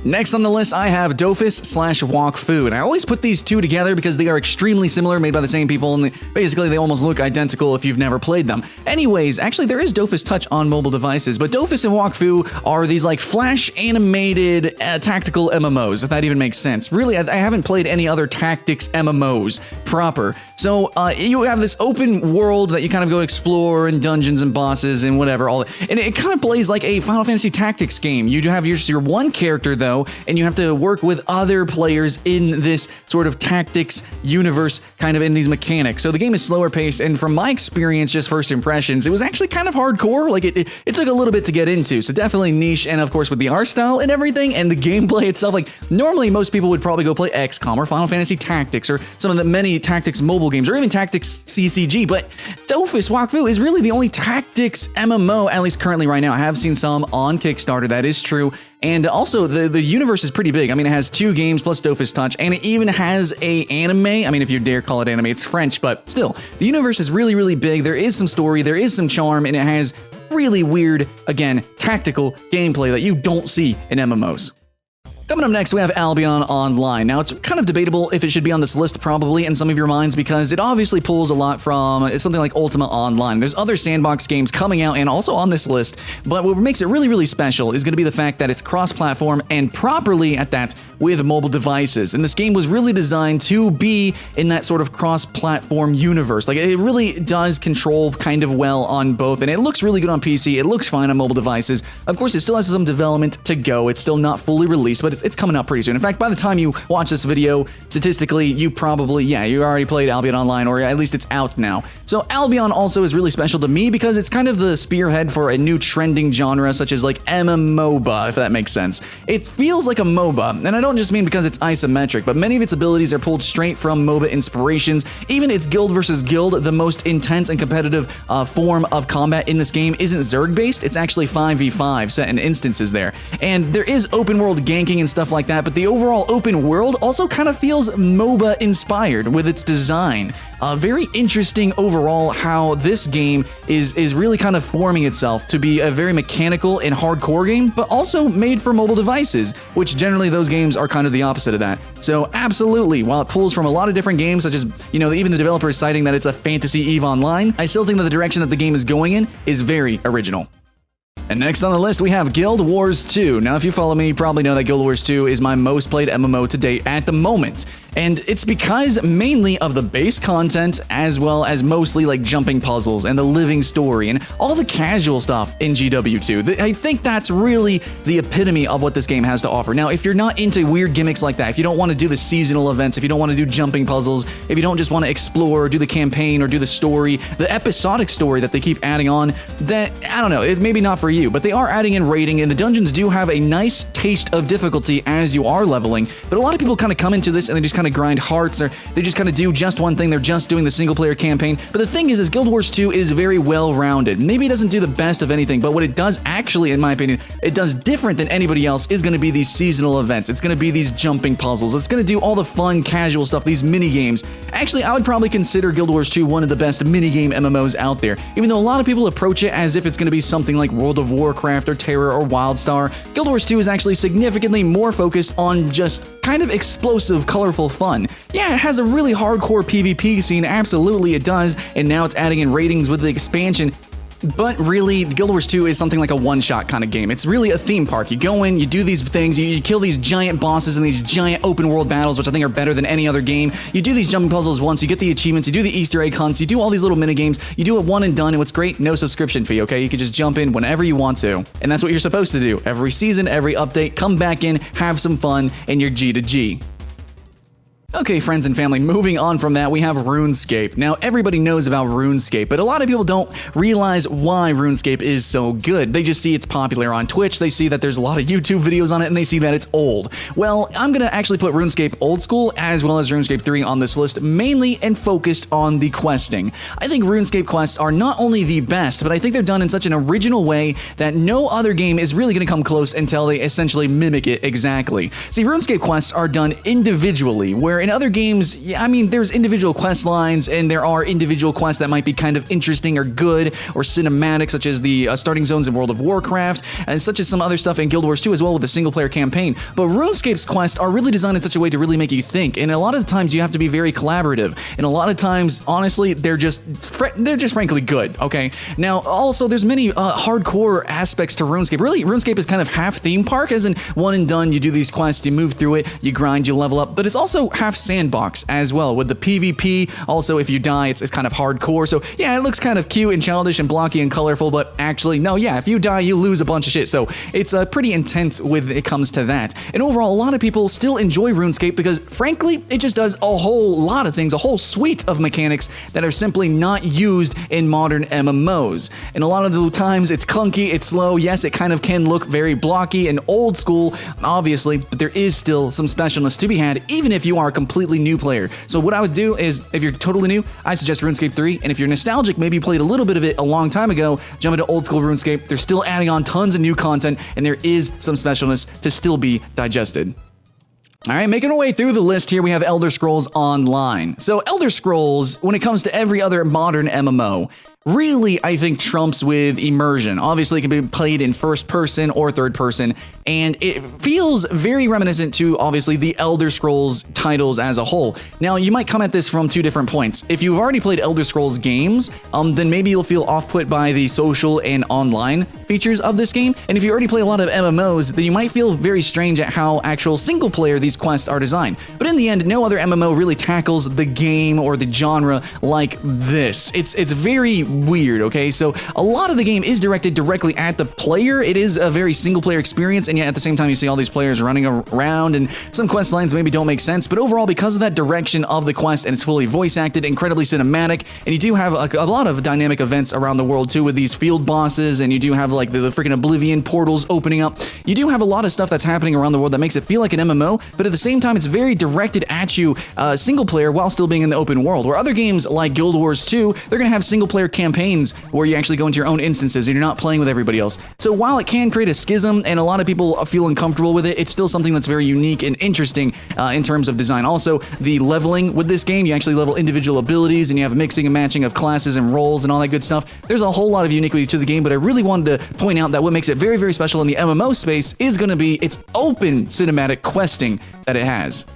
Next on the list, I have Dofus Wakfu, and I always put these two together because they are extremely similar, made by the same people, and basically they almost look identical if you've never played them. Anyways, actually there is Dofus Touch on mobile devices, but Dofus and Wakfu are these like flash animated tactical MMOs, if that even makes sense. Really, I haven't played any other tactics MMOs proper. So you have this open world that you kind of go explore, and dungeons and bosses and whatever, and it kind of plays like a Final Fantasy Tactics game. You do have your one character though, and you have to work with other players in this sort of tactics universe, kind of in these mechanics. So the game is slower paced, and from my experience, just first impressions, it was actually kind of hardcore. Like it took a little bit to get into, so definitely niche, and of course with the art style and everything, and the gameplay itself, like normally most people would probably go play XCOM or Final Fantasy Tactics or some of the many tactics mobile games, or even Tactics CCG, but Dofus Wakfu is really the only tactics MMO, at least currently right now. I have seen some on Kickstarter, that is true. And also, the universe is pretty big. I mean, it has 2 games plus Dofus Touch, and it even has a anime. I mean, if you dare call it anime, it's French, but still, the universe is really, really big. There is some story, there is some charm, and it has really weird, again, tactical gameplay that you don't see in MMOs. Coming up next, we have Albion Online. Now, it's kind of debatable if it should be on this list, probably, in some of your minds, because it obviously pulls a lot from something like Ultima Online. There's other sandbox games coming out and also on this list, but what makes it really, really special is going to be the fact that it's cross-platform, and properly at that, with mobile devices. And this game was really designed to be in that sort of cross-platform universe. Like, it really does control kind of well on both, and it looks really good on PC, it looks fine on mobile devices. Of course, it still has some development to go, it's still not fully released, but it's coming up pretty soon. In fact, by the time you watch this video, statistically, you probably, you already played Albion Online, or at least it's out now. So Albion also is really special to me because it's kind of the spearhead for a new trending genre, such as like MMOBA, if that makes sense. It feels like a MOBA, and I don't just mean because it's isometric, but many of its abilities are pulled straight from MOBA inspirations. Even its guild versus guild, the most intense and competitive form of combat in this game, isn't Zerg-based, it's actually 5v5 set in instances there. And there is open world ganking and stuff like that, but the overall open world also kind of feels MOBA inspired with its design. Very interesting overall how this game is really kind of forming itself to be a very mechanical and hardcore game, but also made for mobile devices, which generally those games are kind of the opposite of that. So absolutely, while it pulls from a lot of different games, such as, even the developer is citing that it's a Fantasy EVE Online, I still think that the direction that the game is going in is very original. And next on the list, we have Guild Wars 2. Now, if you follow me, you probably know that Guild Wars 2 is my most played MMO to date at the moment. And it's because mainly of the base content, as well as mostly like jumping puzzles and the living story and all the casual stuff in GW2. I think that's really the epitome of what this game has to offer. Now, if you're not into weird gimmicks like that, if you don't want to do the seasonal events, if you don't want to do jumping puzzles, if you don't just want to explore or do the campaign or do the story, the episodic story that they keep adding on, that, I don't know, it's maybe not for you, but they are adding in rating, and the dungeons do have a nice taste of difficulty as you are leveling. But a lot of people kind of come into this and they just kind kind of grind hearts, or they just kind of do just one thing. They're just doing the single-player campaign. But the thing is Guild Wars 2 is very well-rounded. Maybe it doesn't do the best of anything, but what it does actually, in my opinion, it does different than anybody else is going to be these seasonal events. It's going to be these jumping puzzles. It's going to do all the fun, casual stuff, these mini-games. Actually, I would probably consider Guild Wars 2 one of the best mini-game MMOs out there. Even though a lot of people approach it as if it's going to be something like World of Warcraft or Terra or Wildstar, Guild Wars 2 is actually significantly more focused on just kind of explosive, colorful fun. Yeah, it has a really hardcore PvP scene, absolutely it does, and now it's adding in ratings with the expansion. But really, Guild Wars 2 is something like a one-shot kind of game. It's really a theme park. You go in, you do these things, you kill these giant bosses in these giant open-world battles, which I think are better than any other game. You do these jumping puzzles once, you get the achievements, you do the Easter egg hunts, you do all these little mini-games, you do it one and done, and what's great, no subscription fee, okay? You can just jump in whenever you want to. And that's what you're supposed to do. Every season, every update, come back in, have some fun, and you're G to G. Okay, friends and family, moving on from that, we have RuneScape. Now, everybody knows about RuneScape, but a lot of people don't realize why RuneScape is so good. They just see it's popular on Twitch, they see that there's a lot of YouTube videos on it, and they see that it's old. Well, I'm gonna actually put RuneScape Old School as well as RuneScape 3 on this list, mainly and focused on the questing. I think RuneScape quests are not only the best, but I think they're done in such an original way that no other game is really gonna come close until they essentially mimic it exactly. See, RuneScape quests are done individually, where in other games, yeah, I mean, there's individual quest lines, and there are individual quests that might be kind of interesting or good or cinematic, such as the starting zones in World of Warcraft, and such as some other stuff in Guild Wars 2 as well with the single-player campaign. But RuneScape's quests are really designed in such a way to really make you think, and a lot of the times you have to be very collaborative, and a lot of times, honestly, they're just frankly good, okay? Now, also, there's many hardcore aspects to RuneScape. Really, RuneScape is kind of half theme park, as in one and done, you do these quests, you move through it, you grind, you level up, but it's also half sandbox as well with the PvP. Also, if you die, it's kind of hardcore. So yeah, it looks kind of cute and childish and blocky and colorful, but actually, no, yeah, if you die, you lose a bunch of shit. So it's pretty intense when it comes to that. And overall, a lot of people still enjoy RuneScape because, frankly, it just does a whole lot of things, a whole suite of mechanics that are simply not used in modern MMOs. And a lot of the times, it's clunky, it's slow. Yes, it kind of can look very blocky and old school, obviously, but there is still some specialness to be had, even if you are a completely new player. So what I would do is, if you're totally new, I suggest RuneScape 3, and if you're nostalgic, maybe you played a little bit of it a long time ago, jump into old school RuneScape. They're still adding on tons of new content, and there is some specialness to still be digested. All right, making our way through the list here, we have Elder Scrolls Online. So Elder Scrolls, when it comes to every other modern MMO, really, I think, trumps with immersion. Obviously, it can be played in first person or third person, and it feels very reminiscent to, obviously, the Elder Scrolls titles as a whole. Now, you might come at this from two different points. If you've already played Elder Scrolls games, then maybe you'll feel off-put by the social and online features of this game, and if you already play a lot of MMOs, then you might feel very strange at how actual single-player these quests are designed. But in the end, no other MMO really tackles the game or the genre like this. It's very weird, okay? So a lot of the game is directed directly at the player. It is a very single-player experience, and yet at the same time, you see all these players running around, and some quest lines maybe don't make sense, but overall, because of that direction of the quest, and it's fully voice-acted, incredibly cinematic, and you do have a lot of dynamic events around the world, too, with these field bosses, and you do have, like, the freaking Oblivion portals opening up. You do have a lot of stuff that's happening around the world that makes it feel like an MMO, but at the same time, it's very directed at you, single-player, while still being in the open world, where other games like Guild Wars 2, they're gonna have single-player campaigns where you actually go into your own instances and you're not playing with everybody else. So while it can create a schism and a lot of people feel uncomfortable with it, it's still something that's very unique and interesting in terms of design. Also, the leveling with this game, you actually level individual abilities and you have mixing and matching of classes and roles and all that good stuff. There's a whole lot of uniquity to the game, but I really wanted to point out that what makes it very, very special in the MMO space is going to be its open cinematic questing that it has.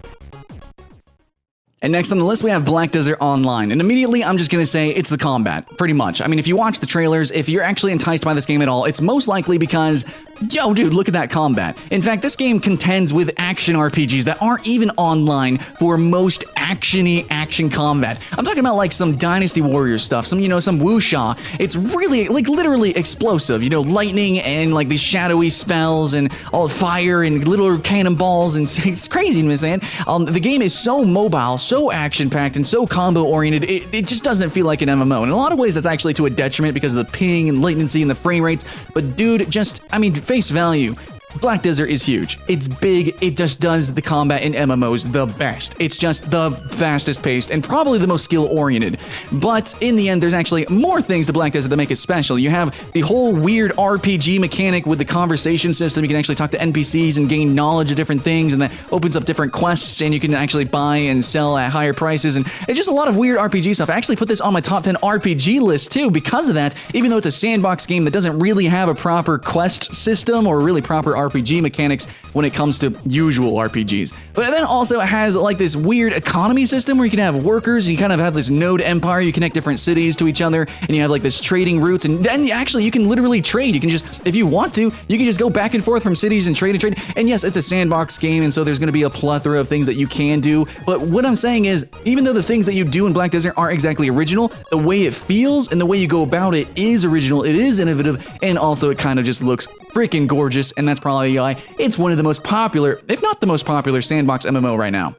And next on the list, we have Black Desert Online. And immediately, I'm just going to say it's the combat, pretty much. I mean, if you watch the trailers, if you're actually enticed by this game at all, it's most likely because, yo, dude, look at that combat. In fact, this game contends with action RPGs that aren't even online for most action-y action combat. I'm talking about, like, some Dynasty Warriors stuff, some wuxia. It's really, like, literally explosive. Lightning and, like, these shadowy spells and all fire and little cannonballs, and it's crazy, man. The game is so mobile, so action-packed, and so combo-oriented, it just doesn't feel like an MMO. In a lot of ways, that's actually to a detriment because of the ping and latency and the frame rates. But dude, face value. Black Desert is huge. It's big. It just does the combat in MMOs the best. It's just the fastest paced and probably the most skill oriented. But in the end, there's actually more things to Black Desert that make it special. You have the whole weird RPG mechanic with the conversation system. You can actually talk to NPCs and gain knowledge of different things, and that opens up different quests, and you can actually buy and sell at higher prices. And it's just a lot of weird RPG stuff. I actually put this on my top 10 RPG list too because of that, even though it's a sandbox game that doesn't really have a proper quest system or really proper RPG mechanics when it comes to usual RPGs. But then also it has like this weird economy system where you can have workers, and you kind of have this node empire, you connect different cities to each other, and you have like this trading routes, and then actually you can literally trade. You can just, if you want to, you can just go back and forth from cities and trade. And yes, it's a sandbox game, and so there's going to be a plethora of things that you can do. But what I'm saying is, even though the things that you do in Black Desert aren't exactly original, the way it feels and the way you go about it is original, it is innovative, and also it kind of just looks freaking gorgeous, and that's probably why it's one of the most popular, if not the most popular, sandbox MMO right now.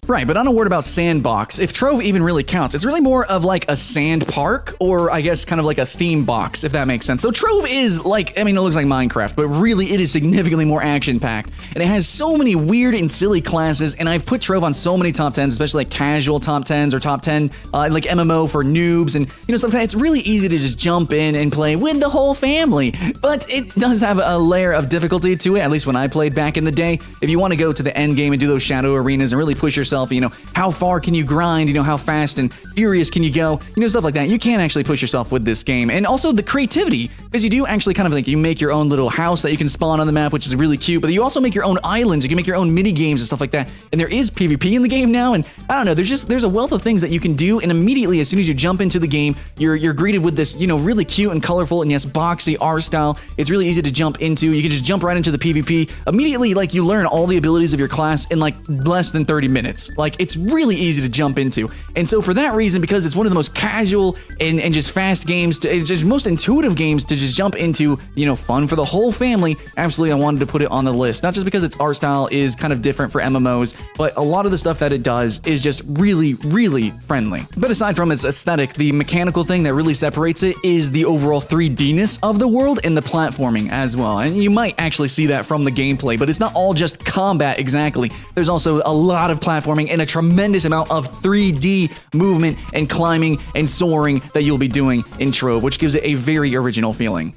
Right, but on a word about sandbox, if Trove even really counts, it's really more of like a sand park, or I guess kind of like a theme box, if that makes sense. So Trove is like, I mean, it looks like Minecraft, but really it is significantly more action-packed, and it has so many weird and silly classes, and I've put Trove on so many top 10s, especially like casual top 10s or top 10, like MMO for noobs, and you know, stuff like that. It's really easy to just jump in and play with the whole family, but it does have a layer of difficulty to it, at least when I played back in the day. If you want to go to the end game and do those shadow arenas and really push yourself, you know, how far can you grind, you know, how fast and furious can you go, you know, stuff like that. You can actually push yourself with this game. And also the creativity, because you do actually kind of like, you make your own little house that you can spawn on the map, which is really cute, but you also make your own islands, you can make your own mini games and stuff like that. And there is PvP in the game now, and I don't know, there's a wealth of things that you can do, and immediately as soon as you jump into the game, you're greeted with this, you know, really cute and colorful and yes, boxy art style. It's really easy to jump into. You can just jump right into the PvP. Immediately, like, you learn all the abilities of your class in like less than 30 minutes. Like, it's really easy to jump into. And so for that reason, because it's one of the most casual and just fast games, it's just most intuitive games to just jump into, you know, fun for the whole family, absolutely I wanted to put it on the list. Not just because its art style is kind of different for MMOs, but a lot of the stuff that it does is just really, really friendly. But aside from its aesthetic, the mechanical thing that really separates it is the overall 3D-ness of the world and the platforming as well. And you might actually see that from the gameplay, but it's not all just combat exactly. There's also a lot of platforming and a tremendous amount of 3D movement and climbing and soaring that you'll be doing in Trove, which gives it a very original feeling.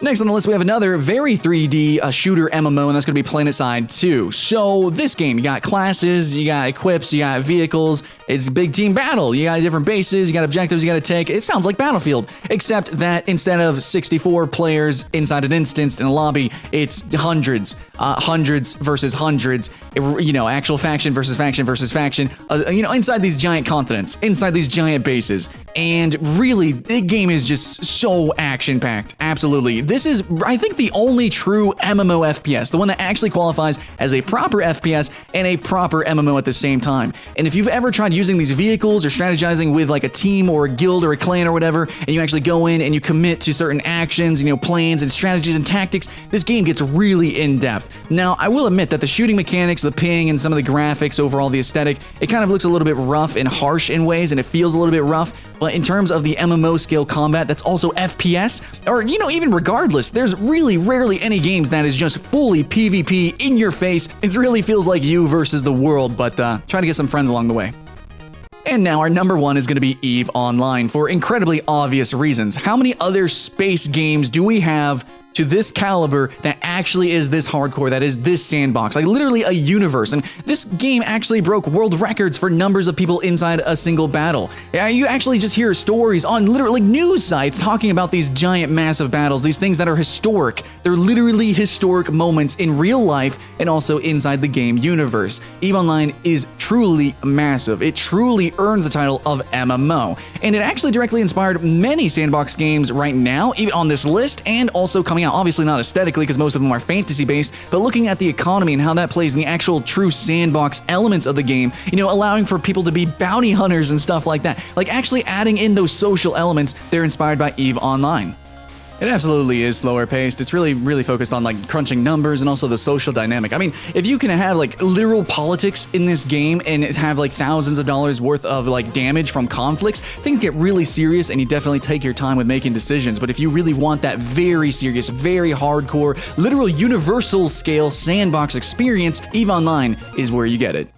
Next on the list, we have another very 3D shooter MMO, and that's going to be Planetside 2. So this game, you got classes, you got equips, you got vehicles, it's a big team battle, you got different bases, you got objectives you got to take. It sounds like Battlefield, except that instead of 64 players inside an instance in a lobby, it's hundreds versus hundreds, you know, actual faction versus faction versus faction, you know, inside these giant continents, inside these giant bases. And really, the game is just so action-packed, absolutely. This is, I think, the only true MMO FPS, the one that actually qualifies as a proper FPS and a proper MMO at the same time. And if you've ever tried using these vehicles or strategizing with like a team or a guild or a clan or whatever, and you actually go in and you commit to certain actions, you know, plans and strategies and tactics, this game gets really in-depth. Now, I will admit that the shooting mechanics, the ping, and some of the graphics, overall the aesthetic, it kind of looks a little bit rough and harsh in ways, and it feels a little bit rough. But in terms of the MMO scale combat, that's also FPS, or, you know, even regardless, there's really rarely any games that is just fully PvP in your face. It really feels like you versus the world, but try to get some friends along the way. And now our number one is going to be EVE Online for incredibly obvious reasons. How many other space games do we have to this caliber that actually is this hardcore, that is this sandbox, like literally a universe? And this game actually broke world records for numbers of people inside a single battle. Yeah, you actually just hear stories on literally news sites talking about these giant massive battles, these things that are historic. They're literally historic moments in real life and also inside the game universe. EVE Online is truly massive. It truly earns the title of MMO. And it actually directly inspired many sandbox games right now, even on this list, and also coming out, obviously not aesthetically because most of them are fantasy based, but looking at the economy and how that plays in the actual true sandbox elements of the game, you know, allowing for people to be bounty hunters and stuff like that, like actually adding in those social elements, they're inspired by EVE Online. It absolutely is slower paced. It's really focused on like crunching numbers and also the social dynamic. I mean, if you can have like literal politics in this game and have like thousands of dollars worth of like damage from conflicts, things get really serious and you definitely take your time with making decisions. But if you really want that very serious, very hardcore, literal universal scale sandbox experience, EVE Online is where you get it.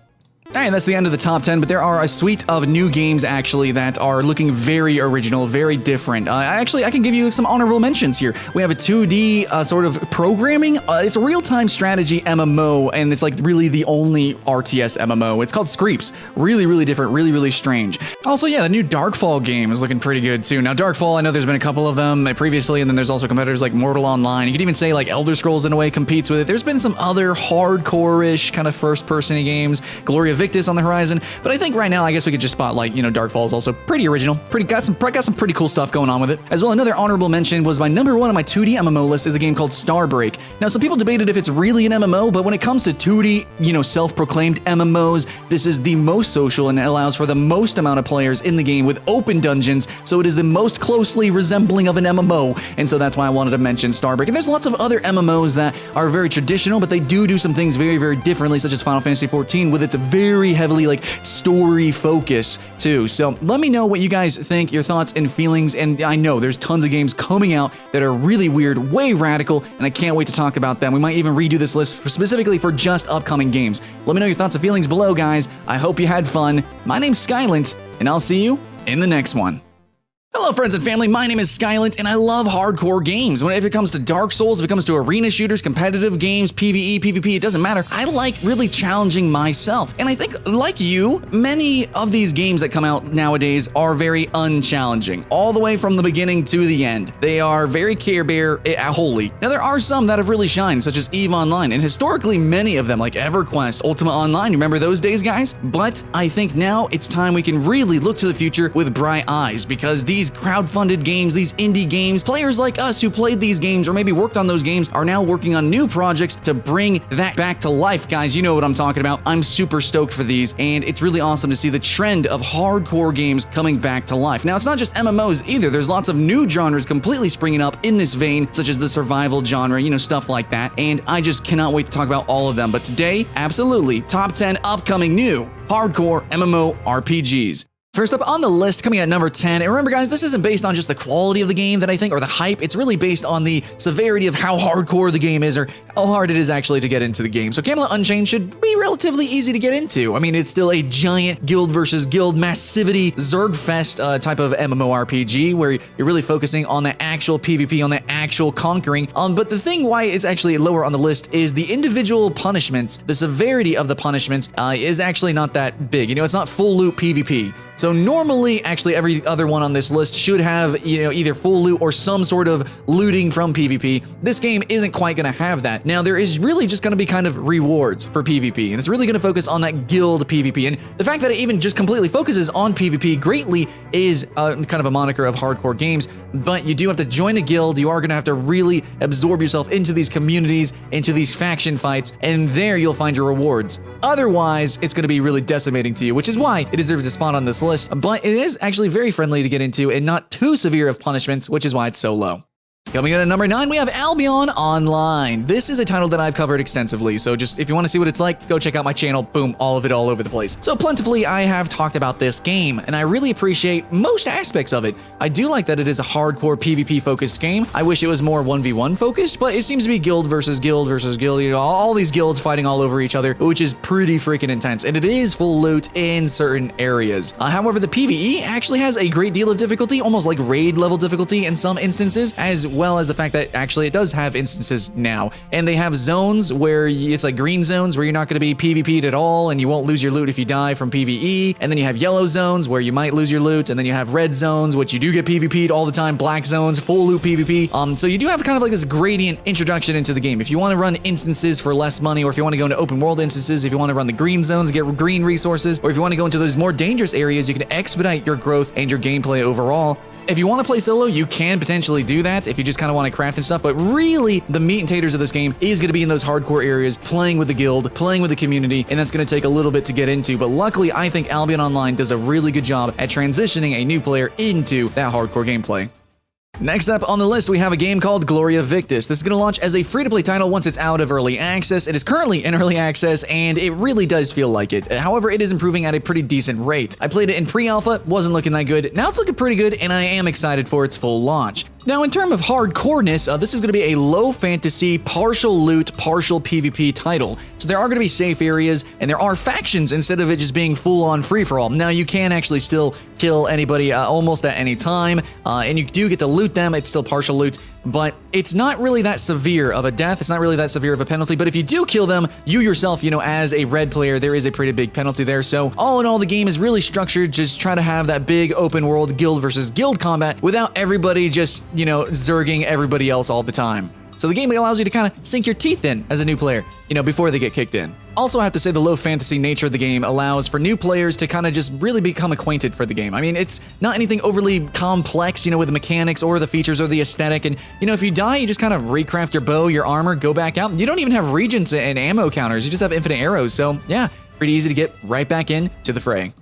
Alright, that's the end of the top 10, but there are a suite of new games, actually, that are looking very original, very different. Actually, I can give you some honorable mentions here. We have a 2D sort of programming. It's a real-time strategy MMO, and it's like really the only RTS MMO. It's called Screeps. Really different, really strange. Also, yeah, the new Darkfall game is looking pretty good, too. Now, Darkfall, I know there's been a couple of them previously, and then there's also competitors like Mortal Online. You could even say, like, Elder Scrolls, in a way, competes with it. There's been some other hardcore-ish kind of first-person games. Gloria Victis on the horizon, but I think right now I guess we could just spotlight, you know, Darkfall is also pretty original, got some pretty cool stuff going on with it. As well, another honorable mention was my number 1 on my 2D MMO list is a game called Starbreak. Now, some people debated if it's really an MMO, but when it comes to 2D, you know, self-proclaimed MMOs, this is the most social and it allows for the most amount of players in the game with open dungeons, so it is the most closely resembling of an MMO, and so that's why I wanted to mention Starbreak. And there's lots of other MMOs that are very traditional, but they do some things very differently, such as Final Fantasy XIV with its very heavily like story focus too. So let me know what you guys think, your thoughts and feelings, and I know there's tons of games coming out that are really weird, way radical, and I can't wait to talk about them. We might even redo this list specifically for just upcoming games. Let me know your thoughts and feelings below, guys. I hope you had fun. My name's Skylint, and I'll see you in the next one. Hello friends and family, my name is Skylint and I love hardcore games. If it comes to Dark Souls, if it comes to arena shooters, competitive games, PvE, PvP, it doesn't matter. I like really challenging myself. And I think, like you, many of these games that come out nowadays are very unchallenging, all the way from the beginning to the end. They are very Care Bear holy. Now there are some that have really shined, such as EVE Online, and historically many of them, like EverQuest, Ultima Online, remember those days, guys? But I think now it's time we can really look to the future with bright eyes, because these crowdfunded games, these indie games, players like us who played these games or maybe worked on those games are now working on new projects to bring that back to life, guys. You know what I'm talking about. I'm super stoked for these, and it's really awesome to see the trend of hardcore games coming back to life. Now, it's not just MMOs either. There's lots of new genres completely springing up in this vein, such as the survival genre, you know, stuff like that, and I just cannot wait to talk about all of them. But today, absolutely, top 10 upcoming new hardcore MMO RPGs. First up on the list, coming at number 10, and remember guys, this isn't based on just the quality of the game that I think, or the hype, it's really based on the severity of how hardcore the game is, or how hard it is actually to get into the game. So Camelot Unchained should be relatively easy to get into. I mean, it's still a giant guild versus guild massivity Zergfest type of MMORPG, where you're really focusing on the actual PvP, on the actual conquering. But the thing why it's actually lower on the list is the individual punishments, the severity of the punishments is actually not that big. You know, it's not full loot PvP. So normally, actually, every other one on this list should have, you know, either full loot or some sort of looting from PvP. This game isn't quite going to have that. Now, there is really just going to be kind of rewards for PvP, and it's really going to focus on that guild PvP. And the fact that it even just completely focuses on PvP greatly is kind of a moniker of hardcore games, but you do have to join a guild. You are going to have to really absorb yourself into these communities, into these faction fights, and there you'll find your rewards. Otherwise, it's going to be really decimating to you, which is why it deserves a spot on this list. But it is actually very friendly to get into and not too severe of punishments, which is why it's so low. Coming in at number 9, we have Albion Online. This is a title that I've covered extensively, so just if you want to see what it's like, go check out my channel. Boom, all of it all over the place. So plentifully, I have talked about this game, and I really appreciate most aspects of it. I do like that it is a hardcore PvP-focused game. I wish it was more 1v1 focused, but it seems to be guild versus guild versus guild, you know, all these guilds fighting all over each other, which is pretty freaking intense, and it is full loot in certain areas. However, the PvE actually has a great deal of difficulty, almost like raid level difficulty in some instances, as well as the fact that actually it does have instances now, and they have zones where it's like green zones where you're not going to be PvP'd at all and you won't lose your loot if you die from PvE, and then you have yellow zones where you might lose your loot, and then you have red zones which you do get PvP'd all the time, black zones, full loot PvP. So you do have kind of like this gradient introduction into the game. If you want to run instances for less money, or if you want to go into open world instances, if you want to run the green zones, get green resources, or if you want to go into those more dangerous areas, you can expedite your growth and your gameplay overall. If you want to play solo, you can potentially do that if you just kind of want to craft and stuff, but really the meat and taters of this game is going to be in those hardcore areas, playing with the guild, playing with the community, and that's going to take a little bit to get into, but luckily I think Albion Online does a really good job at transitioning a new player into that hardcore gameplay. Next up on the list, we have a game called Gloria Victis. This is going to launch as a free-to-play title once it's out of early access. It is currently in early access, and it really does feel like it. However, it is improving at a pretty decent rate. I played it in pre-alpha, wasn't looking that good. Now it's looking pretty good, and I am excited for its full launch. Now, in terms of hardcoreness, this is going to be a low fantasy, partial loot, partial PvP title. So there are going to be safe areas, and there are factions instead of it just being full-on free-for-all. Now, you can actually still kill anybody almost at any time, and you do get to loot them. It's still partial loot, but it's not really that severe of a death. It's not really that severe of a penalty, but if you do kill them, you yourself, as a red player, there is a pretty big penalty there. So all in all, the game is really structured. Just try to have that big open world guild versus guild combat without everybody just, zerging everybody else all the time. So the game allows you to kind of sink your teeth in as a new player, before they get kicked in. Also, I have to say the low fantasy nature of the game allows for new players to kind of just really become acquainted for the game. I mean, it's not anything overly complex, with the mechanics or the features or the aesthetic. And, if you die, you just kind of recraft your bow, your armor, go back out. You don't even have regents and ammo counters. You just have infinite arrows. So yeah, pretty easy to get right back into the fray.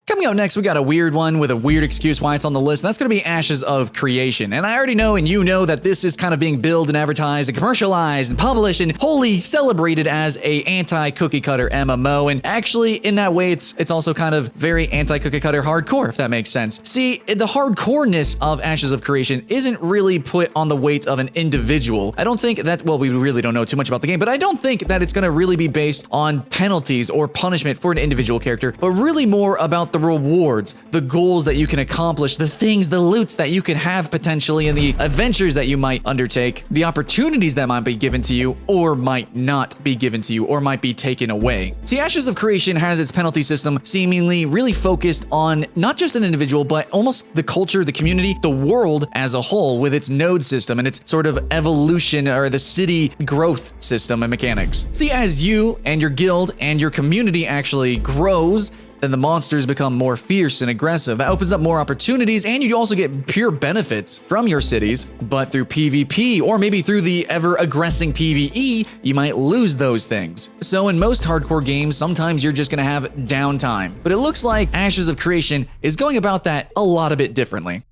Coming out next, we got a weird one with a weird excuse why it's on the list, and that's going to be Ashes of Creation. And I already know, and that this is kind of being billed and advertised and commercialized and published and wholly celebrated as a anti-cookie cutter MMO. And actually, in that way, it's also kind of very anti-cookie cutter hardcore, if that makes sense. See, the hardcoreness of Ashes of Creation isn't really put on the weight of an individual. I don't think that, well, we really don't know too much about the game, but I don't think that it's going to really be based on penalties or punishment for an individual character, but really more about the rewards, the goals that you can accomplish, the things, the loots that you can have potentially, and the adventures that you might undertake, the opportunities that might be given to you or might not be given to you or might be taken away. See, Ashes of Creation has its penalty system seemingly really focused on not just an individual, but almost the culture, the community, the world as a whole with its node system and its sort of evolution or the city growth system and mechanics. See, as you and your guild and your community actually grows, then the monsters become more fierce and aggressive. That opens up more opportunities, and you also get pure benefits from your cities, but through PvP, or maybe through the ever-aggressing PvE, you might lose those things. So in most hardcore games, sometimes you're just gonna have downtime. But it looks like Ashes of Creation is going about that a bit differently.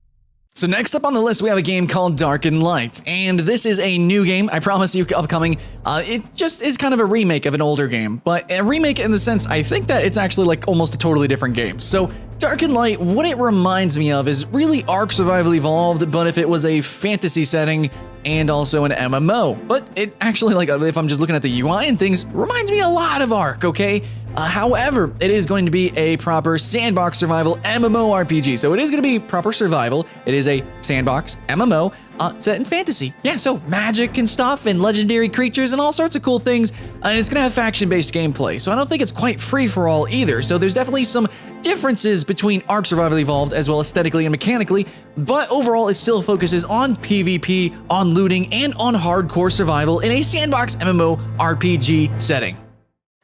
So next up on the list, we have a game called Dark and Light, and this is a new game, I promise you, upcoming. It just is kind of a remake of an older game, but a remake in the sense, I think that it's actually like almost a totally different game. So Dark and Light, what it reminds me of is really Ark Survival Evolved, but if it was a fantasy setting and also an MMO. But it actually, like, if I'm just looking at the UI and things, reminds me a lot of Ark, okay? However, it is going to be a proper sandbox survival MMORPG. So it is going to be proper survival. It is a sandbox MMO set in fantasy. Yeah, so magic and stuff and legendary creatures and all sorts of cool things. And it's going to have faction-based gameplay. So I don't think it's quite free-for-all either. So there's definitely some differences between Ark Survival Evolved as well aesthetically and mechanically. But overall, it still focuses on PvP, on looting, and on hardcore survival in a sandbox MMORPG setting.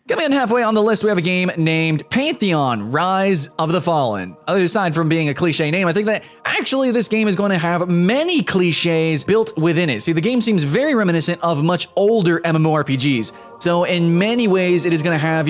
Coming in halfway on the list, we have a game named Pantheon, Rise of the Fallen. Aside from being a cliche name, I think that actually this game is going to have many cliches built within it. See, the game seems very reminiscent of much older MMORPGs. So in many ways, it is going to have,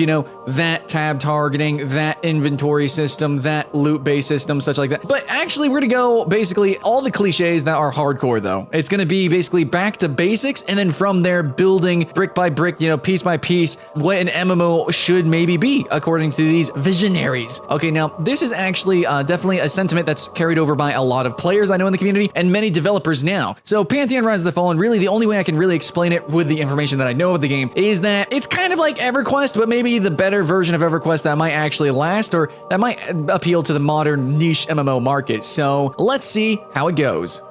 that tab targeting, that inventory system, that loot-based system, such like that. But actually, we're going to go basically all the cliches that are hardcore, though. It's going to be basically back to basics, and then from there, building brick by brick, piece by piece, what an MMO should maybe be, according to these visionaries. Okay, now, this is actually definitely a sentiment that's carried over by a lot of players I know in the community, and many developers now. So Pantheon Rise of the Fallen, really the only way I can really explain it with the information that I know of the game is that it's kind of like EverQuest, but maybe the better version of EverQuest that might actually last, or that might appeal to the modern niche MMO market. So let's see how it goes.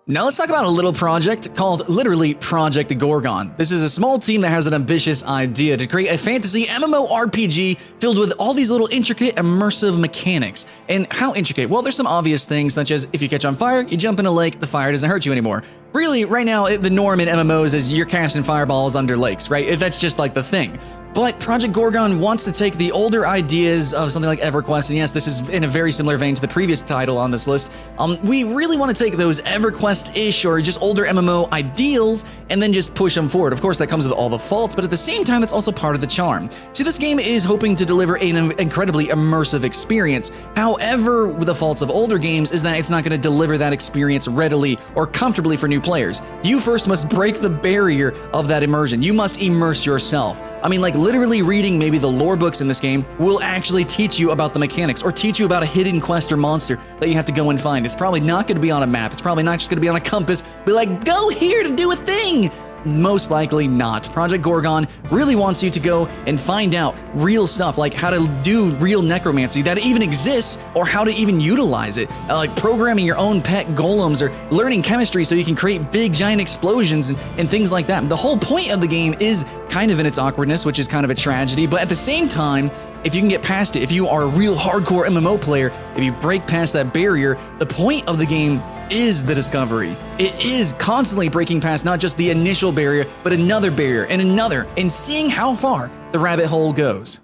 Now let's talk about a little project called literally Project Gorgon. This is a small team that has an ambitious idea to create a fantasy MMORPG filled with all these little intricate immersive mechanics. And how intricate? Well, there's some obvious things such as if you catch on fire, you jump in a lake, the fire doesn't hurt you anymore. Really, right now, the norm in MMOs is you're casting fireballs under lakes, right? That's just like the thing. But Project Gorgon wants to take the older ideas of something like EverQuest, and yes, this is in a very similar vein to the previous title on this list. We really want to take those EverQuest-ish or just older MMO ideals and then just push them forward. Of course, that comes with all the faults, but at the same time, that's also part of the charm. See, this game is hoping to deliver an incredibly immersive experience. However, the faults of older games is that it's not going to deliver that experience readily or comfortably for new players. You first must break the barrier of that immersion. You must immerse yourself. I mean, like literally reading maybe the lore books in this game will actually teach you about the mechanics or teach you about a hidden quest or monster that you have to go and find. It's probably not going to be on a map. It's probably not just going to be on a compass. Be like, go here to do a thing. Most likely not. Project Gorgon really wants you to go and find out real stuff, like how to do real necromancy that even exists or how to even utilize it, like programming your own pet golems or learning chemistry so you can create big giant explosions and things like that. The whole point of the game is kind of in its awkwardness, which is kind of a tragedy, but at the same time, if you can get past it, if you are a real hardcore MMO player, if you break past that barrier, the point of the game is the discovery. It is constantly breaking past not just the initial barrier, but another barrier and another, and seeing how far the rabbit hole goes.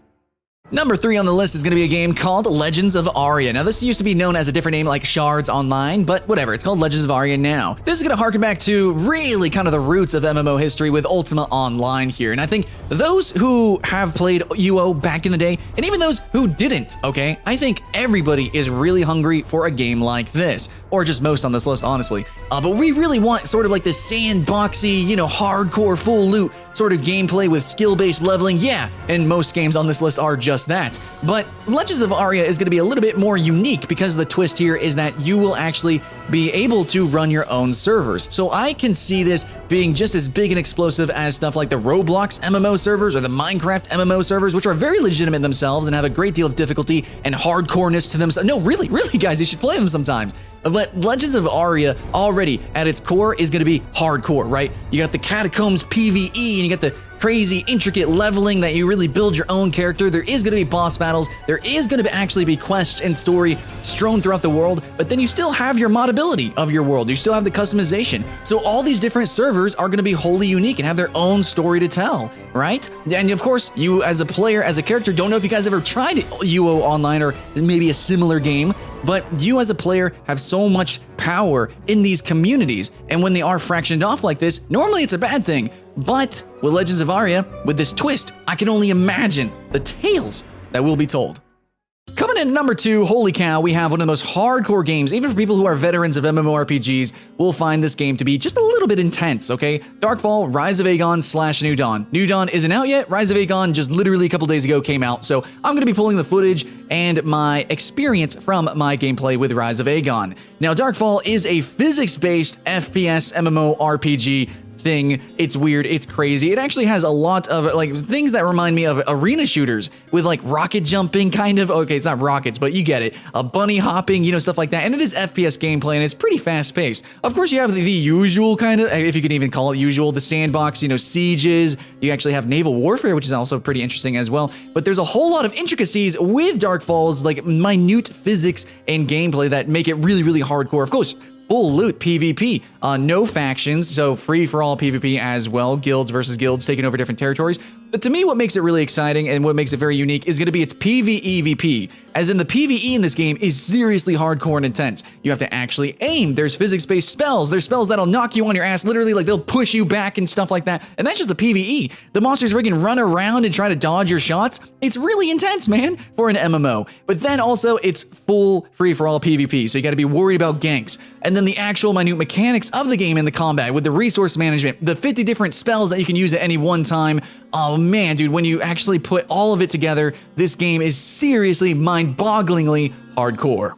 Number 3 on the list is going to be a game called Legends of Aria. Now, this used to be known as a different name like Shards Online, but whatever, it's called Legends of Aria now. This is going to harken back to really kind of the roots of MMO history with Ultima Online here, and I think those who have played UO back in the day, and even those who didn't, okay, I think everybody is really hungry for a game like this, or just most on this list, honestly. But we really want sort of like this sandboxy, hardcore full loot sort of gameplay with skill-based leveling, yeah, and most games on this list are just that. But Legends of Aria is going to be a little bit more unique because the twist here is that you will actually be able to run your own servers. So I can see this being just as big and explosive as stuff like the Roblox MMO servers or the Minecraft MMO servers, which are very legitimate themselves and have a great deal of difficulty and hardcoreness to them. No, really, guys, you should play them sometimes. But Legends of Aria already at its core is going to be hardcore, right? You got the Catacombs PvE and you got the crazy intricate leveling that you really build your own character. There is going to be boss battles. There is going to actually be quests and story strewn throughout the world, but then you still have your modability of your world. You still have the customization. So all these different servers are going to be wholly unique and have their own story to tell, right? And of course, you as a player, as a character, don't know if you guys ever tried UO Online or maybe a similar game, but you as a player have so much power in these communities, and when they are fractioned off like this, normally it's a bad thing. But with Legends of Aria, with this twist, I can only imagine the tales that will be told. Coming in at number 2, holy cow, we have one of the most hardcore games. Even for people who are veterans of MMORPGs, will find this game to be just a little bit intense, okay? Darkfall, Rise of Aegon / New Dawn. New Dawn isn't out yet. Rise of Aegon just literally a couple days ago came out, so I'm going to be pulling the footage and my experience from my gameplay with Rise of Aegon. Now, Darkfall is a physics-based FPS MMORPG thing. It's weird, it's crazy. It actually has a lot of like things that remind me of arena shooters with like rocket jumping kind of. Okay, it's not rockets, but you get it. Bunny hopping, stuff like that. And it is FPS gameplay and it's pretty fast paced. Of course, you have the usual kind of, if you can even call it usual, the sandbox, sieges. You actually have naval warfare, which is also pretty interesting as well. But there's a whole lot of intricacies with Darkfall's like minute physics and gameplay that make it really, really hardcore. Of course, full loot PvP, no factions, so free for all PvP as well, guilds versus guilds taking over different territories. But to me, what makes it really exciting and what makes it very unique is going to be its PvEVP, as in the PvE in this game is seriously hardcore and intense. You have to actually aim. There's physics-based spells. There's spells that'll knock you on your ass, literally, like they'll push you back and stuff like that. And that's just the PvE. The monsters freaking run around and try to dodge your shots. It's really intense, man, for an MMO. But then also, it's full free-for-all PvP, so you got to be worried about ganks. And then the actual minute mechanics of the game in the combat with the resource management, the 50 different spells that you can use at any one time. Oh man, dude, when you actually put all of it together, this game is seriously mind-bogglingly hardcore.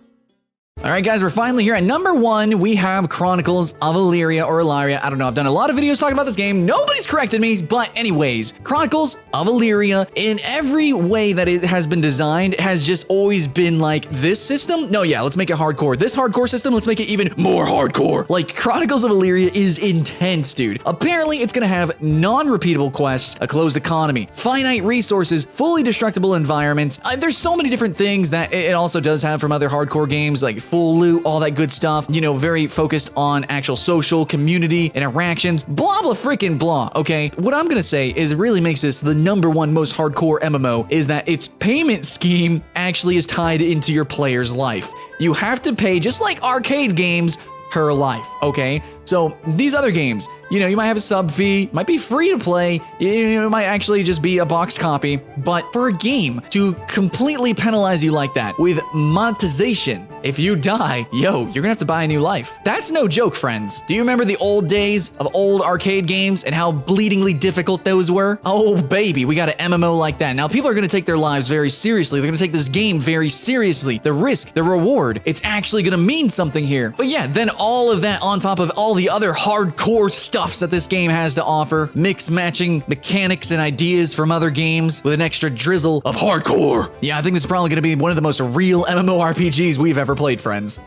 All right, guys, we're finally here at number 1. We have Chronicles of Elyria or Elyria. I don't know. I've done a lot of videos talking about this game. Nobody's corrected me. But anyways, Chronicles of Elyria, in every way that it has been designed, has just always been like this system. No, yeah, let's make it hardcore. This hardcore system, let's make it even more hardcore. Like, Chronicles of Elyria is intense, dude. Apparently, it's going to have non-repeatable quests, a closed economy, finite resources, fully destructible environments. There's so many different things that it also does have from other hardcore games, like full loot, all that good stuff, you know, very focused on actual social community interactions, blah, blah, freaking blah, okay? What I'm gonna say is it really makes this the #1 most hardcore MMO is that its payment scheme actually is tied into your player's life. You have to pay, just like arcade games, per life, okay? So these other games, you know, you might have a sub fee, might be free to play, it might actually just be a box copy, but for a game to completely penalize you like that with monetization, if you die, yo, you're gonna have to buy a new life. That's no joke, friends. Do you remember the old days of old arcade games and how bleedingly difficult those were? Oh baby, we got an MMO like that. Now people are gonna take their lives very seriously. They're gonna take this game very seriously. The risk, the reward, it's actually gonna mean something here. But yeah, then all of that on top of all the other hardcore stuffs that this game has to offer, mix matching mechanics and ideas from other games with an extra drizzle of hardcore. Yeah, I think this is probably gonna be one of the most real MMORPGs we've ever played, friends.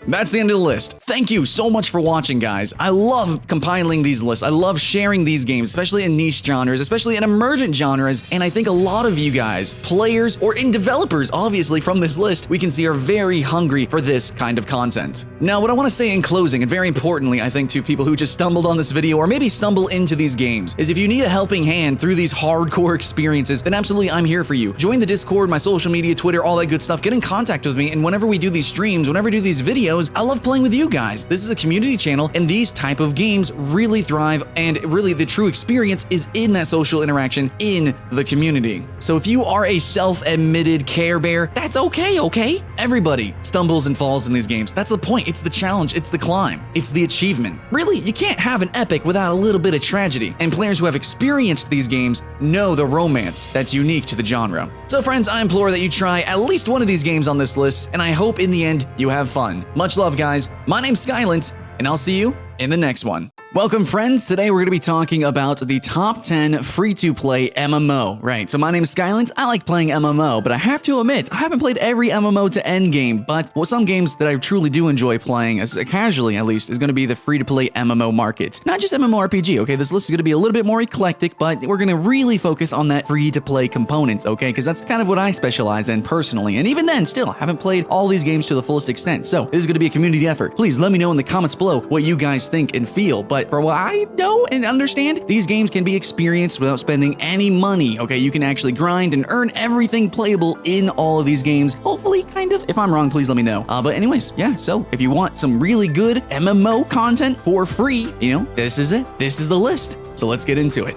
That's the end of the list. Thank you so much for watching, guys. I love compiling these lists. I love sharing these games, especially in niche genres, especially in emergent genres, and I think a lot of you guys, players or in developers, obviously from this list, we can see are very hungry for this kind of content. Now, what I want to say in closing, and very importantly, I think to people who just stumbled on this video or maybe stumble into these games, is if you need a helping hand through these hardcore experiences, then absolutely I'm here for you. Join the Discord, my social media, Twitter, all that good stuff. Get in contact with me, and whenever we do these streams, whenever we do these videos, I love playing with you guys. This is a community channel, and these type of games really thrive, and really the true experience is in that social interaction in the community. So if you are a self-admitted Care Bear, that's okay, okay? Everybody stumbles and falls in these games. That's the point. It's the challenge. It's the climb. It's the achievement. Really, you can't have an epic without a little bit of tragedy. And players who have experienced these games know the romance that's unique to the genre. So friends, I implore that you try at least one of these games on this list, and I hope in the end you have fun. Much love, guys. My name's Skylent, and I'll see you in the next one. Welcome, friends. Today we're going to be talking about the top 10 free-to-play MMO. Right, so my name's Skylent. I like playing MMO, but I have to admit, I haven't played every MMO to endgame, but some games that I truly do enjoy playing, as casually at least, is going to be the free-to-play MMO market. Not just MMORPG, okay? This list is going to be a little bit more eclectic, but we're going to really focus on that free-to-play component, okay? Because that's kind of what I specialize in personally, and even then, still, I haven't played all these games to the fullest extent, so this is going to be a community effort. Please let me know in the comments below what you guys think and feel, but for what I know and understand, these games can be experienced without spending any money, okay? You can actually grind and earn everything playable in all of these games. Hopefully, kind of. If I'm wrong, please let me know. But anyways, yeah, so if you want some really good MMO content for free, you know, this is it. This is the list. So let's get into it.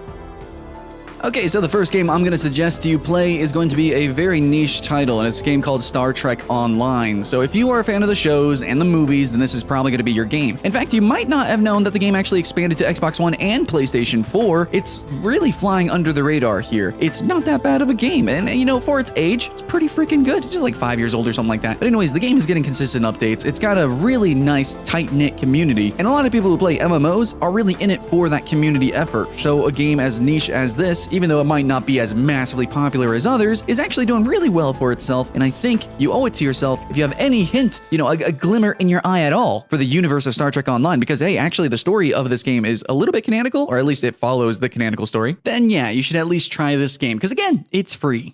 Okay, so the first game I'm going to suggest you play is going to be a very niche title, and it's a game called Star Trek Online. So if you are a fan of the shows and the movies, then this is probably going to be your game. In fact, you might not have known that the game actually expanded to Xbox One and PlayStation 4. It's really flying under the radar here. It's not that bad of a game, and you know, for its age, it's pretty freaking good. It's just like 5 years old or something like that. But anyways, the game is getting consistent updates. It's got a really nice, tight-knit community, and a lot of people who play MMOs are really in it for that community effort. So a game as niche as this, even though it might not be as massively popular as others, is actually doing really well for itself, and I think you owe it to yourself if you have any hint, you know, a glimmer in your eye at all for the universe of Star Trek Online, because hey, actually the story of this game is a little bit canonical, or at least it follows the canonical story, then yeah, you should at least try this game, because again, it's free.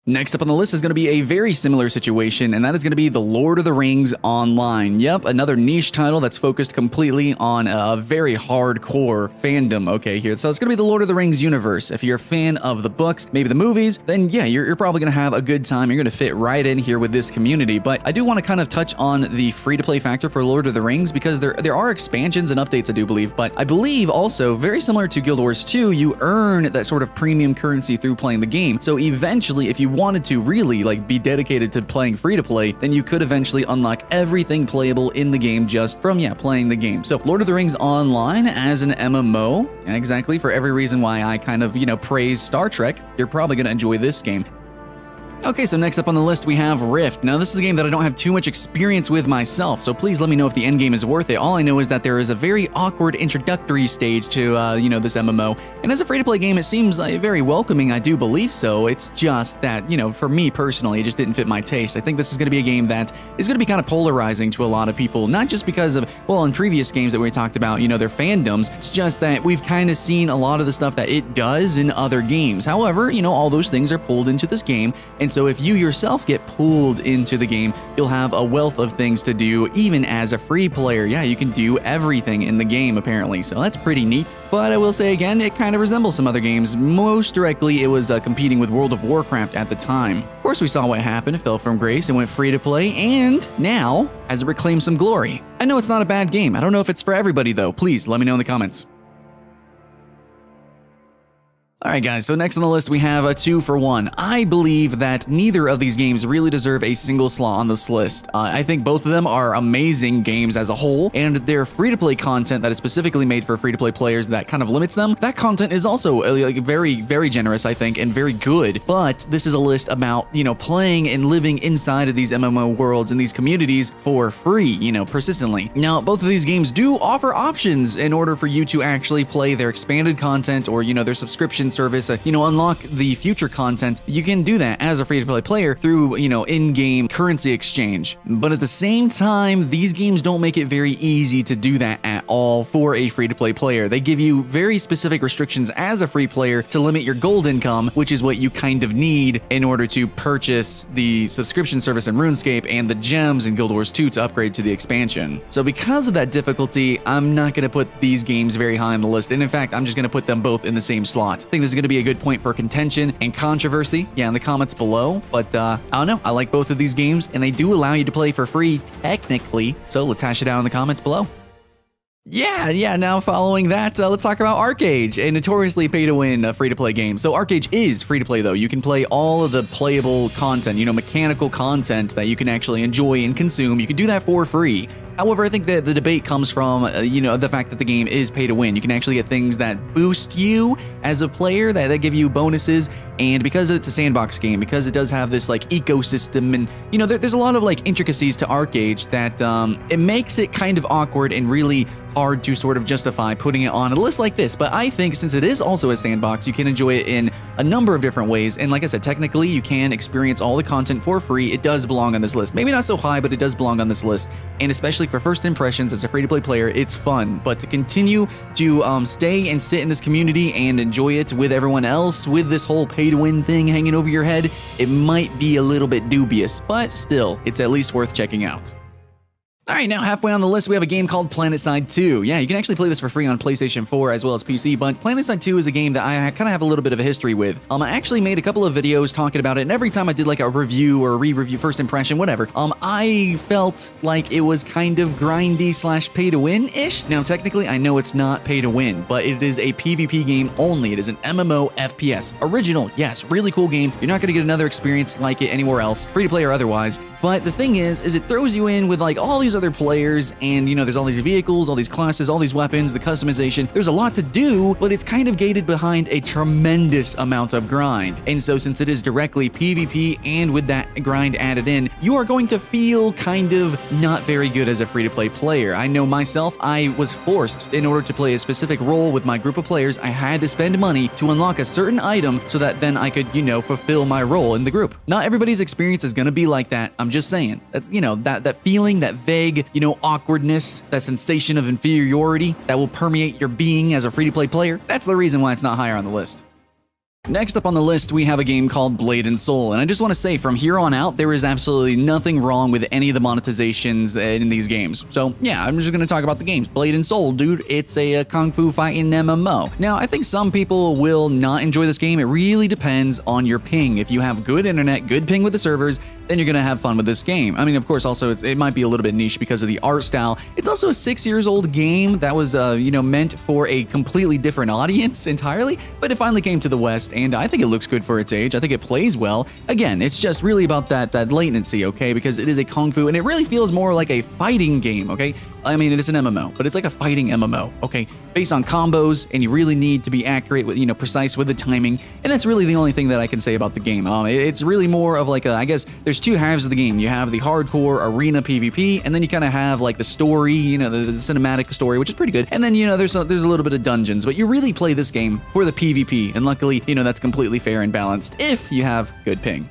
Next up on the list is going to be a very similar situation, and that is going to be The Lord of the Rings Online. Yep, another niche title that's focused completely on a very hardcore fandom, okay, here. So it's going to be The Lord of the Rings universe. If you're a fan of the books, maybe the movies, then yeah, you're probably going to have a good time. You're going to fit right in here with this community. But I do want to kind of touch on the free-to-play factor for Lord of the Rings, because there are expansions and updates, I do believe. But I believe also, very similar to Guild Wars 2, you earn that sort of premium currency through playing the game. So eventually, if you wanted to really like be dedicated to playing free to play, then you could eventually unlock everything playable in the game just from playing the game. So Lord of the Rings Online as an MMO, exactly, for every reason why I kind of praise Star Trek, you're probably going to enjoy this game. Okay, so next up on the list we have Rift. Now this is a game that I don't have too much experience with myself, so please let me know if the end game is worth it. All I know is that there is a very awkward introductory stage to, this MMO. And as a free-to-play game, it seems very welcoming, I do believe so. It's just that, for me personally, it just didn't fit my taste. I think this is going to be a game that is going to be kind of polarizing to a lot of people, not just because of, well, in previous games that we talked about, their fandoms. It's just that we've kind of seen a lot of the stuff that it does in other games. However, all those things are pulled into this game, and And so if you yourself get pulled into the game, you'll have a wealth of things to do even as a free player. Yeah, you can do everything in the game apparently, so that's pretty neat. But I will say again, it kind of resembles some other games. Most directly, it was competing with World of Warcraft at the time. Of course, we saw what happened. It fell from grace and went free to play, and now has it reclaimed some glory. I know it's not a bad game. I don't know if it's for everybody though. Please let me know in the comments. Alright guys, so next on the list we have a 2 for 1. I believe that neither of these games really deserve a single slot on this list. I think both of them are amazing games as a whole, and their free-to-play content that is specifically made for free-to-play players that kind of limits them, that content is also very, very generous, I think, and very good. But this is a list about, playing and living inside of these MMO worlds and these communities for free, persistently. Now, both of these games do offer options in order for you to actually play their expanded content or, their subscription service, unlock the future content. You can do that as a free-to-play player through, in-game currency exchange. But at the same time, these games don't make it very easy to do that at all for a free-to-play player. They give you very specific restrictions as a free player to limit your gold income, which is what you kind of need in order to purchase the subscription service in Runescape and the gems in Guild Wars 2 to upgrade to the expansion. So because of that difficulty, I'm not going to put these games very high on the list, and in fact, I'm just going to put them both in the same slot. I think this is going to be a good point for contention and controversy, in the comments below, but I don't know, I like both of these games, and they do allow you to play for free, technically, so let's hash it out in the comments below. Yeah, now following that, let's talk about Arche Age, a notoriously pay-to-win free-to-play game. So Arche Age is free-to-play though. You can play all of the playable content, mechanical content that you can actually enjoy and consume. You can do that for free. However, I think that the debate comes from, the fact that the game is pay to win. You can actually get things that boost you as a player, that give you bonuses, and because it's a sandbox game, because it does have this, ecosystem, and, there's a lot of, intricacies to Arche Age that, it makes it kind of awkward and really hard to sort of justify putting it on a list like this. But I think since it is also a sandbox, you can enjoy it in a number of different ways, and like I said, technically, you can experience all the content for free. It does belong on this list. Maybe not so high, but it does belong on this list, and especially for first impressions as a free-to-play player, it's fun. But to continue to stay and sit in this community and enjoy it with everyone else, with this whole pay-to-win thing hanging over your head, it might be a little bit dubious, but still, it's at least worth checking out. Alright, now halfway on the list, we have a game called Planetside 2. Yeah, you can actually play this for free on PlayStation 4 as well as PC, but Planetside 2 is a game that I kind of have a little bit of a history with. I actually made a couple of videos talking about it, and every time I did a review or a re-review, first impression, whatever, I felt like it was kind of grindy / pay-to-win-ish. Now, technically, I know it's not pay-to-win, but it is a PvP game only. It is an MMO FPS. Original, yes, really cool game. You're not going to get another experience like it anywhere else, free-to-play or otherwise. But the thing is it throws you in with all these other players, and there's all these vehicles, all these classes, all these weapons, the customization. There's a lot to do, but it's kind of gated behind a tremendous amount of grind. And so since it is directly PvP and with that grind added in, you are going to feel kind of not very good as a free-to-play player. I know myself, I was forced, in order to play a specific role with my group of players, I had to spend money to unlock a certain item so that then I could, fulfill my role in the group. Not everybody's experience is going to be like that. I'm just saying. That's, that feeling, that vague, awkwardness, that sensation of inferiority that will permeate your being as a free-to-play player. That's the reason why it's not higher on the list. Next up on the list, we have a game called Blade and Soul, and I just want to say, from here on out, there is absolutely nothing wrong with any of the monetizations in these games. So yeah, I'm just going to talk about the games. Blade and Soul, dude, it's a kung fu fighting MMO. Now, I think some people will not enjoy this game. It really depends on your ping. If you have good internet, good ping with the servers, then you're going to have fun with this game. I mean, of course, also, it might be a little bit niche because of the art style. It's also a 6-year-old game that was, meant for a completely different audience entirely, but it finally came to the West, and I think it looks good for its age. I think it plays well. Again, it's just really about that latency, okay? Because it is a kung fu, and it really feels more like a fighting game, okay? I mean, it is an MMO, but it's like a fighting MMO, okay? Based on combos, and you really need to be accurate with, precise with the timing, and that's really the only thing that I can say about the game. It's really more of I guess there's two halves of the game. You have the hardcore arena PvP, and then you kind of have the story, the cinematic story, which is pretty good. And then, there's a little bit of dungeons, but you really play this game for the PvP, and luckily, that's completely fair and balanced if you have good ping.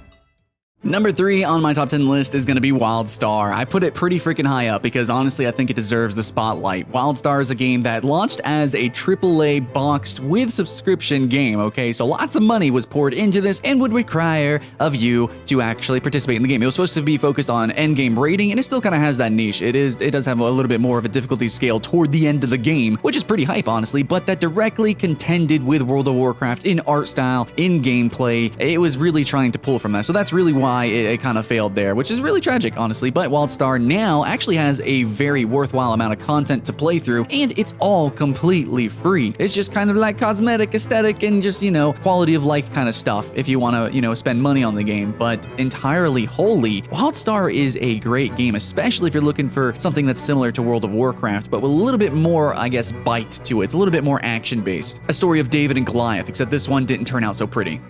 Number 3 on my top 10 list is going to be Wildstar. I put it pretty freaking high up because honestly I think it deserves the spotlight. Wildstar is a game that launched as a AAA boxed with subscription game, okay? So lots of money was poured into this and would require of you to actually participate in the game. It was supposed to be focused on endgame rating and it still kind of has that niche. It does have a little bit more of a difficulty scale toward the end of the game, which is pretty hype honestly, but that directly contended with World of Warcraft in art style, in gameplay. It was really trying to pull from that. So that's really why it kind of failed there, which is really tragic, honestly. But Wildstar now actually has a very worthwhile amount of content to play through, and it's all completely free. It's just kind of like cosmetic, aesthetic, and just, quality of life kind of stuff if you want to, spend money on the game. But entirely wholly, Wildstar is a great game, especially if you're looking for something that's similar to World of Warcraft, but with a little bit more, I guess, bite to it. It's a little bit more action-based. A story of David and Goliath, except this one didn't turn out so pretty.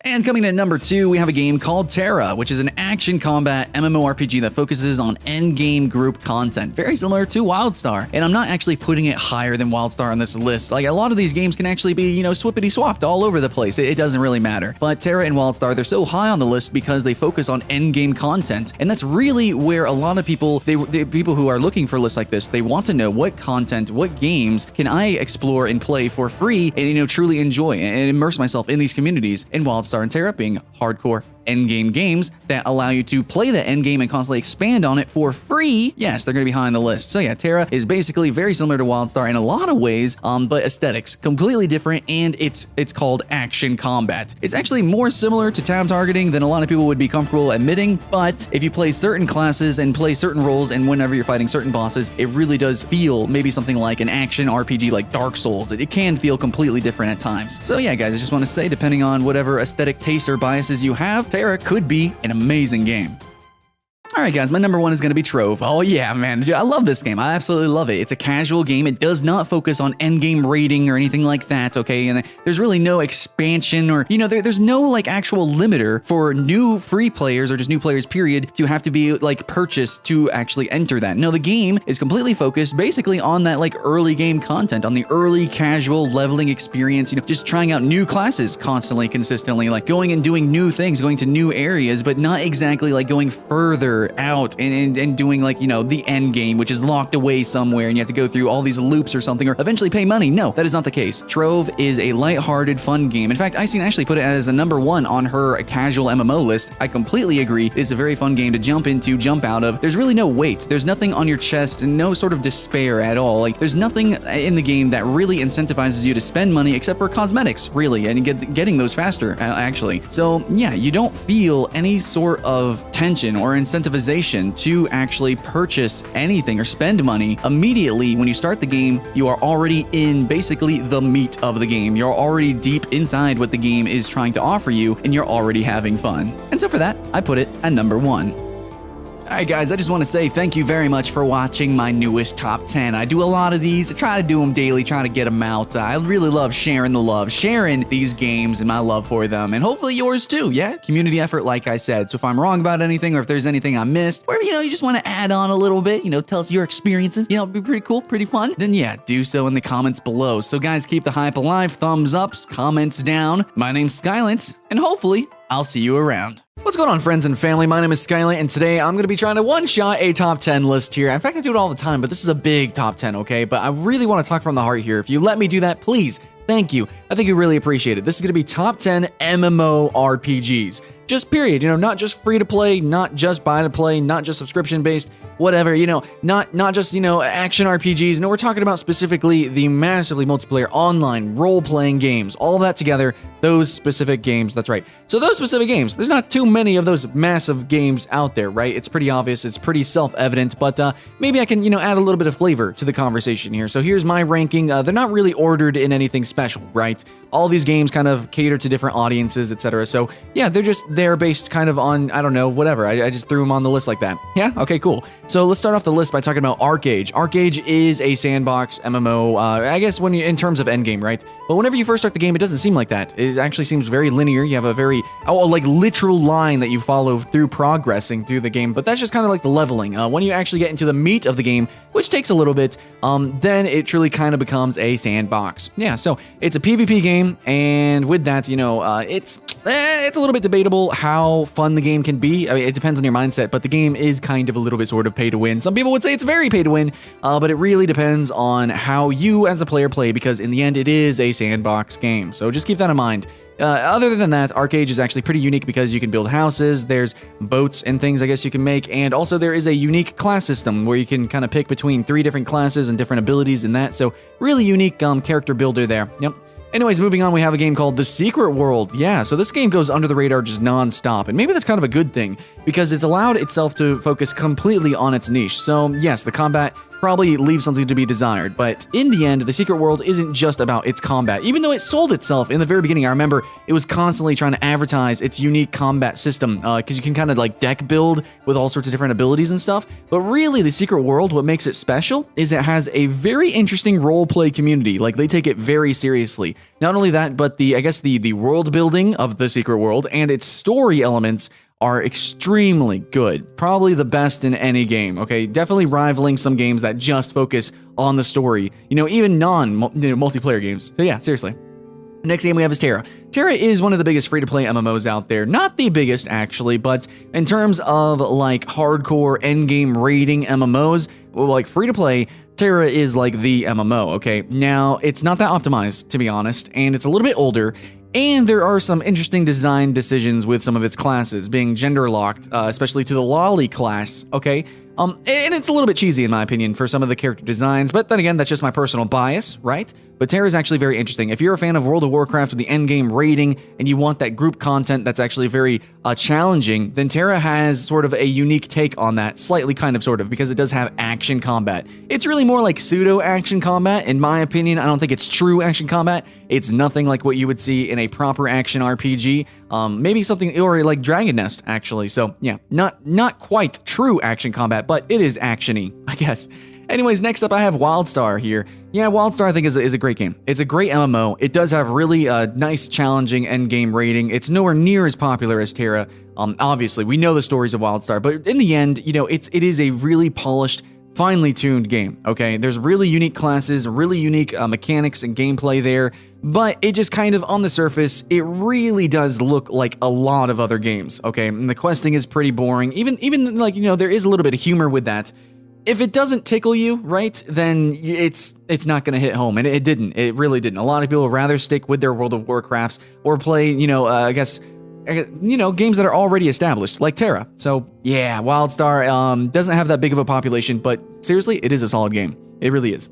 And coming in at number 2, we have a game called Terra, which is an action combat MMORPG that focuses on endgame group content, very similar to Wildstar. And I'm not actually putting it higher than Wildstar on this list. Like, a lot of these games can actually be, swippity swapped all over the place. It doesn't really matter. But Terra and Wildstar, they're so high on the list because they focus on endgame content. And that's really where a lot of people, the people who are looking for lists like this, they want to know what content, what games can I explore and play for free and, truly enjoy and immerse myself in these communities. And Wildstar and Terra being hardcore endgame games that allow you to play the endgame and constantly expand on it for free, yes, they're going to be high on the list. So yeah, Terra is basically very similar to Wildstar in a lot of ways, but aesthetics completely different, and it's called action combat. It's actually more similar to tab targeting than a lot of people would be comfortable admitting, but if you play certain classes and play certain roles, and whenever you're fighting certain bosses, it really does feel maybe something like an action RPG like Dark Souls. It can feel completely different at times. So yeah, guys, I just want to say, depending on whatever aesthetic tastes or biases you have, Terra could be an amazing game. Alright guys, my number 1 is going to be Trove. Oh yeah, man, I love this game. I absolutely love it. It's a casual game. It does not focus on endgame rating or anything like that, okay? And there's really no expansion or, there's no like actual limiter for new free players or just new players, period, to have to be like purchased to actually enter that. No, the game is completely focused basically on that like early game content, on the early casual leveling experience, just trying out new classes constantly, consistently, like going and doing new things, going to new areas, but not exactly like going further out and doing like, the end game, which is locked away somewhere and you have to go through all these loops or something or eventually pay money. No, that is not the case. Trove is a lighthearted, fun game. In fact, I seen Ashley put it as a number 1 on her casual MMO list. I completely agree. It's a very fun game to jump into, jump out of. There's really no weight. There's nothing on your chest and no sort of despair at all. Like, there's nothing in the game that really incentivizes you to spend money except for cosmetics, really, and getting those faster, actually. So yeah, you don't feel any sort of tension or incentivization to actually purchase anything or spend money. Immediately when you start the game, you are already in basically the meat of the game. You're already deep inside what the game is trying to offer you, and you're already having fun. And so for that, I put it at number 1. Alright guys, I just want to say thank you very much for watching my newest top 10. I do a lot of these. I try to do them daily, try to get them out. I really love sharing the love, sharing these games and my love for them, and hopefully yours too, yeah? Community effort, like I said. So if I'm wrong about anything or if there's anything I missed, or you just want to add on a little bit, tell us your experiences, it'd be pretty cool, pretty fun, then yeah, do so in the comments below. So guys, keep the hype alive, thumbs ups, comments down. My name's Skylent, and hopefully I'll see you around. What's going on, friends and family? My name is Skylent, and today I'm going to be trying to one-shot a top 10 list here. In fact, I do it all the time, but this is a big top 10, okay? But I really want to talk from the heart here. If you let me do that, please, thank you. I think you really appreciate it. This is going to be top 10 MMORPGs. Just period, not just free to play, not just buy to play, not just subscription based, whatever, not just, action RPGs. No, we're talking about specifically the massively multiplayer online role-playing games, all that together, those specific games, that's right. So those specific games, there's not too many of those massive games out there, right? It's pretty obvious, it's pretty self-evident, but maybe I can, add a little bit of flavor to the conversation here. So here's my ranking. They're not really ordered in anything special, right? All these games kind of cater to different audiences, etc. So yeah, they're based kind of on, I don't know, whatever. I just threw them on the list like that. Yeah, okay, cool. So let's start off the list by talking about Arche Age. Arche Age is a sandbox MMO, I guess when you, in terms of endgame, right? But whenever you first start the game, it doesn't seem like that. It actually seems very linear. You have a very, like literal line that you follow through progressing through the game, but that's just kind of like the leveling. When you actually get into the meat of the game, which takes a little bit, then it truly kind of becomes a sandbox. Yeah, so it's a PvP game, and with that, it's a little bit debatable how fun the game can be. I mean, it depends on your mindset, but the game is kind of a little bit sort of pay to win. Some people would say it's very pay to win, but it really depends on how you as a player play, because in the end, it is a sandbox game. So just keep that in mind. Other than that, Arche Age is actually pretty unique because you can build houses, there's boats and things I guess you can make, and also there is a unique class system where you can kind of pick between 3 different classes and different abilities in that, so really unique character builder there. Yep. Anyways, moving on, we have a game called The Secret World. Yeah, so this game goes under the radar just non-stop, and maybe that's kind of a good thing, because it's allowed itself to focus completely on its niche. So yes, the combat probably leaves something to be desired, but in the end, The Secret World isn't just about its combat. Even though it sold itself in the very beginning, I remember it was constantly trying to advertise its unique combat system, because you can kind of like deck build with all sorts of different abilities and stuff. But really, The Secret World, what makes it special is it has a very interesting role-play community. Like, they take it very seriously. Not only that, but I guess the world building of The Secret World and its story elements are extremely good. Probably the best in any game, okay? Definitely rivaling some games that just focus on the story, even non-multiplayer games. So yeah, seriously. Next game we have is Terra. Terra is one of the biggest free-to-play MMOs out there. Not the biggest, actually, but in terms of, like, hardcore endgame raiding MMOs, well, like, free-to-play, Terra is, like, the MMO, okay? Now, it's not that optimized, to be honest, and it's a little bit older, and there are some interesting design decisions with some of its classes, being gender-locked, especially to the Lolly class, okay? And it's a little bit cheesy, in my opinion, for some of the character designs, but then again, that's just my personal bias, right? But Terra is actually very interesting. If you're a fan of World of Warcraft with the endgame raiding, and you want that group content that's actually very challenging, then Terra has sort of a unique take on that, slightly kind of sort of, because it does have action combat. It's really more like pseudo-action combat, in my opinion. I don't think it's true action combat. It's nothing like what you would see in a proper action RPG. Maybe something, or like Dragon Nest, actually. So yeah, not quite true action combat, but it is action-y, I guess. Anyways, next up I have Wildstar here. Yeah, Wildstar I think is a great game. It's a great MMO. It does have really nice, challenging endgame rating. It's nowhere near as popular as Terra. Obviously, we know the stories of Wildstar, but in the end, it is a really polished, finely tuned game, okay? There's really unique classes, really unique mechanics and gameplay there, but it just kind of, on the surface, it really does look like a lot of other games, okay? And the questing is pretty boring. Even like, there is a little bit of humor with that. If it doesn't tickle you, right, then it's not going to hit home, and it didn't. It really didn't. A lot of people would rather stick with their World of Warcrafts or play, I guess, games that are already established, like Terra. So, yeah, Wildstar doesn't have that big of a population, but seriously, it is a solid game. It really is.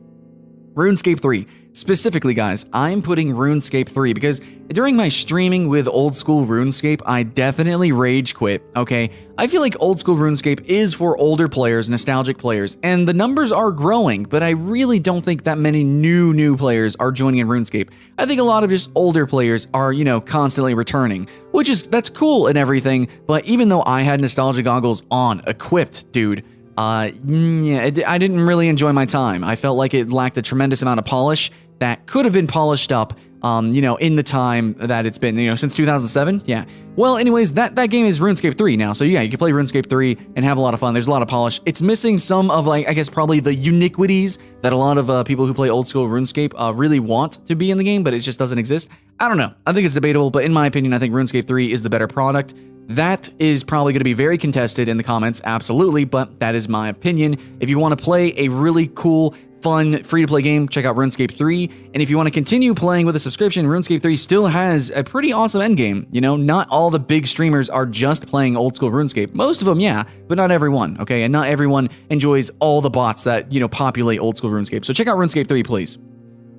RuneScape 3. Specifically, guys, I'm putting RuneScape 3 because during my streaming with old school RuneScape, I definitely rage quit, okay? I feel like old school RuneScape is for older players, nostalgic players, and the numbers are growing, but I really don't think that many new players are joining in RuneScape. I think a lot of just older players are, constantly returning, that's cool and everything, but even though I had nostalgia goggles on, equipped, dude, I didn't really enjoy my time. I felt like it lacked a tremendous amount of polish that could have been polished up, in the time that it's been, since 2007. Yeah. Well, anyways, that game is RuneScape 3 now. So yeah, you can play RuneScape 3 and have a lot of fun. There's a lot of polish. It's missing some of, like, I guess probably the uniquities that a lot of people who play old school RuneScape really want to be in the game, but it just doesn't exist. I don't know. I think it's debatable, but in my opinion, I think RuneScape 3 is the better product. That is probably going to be very contested in the comments, absolutely, but that is my opinion. If you want to play a really cool, fun, free-to-play game, check out RuneScape 3, and if you want to continue playing with a subscription, RuneScape 3 still has a pretty awesome endgame. Not all the big streamers are just playing old-school RuneScape. Most of them, yeah, but not everyone, okay? And not everyone enjoys all the bots that, populate old-school RuneScape. So check out RuneScape 3, please.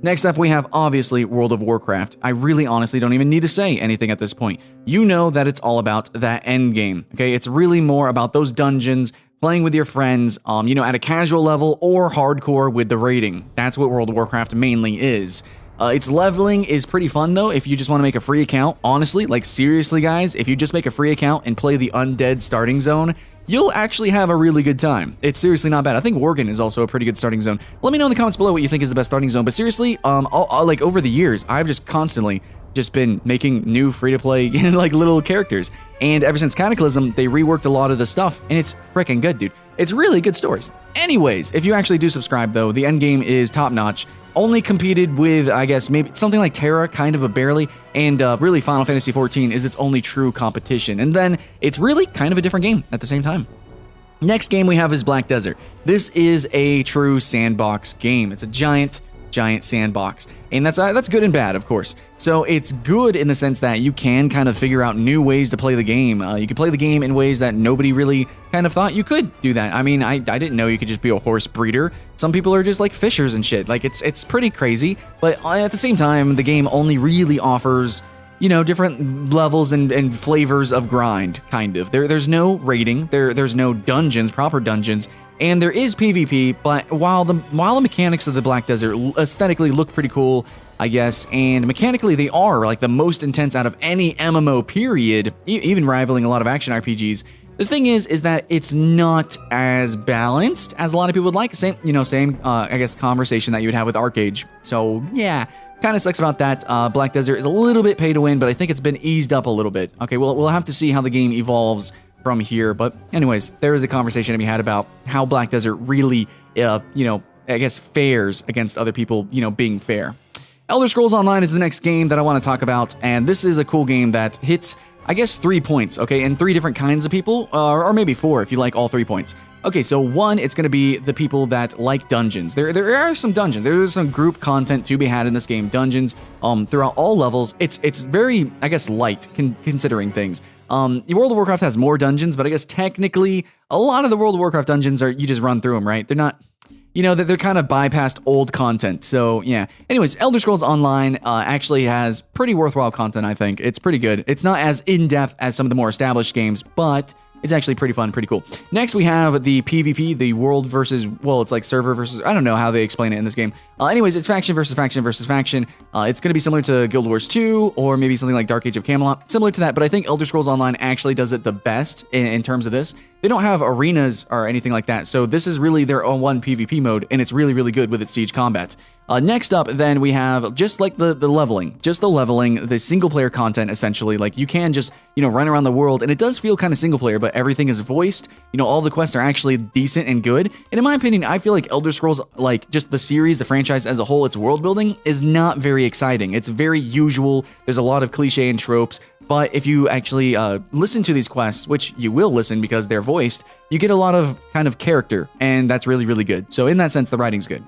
Next up, we have, obviously, World of Warcraft. I really honestly don't even need to say anything at this point. You know that it's all about that end game, okay? It's really more about those dungeons, playing with your friends, at a casual level or hardcore with the raiding. That's what World of Warcraft mainly is. Its leveling is pretty fun, though, if you just want to make a free account. Honestly, like, seriously, guys, if you just make a free account and play the Undead starting zone, you'll actually have a really good time. It's seriously not bad. I think Gorgon is also a pretty good starting zone. Let me know in the comments below what you think is the best starting zone. But seriously, like, over the years, I've just constantly been making new free-to-play, like, little characters. And ever since Cataclysm, they reworked a lot of the stuff, and it's freaking good, dude. It's really good stories. Anyways, if you actually do subscribe though, the end game is top notch. Only competed with, I guess, maybe something like Terra, kind of a barely, and really Final Fantasy XIV is its only true competition. And then it's really kind of a different game at the same time. Next game we have is Black Desert. This is a true sandbox game. It's a giant sandbox. And that's good and bad, of course. So it's good in the sense that you can kind of figure out new ways to play the game. You can play the game in ways that nobody really kind of thought you could do that. I mean, I didn't know you could just be a horse breeder. Some people are just like fishers and shit. Like it's pretty crazy. But at the same time, the game only really offers, you know, different levels and flavors of grind, kind of. There's no raiding, there's no dungeons, proper dungeons, and there is PvP, but while the mechanics of the Black Desert aesthetically look pretty cool, I guess, and mechanically they are like the most intense out of any MMO period, even rivaling a lot of action RPGs, the thing is that it's not as balanced as a lot of people would like. Same, I guess, conversation that you would have with Arche Age. So yeah, kind of sucks about that. Black Desert is a little bit pay to win, but I think it's been eased up a little bit. Okay, we'll have to see how the game evolves from here. But anyways, there is a conversation to be had about how Black Desert really, I guess fares against other people, being fair. Elder Scrolls Online is the next game that I want to talk about, and this is a cool game that hits, I guess, 3 points, okay, and 3 different kinds of people, or maybe 4 if you like all 3 points. Okay, so 1, it's going to be the people that like dungeons. There are some dungeons. There's some group content to be had in this game. Dungeons, throughout all levels. It's very, I guess, light considering things. World of Warcraft has more dungeons, but I guess technically a lot of the World of Warcraft dungeons you just run through them, right? They're not, they're kind of bypassed old content. So yeah. Anyways, Elder Scrolls Online actually has pretty worthwhile content, I think. It's pretty good. It's not as in-depth as some of the more established games, but it's actually pretty fun, pretty cool. Next, we have the PvP, the world versus, it's like server versus, I don't know how they explain it in this game. Anyways, it's faction versus faction versus faction. It's going to be similar to Guild Wars 2, or maybe something like Dark Age of Camelot, similar to that, but I think Elder Scrolls Online actually does it the best in terms of this. They don't have arenas or anything like that, so this is really their own one PvP mode, and it's really, really good with its siege combat. Next up, then, we have just like the leveling, the single-player content, essentially. Like, you can just, run around the world, and it does feel kind of single-player, but everything is voiced. All the quests are actually decent and good. And in my opinion, I feel like Elder Scrolls, like, just the series, the franchise as a whole, its world building, is not very exciting. It's very usual. There's a lot of cliche and tropes. But if you actually listen to these quests, which you will listen because they're voiced, you get a lot of kind of character, and that's really, really good. So in that sense, the writing's good.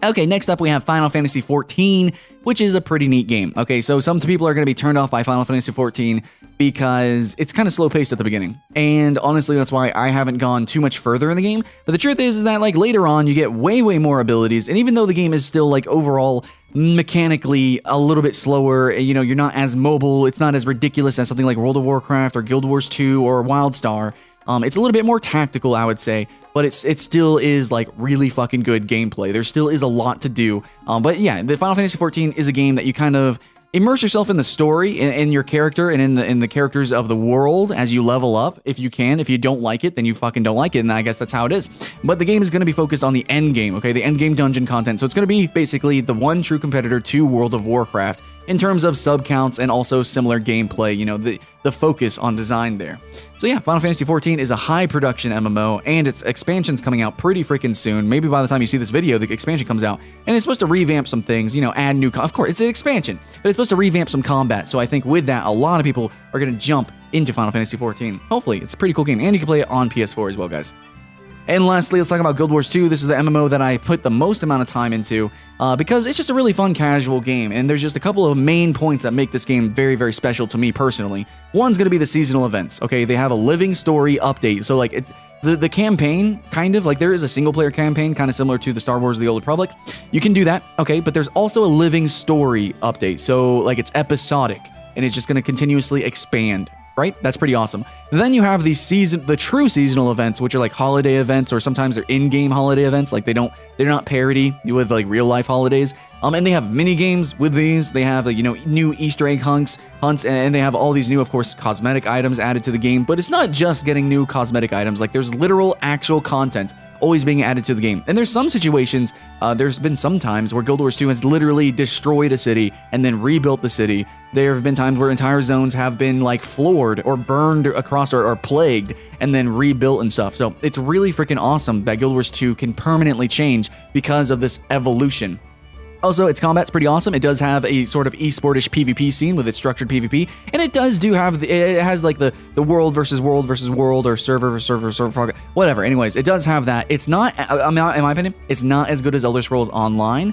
Okay, next up we have Final Fantasy XIV, which is a pretty neat game. Okay, so some people are going to be turned off by Final Fantasy XIV because it's kind of slow-paced at the beginning. And honestly, that's why I haven't gone too much further in the game. But the truth is that, like, later on, you get way, way more abilities. And even though the game is still, like, overall mechanically a little bit slower, you're not as mobile, it's not as ridiculous as something like World of Warcraft or Guild Wars 2 or Wildstar. It's a little bit more tactical, I would say, but it still is like really fucking good gameplay. There still is a lot to do. But yeah, the Final Fantasy XIV is a game that you kind of immerse yourself in the story, in your character, and in the characters of the world as you level up, if you can. If you don't like it, then you fucking don't like it, and I guess that's how it is. But the game is going to be focused on the end game, okay? The end game dungeon content. So it's going to be basically the one true competitor to World of Warcraft in terms of sub counts and also similar gameplay, the focus on design there. So yeah, Final Fantasy XIV is a high production MMO, and its expansion's coming out pretty freaking soon. Maybe by the time you see this video, the expansion comes out, and it's supposed to revamp some things, add new, of course, it's an expansion, but it's supposed to revamp some combat. So I think with that, a lot of people are going to jump into Final Fantasy XIV. Hopefully, it's a pretty cool game, and you can play it on PS4 as well, guys. And lastly, let's talk about Guild Wars 2. This is the MMO that I put the most amount of time into because it's just a really fun casual game, and there's just a couple of main points that make this game very, very special to me personally. One's going to be the seasonal events, okay? They have a living story update, so like it's the campaign, kind of, like there is a single-player campaign, kind of similar to the Star Wars The Old Republic. You can do that, okay? But there's also a living story update, so like it's episodic, and it's just going to continuously expand. Right? That's pretty awesome. Then you have the true seasonal events, which are like holiday events, or sometimes they're in-game holiday events. Like they're not parody with like real life holidays. And they have mini games with these. They have like, new Easter egg hunts, and they have all these new, of course, cosmetic items added to the game. But it's not just getting new cosmetic items. Like there's literal actual content always being added to the game. And there's some situations, there's been some times where Guild Wars 2 has literally destroyed a city and then rebuilt the city. There have been times where entire zones have been like floored or burned across or plagued and then rebuilt and stuff. So it's really freaking awesome that Guild Wars 2 can permanently change because of this evolution. Also, its combat's pretty awesome. It does have a sort of esportish PvP scene with its structured PvP, and it does have it has like the world versus world versus world or server versus server, whatever. Anyways, it does have that. It's not, in my opinion, it's not as good as Elder Scrolls Online,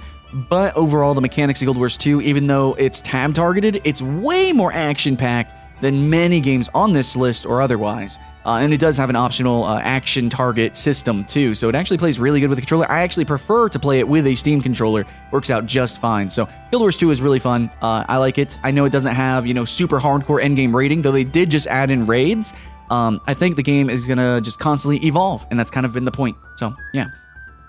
but overall, the mechanics of Guild Wars 2, even though it's tab targeted, it's way more action packed than many games on this list or otherwise. And it does have an optional action target system too, so it actually plays really good with the controller. I actually prefer to play it with a Steam controller. Works out just fine. So Guild Wars 2 is really fun. I like it. I know it doesn't have, super hardcore endgame rating, though they did just add in raids. I think the game is gonna just constantly evolve, and that's kind of been the point. So yeah.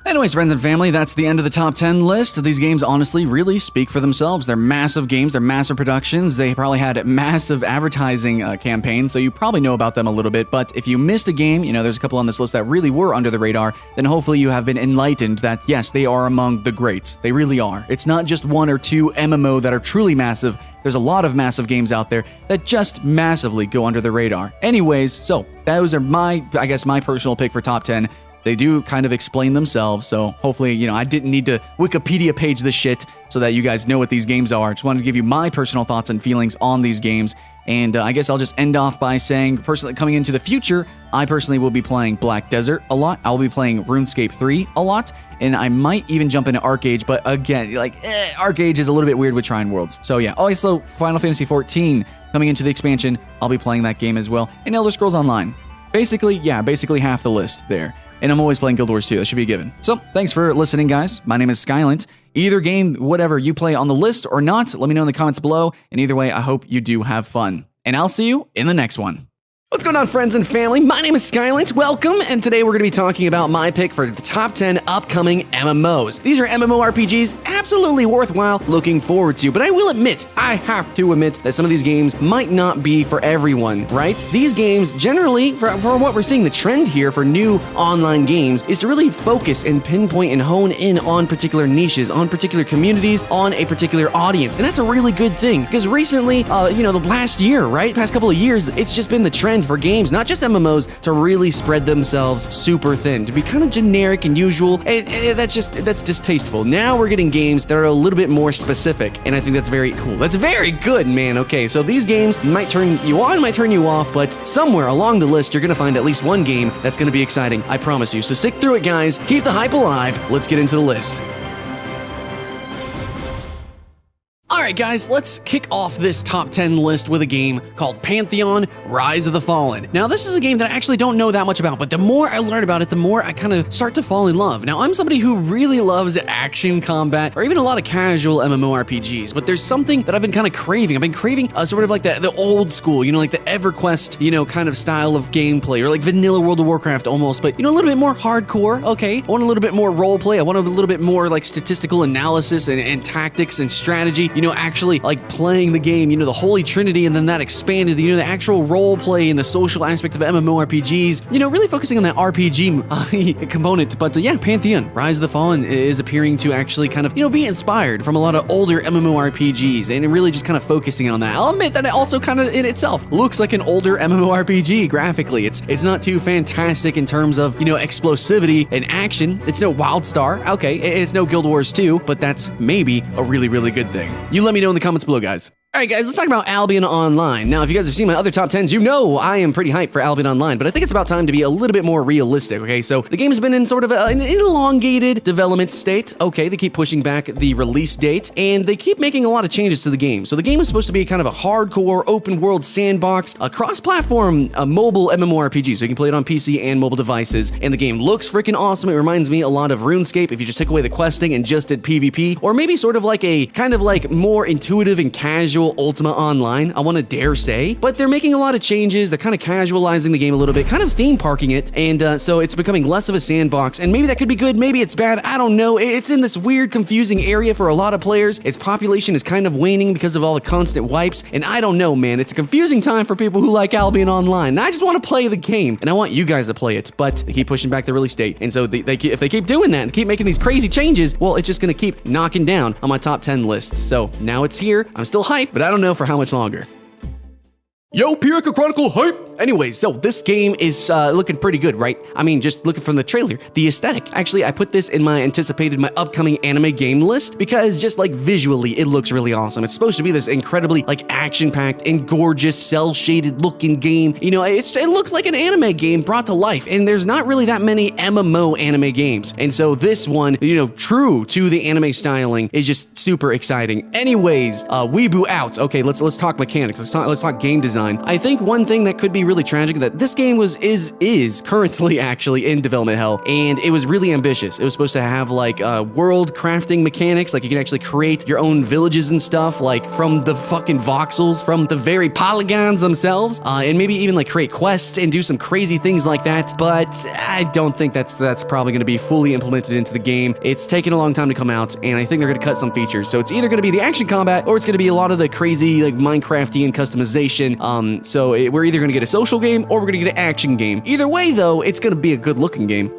Anyways, friends and family, that's the end of the top 10 list. These games honestly really speak for themselves. They're massive games, they're massive productions. They probably had massive advertising campaigns, so you probably know about them a little bit. But if you missed a game, there's a couple on this list that really were under the radar, then hopefully you have been enlightened that yes, they are among the greats. They really are. It's not just one or two MMO that are truly massive. There's a lot of massive games out there that just massively go under the radar. Anyways, so those are my personal pick for top 10. They do kind of explain themselves, so hopefully, I didn't need to Wikipedia page this shit so that you guys know what these games are. Just wanted to give you my personal thoughts and feelings on these games, and I guess I'll just end off by saying, personally, coming into the future, I personally will be playing Black Desert a lot. I'll be playing RuneScape 3 a lot, and I might even jump into Arche Age, but again, Arche Age is a little bit weird with Shrine Worlds. So yeah, also Final Fantasy XIV coming into the expansion, I'll be playing that game as well, and Elder Scrolls Online. Basically half the list there. And I'm always playing Guild Wars 2. That should be a given. So, thanks for listening, guys. My name is Skylent. Either game, whatever you play on the list or not, let me know in the comments below. And either way, I hope you do have fun. And I'll see you in the next one. What's going on, friends and family? My name is Skylent. Welcome, and today we're going to be talking about my pick for the top 10 upcoming MMOs. These are MMORPGs absolutely worthwhile looking forward to, but I will admit, I have to admit that some of these games might not be for everyone, right? These games generally, for what we're seeing, the trend here for new online games is to really focus and pinpoint and hone in on particular niches, on particular communities, on a particular audience, and that's a really good thing, because recently, the last year, right? Past couple of years, it's just been the trend for games, not just MMOs, to really spread themselves super thin, to be kind of generic and usual. That's distasteful. Now we're getting games that are a little bit more specific, and I think that's very cool. That's very good, man. Okay, so these games might turn you on, might turn you off, but somewhere along the list, you're gonna find at least one game that's gonna be exciting, I promise you. So stick through it, guys. Keep the hype alive. Let's get into the list. Alright guys, let's kick off this top 10 list with a game called Pantheon: Rise of the Fallen. Now this is a game that I actually don't know that much about, but the more I learn about it, the more I kind of start to fall in love. Now I'm somebody who really loves action combat, or even a lot of casual MMORPGs, but there's something that I've been kind of craving. I've been craving sort of like the old school, like the EverQuest, kind of style of gameplay, or like vanilla World of Warcraft almost, but a little bit more hardcore, okay? I want a little bit more role play, I want a little bit more like statistical analysis and tactics and strategy, actually like playing the game, the Holy Trinity, and then that expanded, the actual role play and the social aspect of MMORPGs, really focusing on that RPG component. But yeah, Pantheon: Rise of the Fallen is appearing to actually kind of, be inspired from a lot of older MMORPGs and really just kind of focusing on that. I'll admit that it also kind of in itself looks like an older MMORPG graphically. It's not too fantastic in terms of, explosivity and action. It's no Wildstar. Okay, it's no Guild Wars 2, but that's maybe a really, really good thing. You let me know in the comments below, guys. Alright guys, let's talk about Albion Online. Now, if you guys have seen my other top 10s, you know I am pretty hyped for Albion Online, but I think it's about time to be a little bit more realistic, okay? So the game has been in sort of an elongated development state. Okay, they keep pushing back the release date, and they keep making a lot of changes to the game. So the game is supposed to be kind of a hardcore, open-world sandbox, a cross-platform mobile MMORPG, so you can play it on PC and mobile devices, and the game looks freaking awesome. It reminds me a lot of RuneScape if you just took away the questing and just did PvP, or maybe sort of like a kind of like more intuitive and casual casual Ultima Online, I want to dare say, but they're making a lot of changes. They're kind of casualizing the game a little bit, kind of theme parking it, and so it's becoming less of a sandbox, and maybe that could be good, maybe it's bad, I don't know. It's in this weird, confusing area for a lot of players. Its population is kind of waning because of all the constant wipes, and I don't know, man. It's a confusing time for people who like Albion Online, and I just want to play the game, and I want you guys to play it, but they keep pushing back the release date, and so if they keep doing that and keep making these crazy changes, well, it's just gonna keep knocking down on my top 10 lists. So now it's here. I'm still hyped, but I don't know for how much longer. Yo, Peria Chronicles hype! Anyways, so this game is looking pretty good, right? I mean, just looking from the trailer, the aesthetic. Actually, I put this in my upcoming anime game list because just like visually, it looks really awesome. It's supposed to be this incredibly like action-packed and gorgeous, cel-shaded looking game. You know, it looks like an anime game brought to life, and there's not really that many MMO anime games. And so this one, you know, true to the anime styling, is just super exciting. Anyways, weeboo out. Okay, let's talk mechanics. Let's talk game design. I think one thing that could be really tragic that this game is currently actually in development hell, and it was really ambitious. It was supposed to have like world crafting mechanics, like you can actually create your own villages and stuff, like from the fucking voxels, from the very polygons themselves, and maybe even like create quests and do some crazy things like that. But I don't think that's probably going to be fully implemented into the game. It's taken a long time to come out, and I think they're going to cut some features. So it's either going to be the action combat or it's going to be a lot of the crazy like Minecraftian customization. So we're either going to get a social game or we're going to get an action game. Either way, though, it's going to be a good looking game.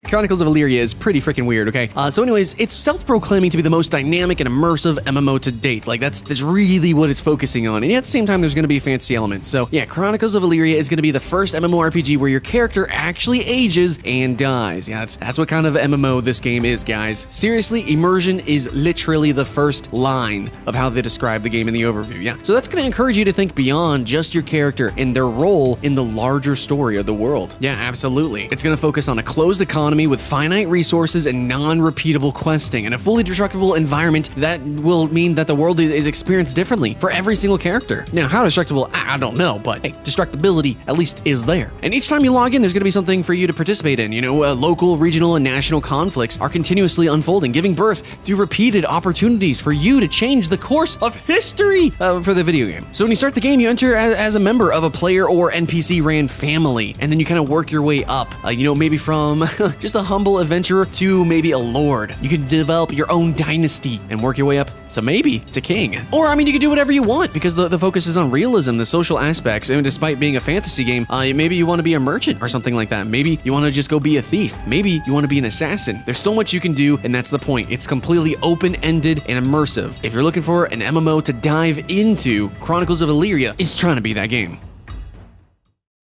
Chronicles of Elyria is pretty freaking weird, okay? So anyways, it's self-proclaiming to be the most dynamic and immersive MMO to date. Like, that's really what it's focusing on. And yet at the same time, there's gonna be fantasy elements. So yeah, Chronicles of Elyria is gonna be the first MMORPG where your character actually ages and dies. Yeah, that's what kind of MMO this game is, guys. Seriously, immersion is literally the first line of how they describe the game in the overview, yeah? So that's gonna encourage you to think beyond just your character and their role in the larger story of the world. Yeah, absolutely. It's gonna focus on a closed economy with finite resources and non-repeatable questing, and a fully destructible environment that will mean that the world is experienced differently for every single character. Now, how destructible, I don't know, but hey, destructibility at least is there. And each time you log in, there's gonna be something for you to participate in. You know, local, regional, and national conflicts are continuously unfolding, giving birth to repeated opportunities for you to change the course of history for the video game. So when you start the game, you enter as a member of a player or NPC-ran family, and then you kind of work your way up, you know, maybe from just a humble adventurer to maybe a lord. You can develop your own dynasty and work your way up to maybe to king. Or, I mean, you can do whatever you want because the focus is on realism, the social aspects, and despite being a fantasy game, maybe you want to be a merchant or something like that. Maybe you want to just go be a thief. Maybe you want to be an assassin. There's so much you can do, and that's the point. It's completely open-ended and immersive. If you're looking for an MMO to dive into, Chronicles of Elyria is trying to be that game.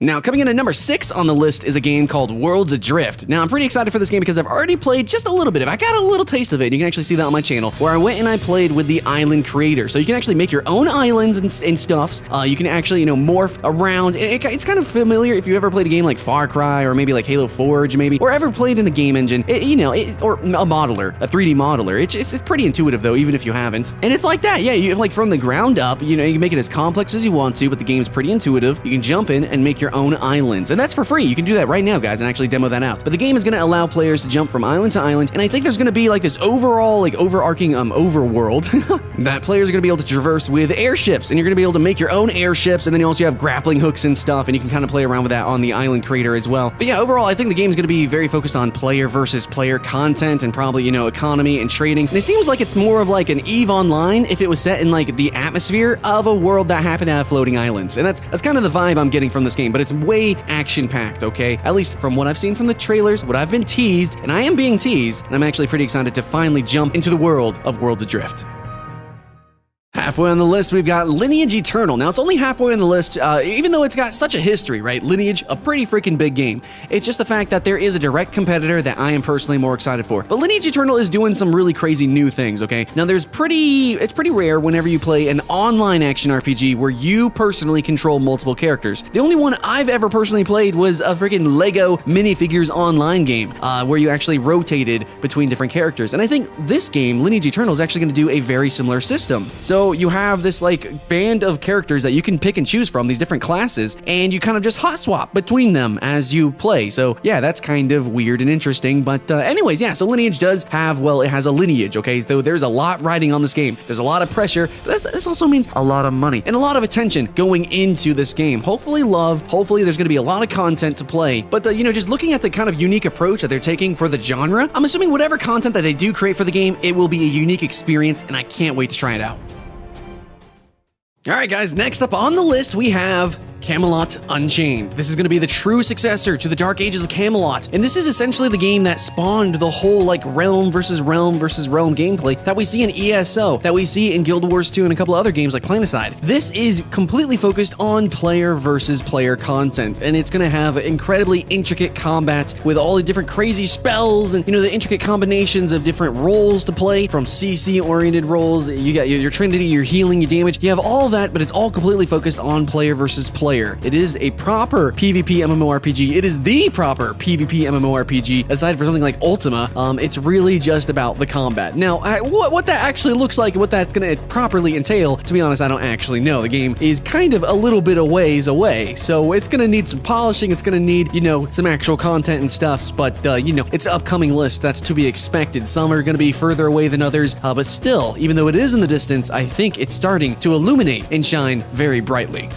Now, coming in at number 6 on the list is a game called Worlds Adrift. Now, I'm pretty excited for this game because I've already played just a little bit of it. I got a little taste of it, and you can actually see that on my channel, where I went and I played with the island creator. So you can actually make your own islands and stuffs. You can actually, you know, morph around. It's kind of familiar if you ever played a game like Far Cry or maybe like Halo Forge, maybe, or ever played in a game engine, or a modeler, a 3D modeler. It's pretty intuitive, though, even if you haven't. And it's like that, yeah, you like from the ground up, you know, you can make it as complex as you want to, but the game's pretty intuitive. You can jump in and make your own islands, and that's for free. You can do that right now, guys, and actually demo that out. But the game is going to allow players to jump from island to island, and I think there's going to be like this overall, like overarching overworld that players are going to be able to traverse with airships, and you're going to be able to make your own airships, and then you also have grappling hooks and stuff, and you can kind of play around with that on the island creator as well. But yeah, overall, I think the game is going to be very focused on player versus player content and probably, you know, economy and trading. And it seems like it's more of like an EVE Online if it was set in like the atmosphere of a world that happened to have floating islands. And that's kind of the vibe I'm getting from this game, but it's way action-packed, okay? At least from what I've seen from the trailers, what I've been teased, and I am being teased, and I'm actually pretty excited to finally jump into the world of Worlds Adrift. Halfway on the list, we've got Lineage Eternal. Now, it's only halfway on the list, even though it's got such a history, right? Lineage, a pretty freaking big game. It's just the fact that there is a direct competitor that I am personally more excited for. But Lineage Eternal is doing some really crazy new things, okay? Now, it's pretty rare whenever you play an online action RPG where you personally control multiple characters. The only one I've ever personally played was a freaking Lego minifigures online game, where you actually rotated between different characters. And I think this game, Lineage Eternal, is actually going to do a very similar system. So you have this like band of characters that you can pick and choose from, these different classes, and you kind of just hot swap between them as you play. So yeah, that's kind of weird and interesting. But anyways, yeah, so Lineage does have, well, it has a lineage, okay? So there's a lot riding on this game. There's a lot of pressure. This also means a lot of money and a lot of attention going into this game. Hopefully there's going to be a lot of content to play. But you know, just looking at the kind of unique approach that they're taking for the genre, I'm assuming whatever content that they do create for the game, it will be a unique experience, and I can't wait to try it out. All right, guys, next up on the list, we have Camelot Unchained. This is going to be the true successor to the Dark Ages of Camelot, and this is essentially the game that spawned the whole like realm versus realm versus realm gameplay that we see in ESO, that we see in Guild Wars 2 and a couple other games like Planetside. This is completely focused on player versus player content, and it's going to have incredibly intricate combat with all the different crazy spells and, you know, the intricate combinations of different roles to play, from CC-oriented roles. You got your Trinity, your healing, your damage. You have all that, but it's all completely focused on player versus player. It is a proper PvP MMORPG. It is the proper PvP MMORPG. Aside from something like Ultima, it's really just about the combat. Now, what that actually looks like and what that's going to properly entail, to be honest, I don't actually know. The game is kind of a little bit of ways away, so it's going to need some polishing. It's going to need, you know, some actual content and stuff, but, you know, it's an upcoming list. That's to be expected. Some are going to be further away than others, but still, even though it is in the distance, I think it's starting to illuminate and shine very brightly.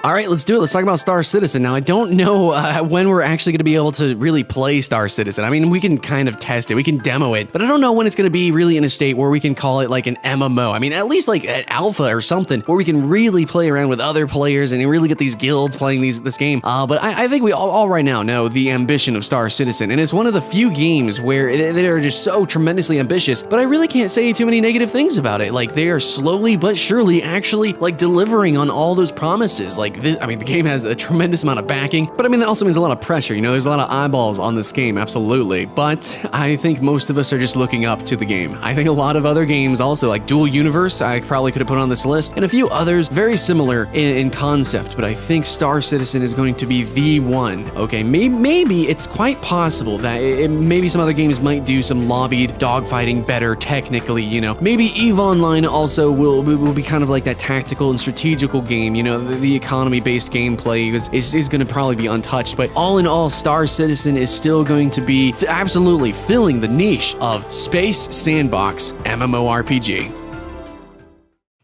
All right, let's do it. Let's talk about Star Citizen. Now, I don't know when we're actually going to be able to really play Star Citizen. I mean, we can kind of test it. We can demo it, but I don't know when it's going to be really in a state where we can call it like an MMO. I mean, at least like an alpha or something where we can really play around with other players and really get these guilds playing this game. But I think we all right now know the ambition of Star Citizen, and it's one of the few games where they are just so tremendously ambitious, but I really can't say too many negative things about it. Like, they are slowly but surely actually like delivering on all those promises. Like, I mean, the game has a tremendous amount of backing, but I mean, that also means a lot of pressure. You know, there's a lot of eyeballs on this game, absolutely. But I think most of us are just looking up to the game. I think a lot of other games also, like Dual Universe, I probably could have put on this list, and a few others very similar in concept, but I think Star Citizen is going to be the one. Okay, maybe it's quite possible that maybe some other games might do some lobbied dogfighting better technically, you know. Maybe EVE Online also will be kind of like that tactical and strategical game, you know, the economy-based gameplay is going to probably be untouched, but all in all, Star Citizen is still going to be absolutely filling the niche of space sandbox MMORPG.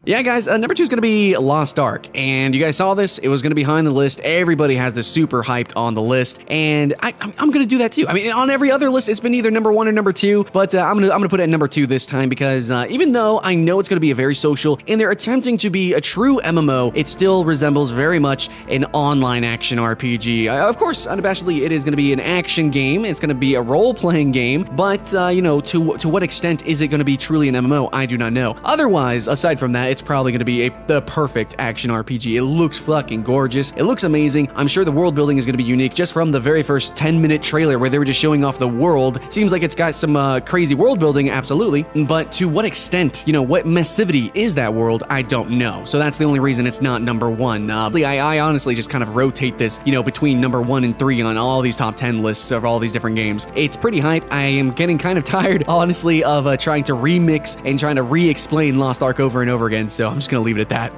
Yeah, guys, number 2 is going to be Lost Ark, and you guys saw this. It was going to be high on the list. Everybody has this super hyped on the list, and I'm going to do that too. I mean, on every other list, it's been either number 1 or number 2, but I'm going to put it at number 2 this time because even though I know it's going to be a very social, and they're attempting to be a true MMO, it still resembles very much an online action RPG. Of course, unabashedly, it is going to be an action game. It's going to be a role-playing game, but you know, to what extent is it going to be truly an MMO? I do not know. Otherwise, aside from that, it's probably going to be the perfect action RPG. It looks fucking gorgeous. It looks amazing. I'm sure the world building is going to be unique just from the very first 10-minute trailer where they were just showing off the world. Seems like it's got some crazy world building, absolutely. But to what extent, you know, what massivity is that world? I don't know. So that's the only reason it's not number 1. I honestly just kind of rotate this, you know, between number 1 and 3 on all these top 10 lists of all these different games. It's pretty hype. I am getting kind of tired, honestly, of trying to remix and trying to re-explain Lost Ark over and over again. So I'm just going to leave it at that.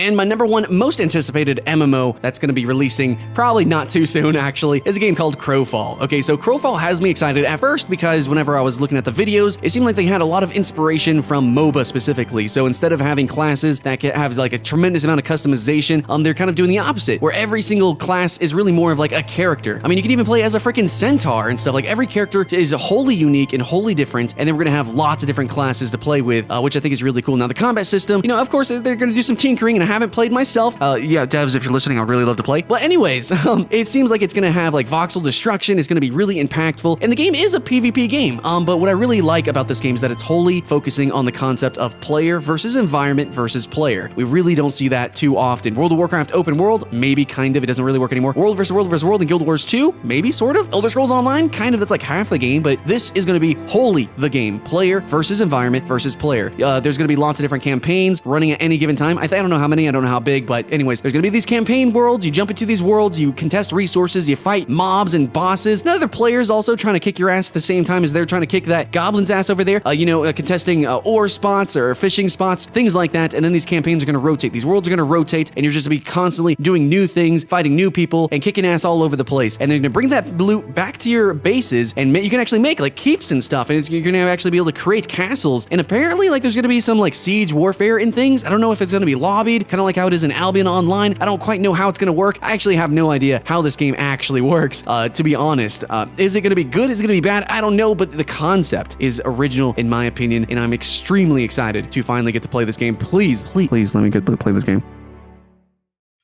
And my number 1 most anticipated MMO that's going to be releasing probably not too soon, actually, is a game called Crowfall. Okay, so Crowfall has me excited at first because whenever I was looking at the videos, it seemed like they had a lot of inspiration from MOBA specifically. So instead of having classes that have like a tremendous amount of customization, they're kind of doing the opposite, where every single class is really more of like a character. I mean, you can even play as a freaking centaur and stuff. Like, every character is wholly unique and wholly different, and then we're going to have lots of different classes to play with, which I think is really cool. Now, the combat system, you know, of course, they're going to do some tinkering, and I haven't played myself. Yeah, devs, if you're listening, I'd really love to play. But anyways, it seems like it's going to have like voxel destruction. It's going to be really impactful. And the game is a PvP game. But what I really like about this game is that it's wholly focusing on the concept of player versus environment versus player. We really don't see that too often. World of Warcraft open world, maybe kind of. It doesn't really work anymore. World versus world in Guild Wars 2, maybe sort of. Elder Scrolls Online, kind of. That's like half the game. But this is going to be wholly the game. Player versus environment versus player. There's going to be lots of different campaigns running at any given time. I don't know how many many, I don't know how big, but anyways, there's gonna be these campaign worlds. You jump into these worlds, you contest resources, you fight mobs and bosses, and other players also trying to kick your ass at the same time as they're trying to kick that goblin's ass over there. Contesting ore spots or fishing spots, things like that. And then these campaigns are gonna rotate. These worlds are gonna rotate, and you're just gonna be constantly doing new things, fighting new people, and kicking ass all over the place. And they're gonna bring that loot back to your bases, and you can actually make like keeps and stuff, and you're gonna actually be able to create castles. And apparently, like, there's gonna be some like siege warfare and things. I don't know if it's gonna be lobbied, kind of like how it is in Albion Online. I don't quite know how it's gonna work. I actually have no idea how this game actually works, to be honest. Is it gonna be good? Is it gonna be bad? I don't know, but the concept is original in my opinion, and I'm extremely excited to finally get to play this game. Please let me get to play this game.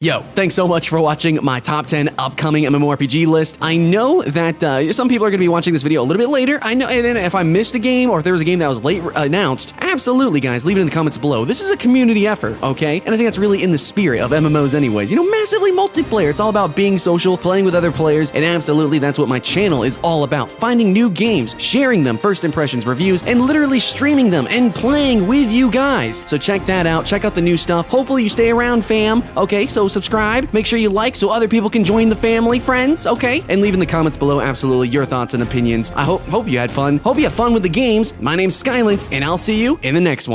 Yo, thanks so much for watching my top 10 upcoming MMORPG list. I know that some people are going to be watching this video a little bit later. I know, and if I missed a game or if there was a game that was late announced, absolutely, guys, leave it in the comments below. This is a community effort, okay? And I think that's really in the spirit of MMOs anyways. You know, massively multiplayer. It's all about being social, playing with other players, and absolutely that's what my channel is all about. Finding new games, sharing them, first impressions, reviews, and literally streaming them and playing with you guys. So check that out. Check out the new stuff. Hopefully you stay around, fam. Okay, so subscribe, make sure you like so other people can join the family, friends, okay? And leave in the comments below absolutely your thoughts and opinions. I hope you had fun. Hope you have fun with the games. My name's Skylance, and I'll see you in the next one.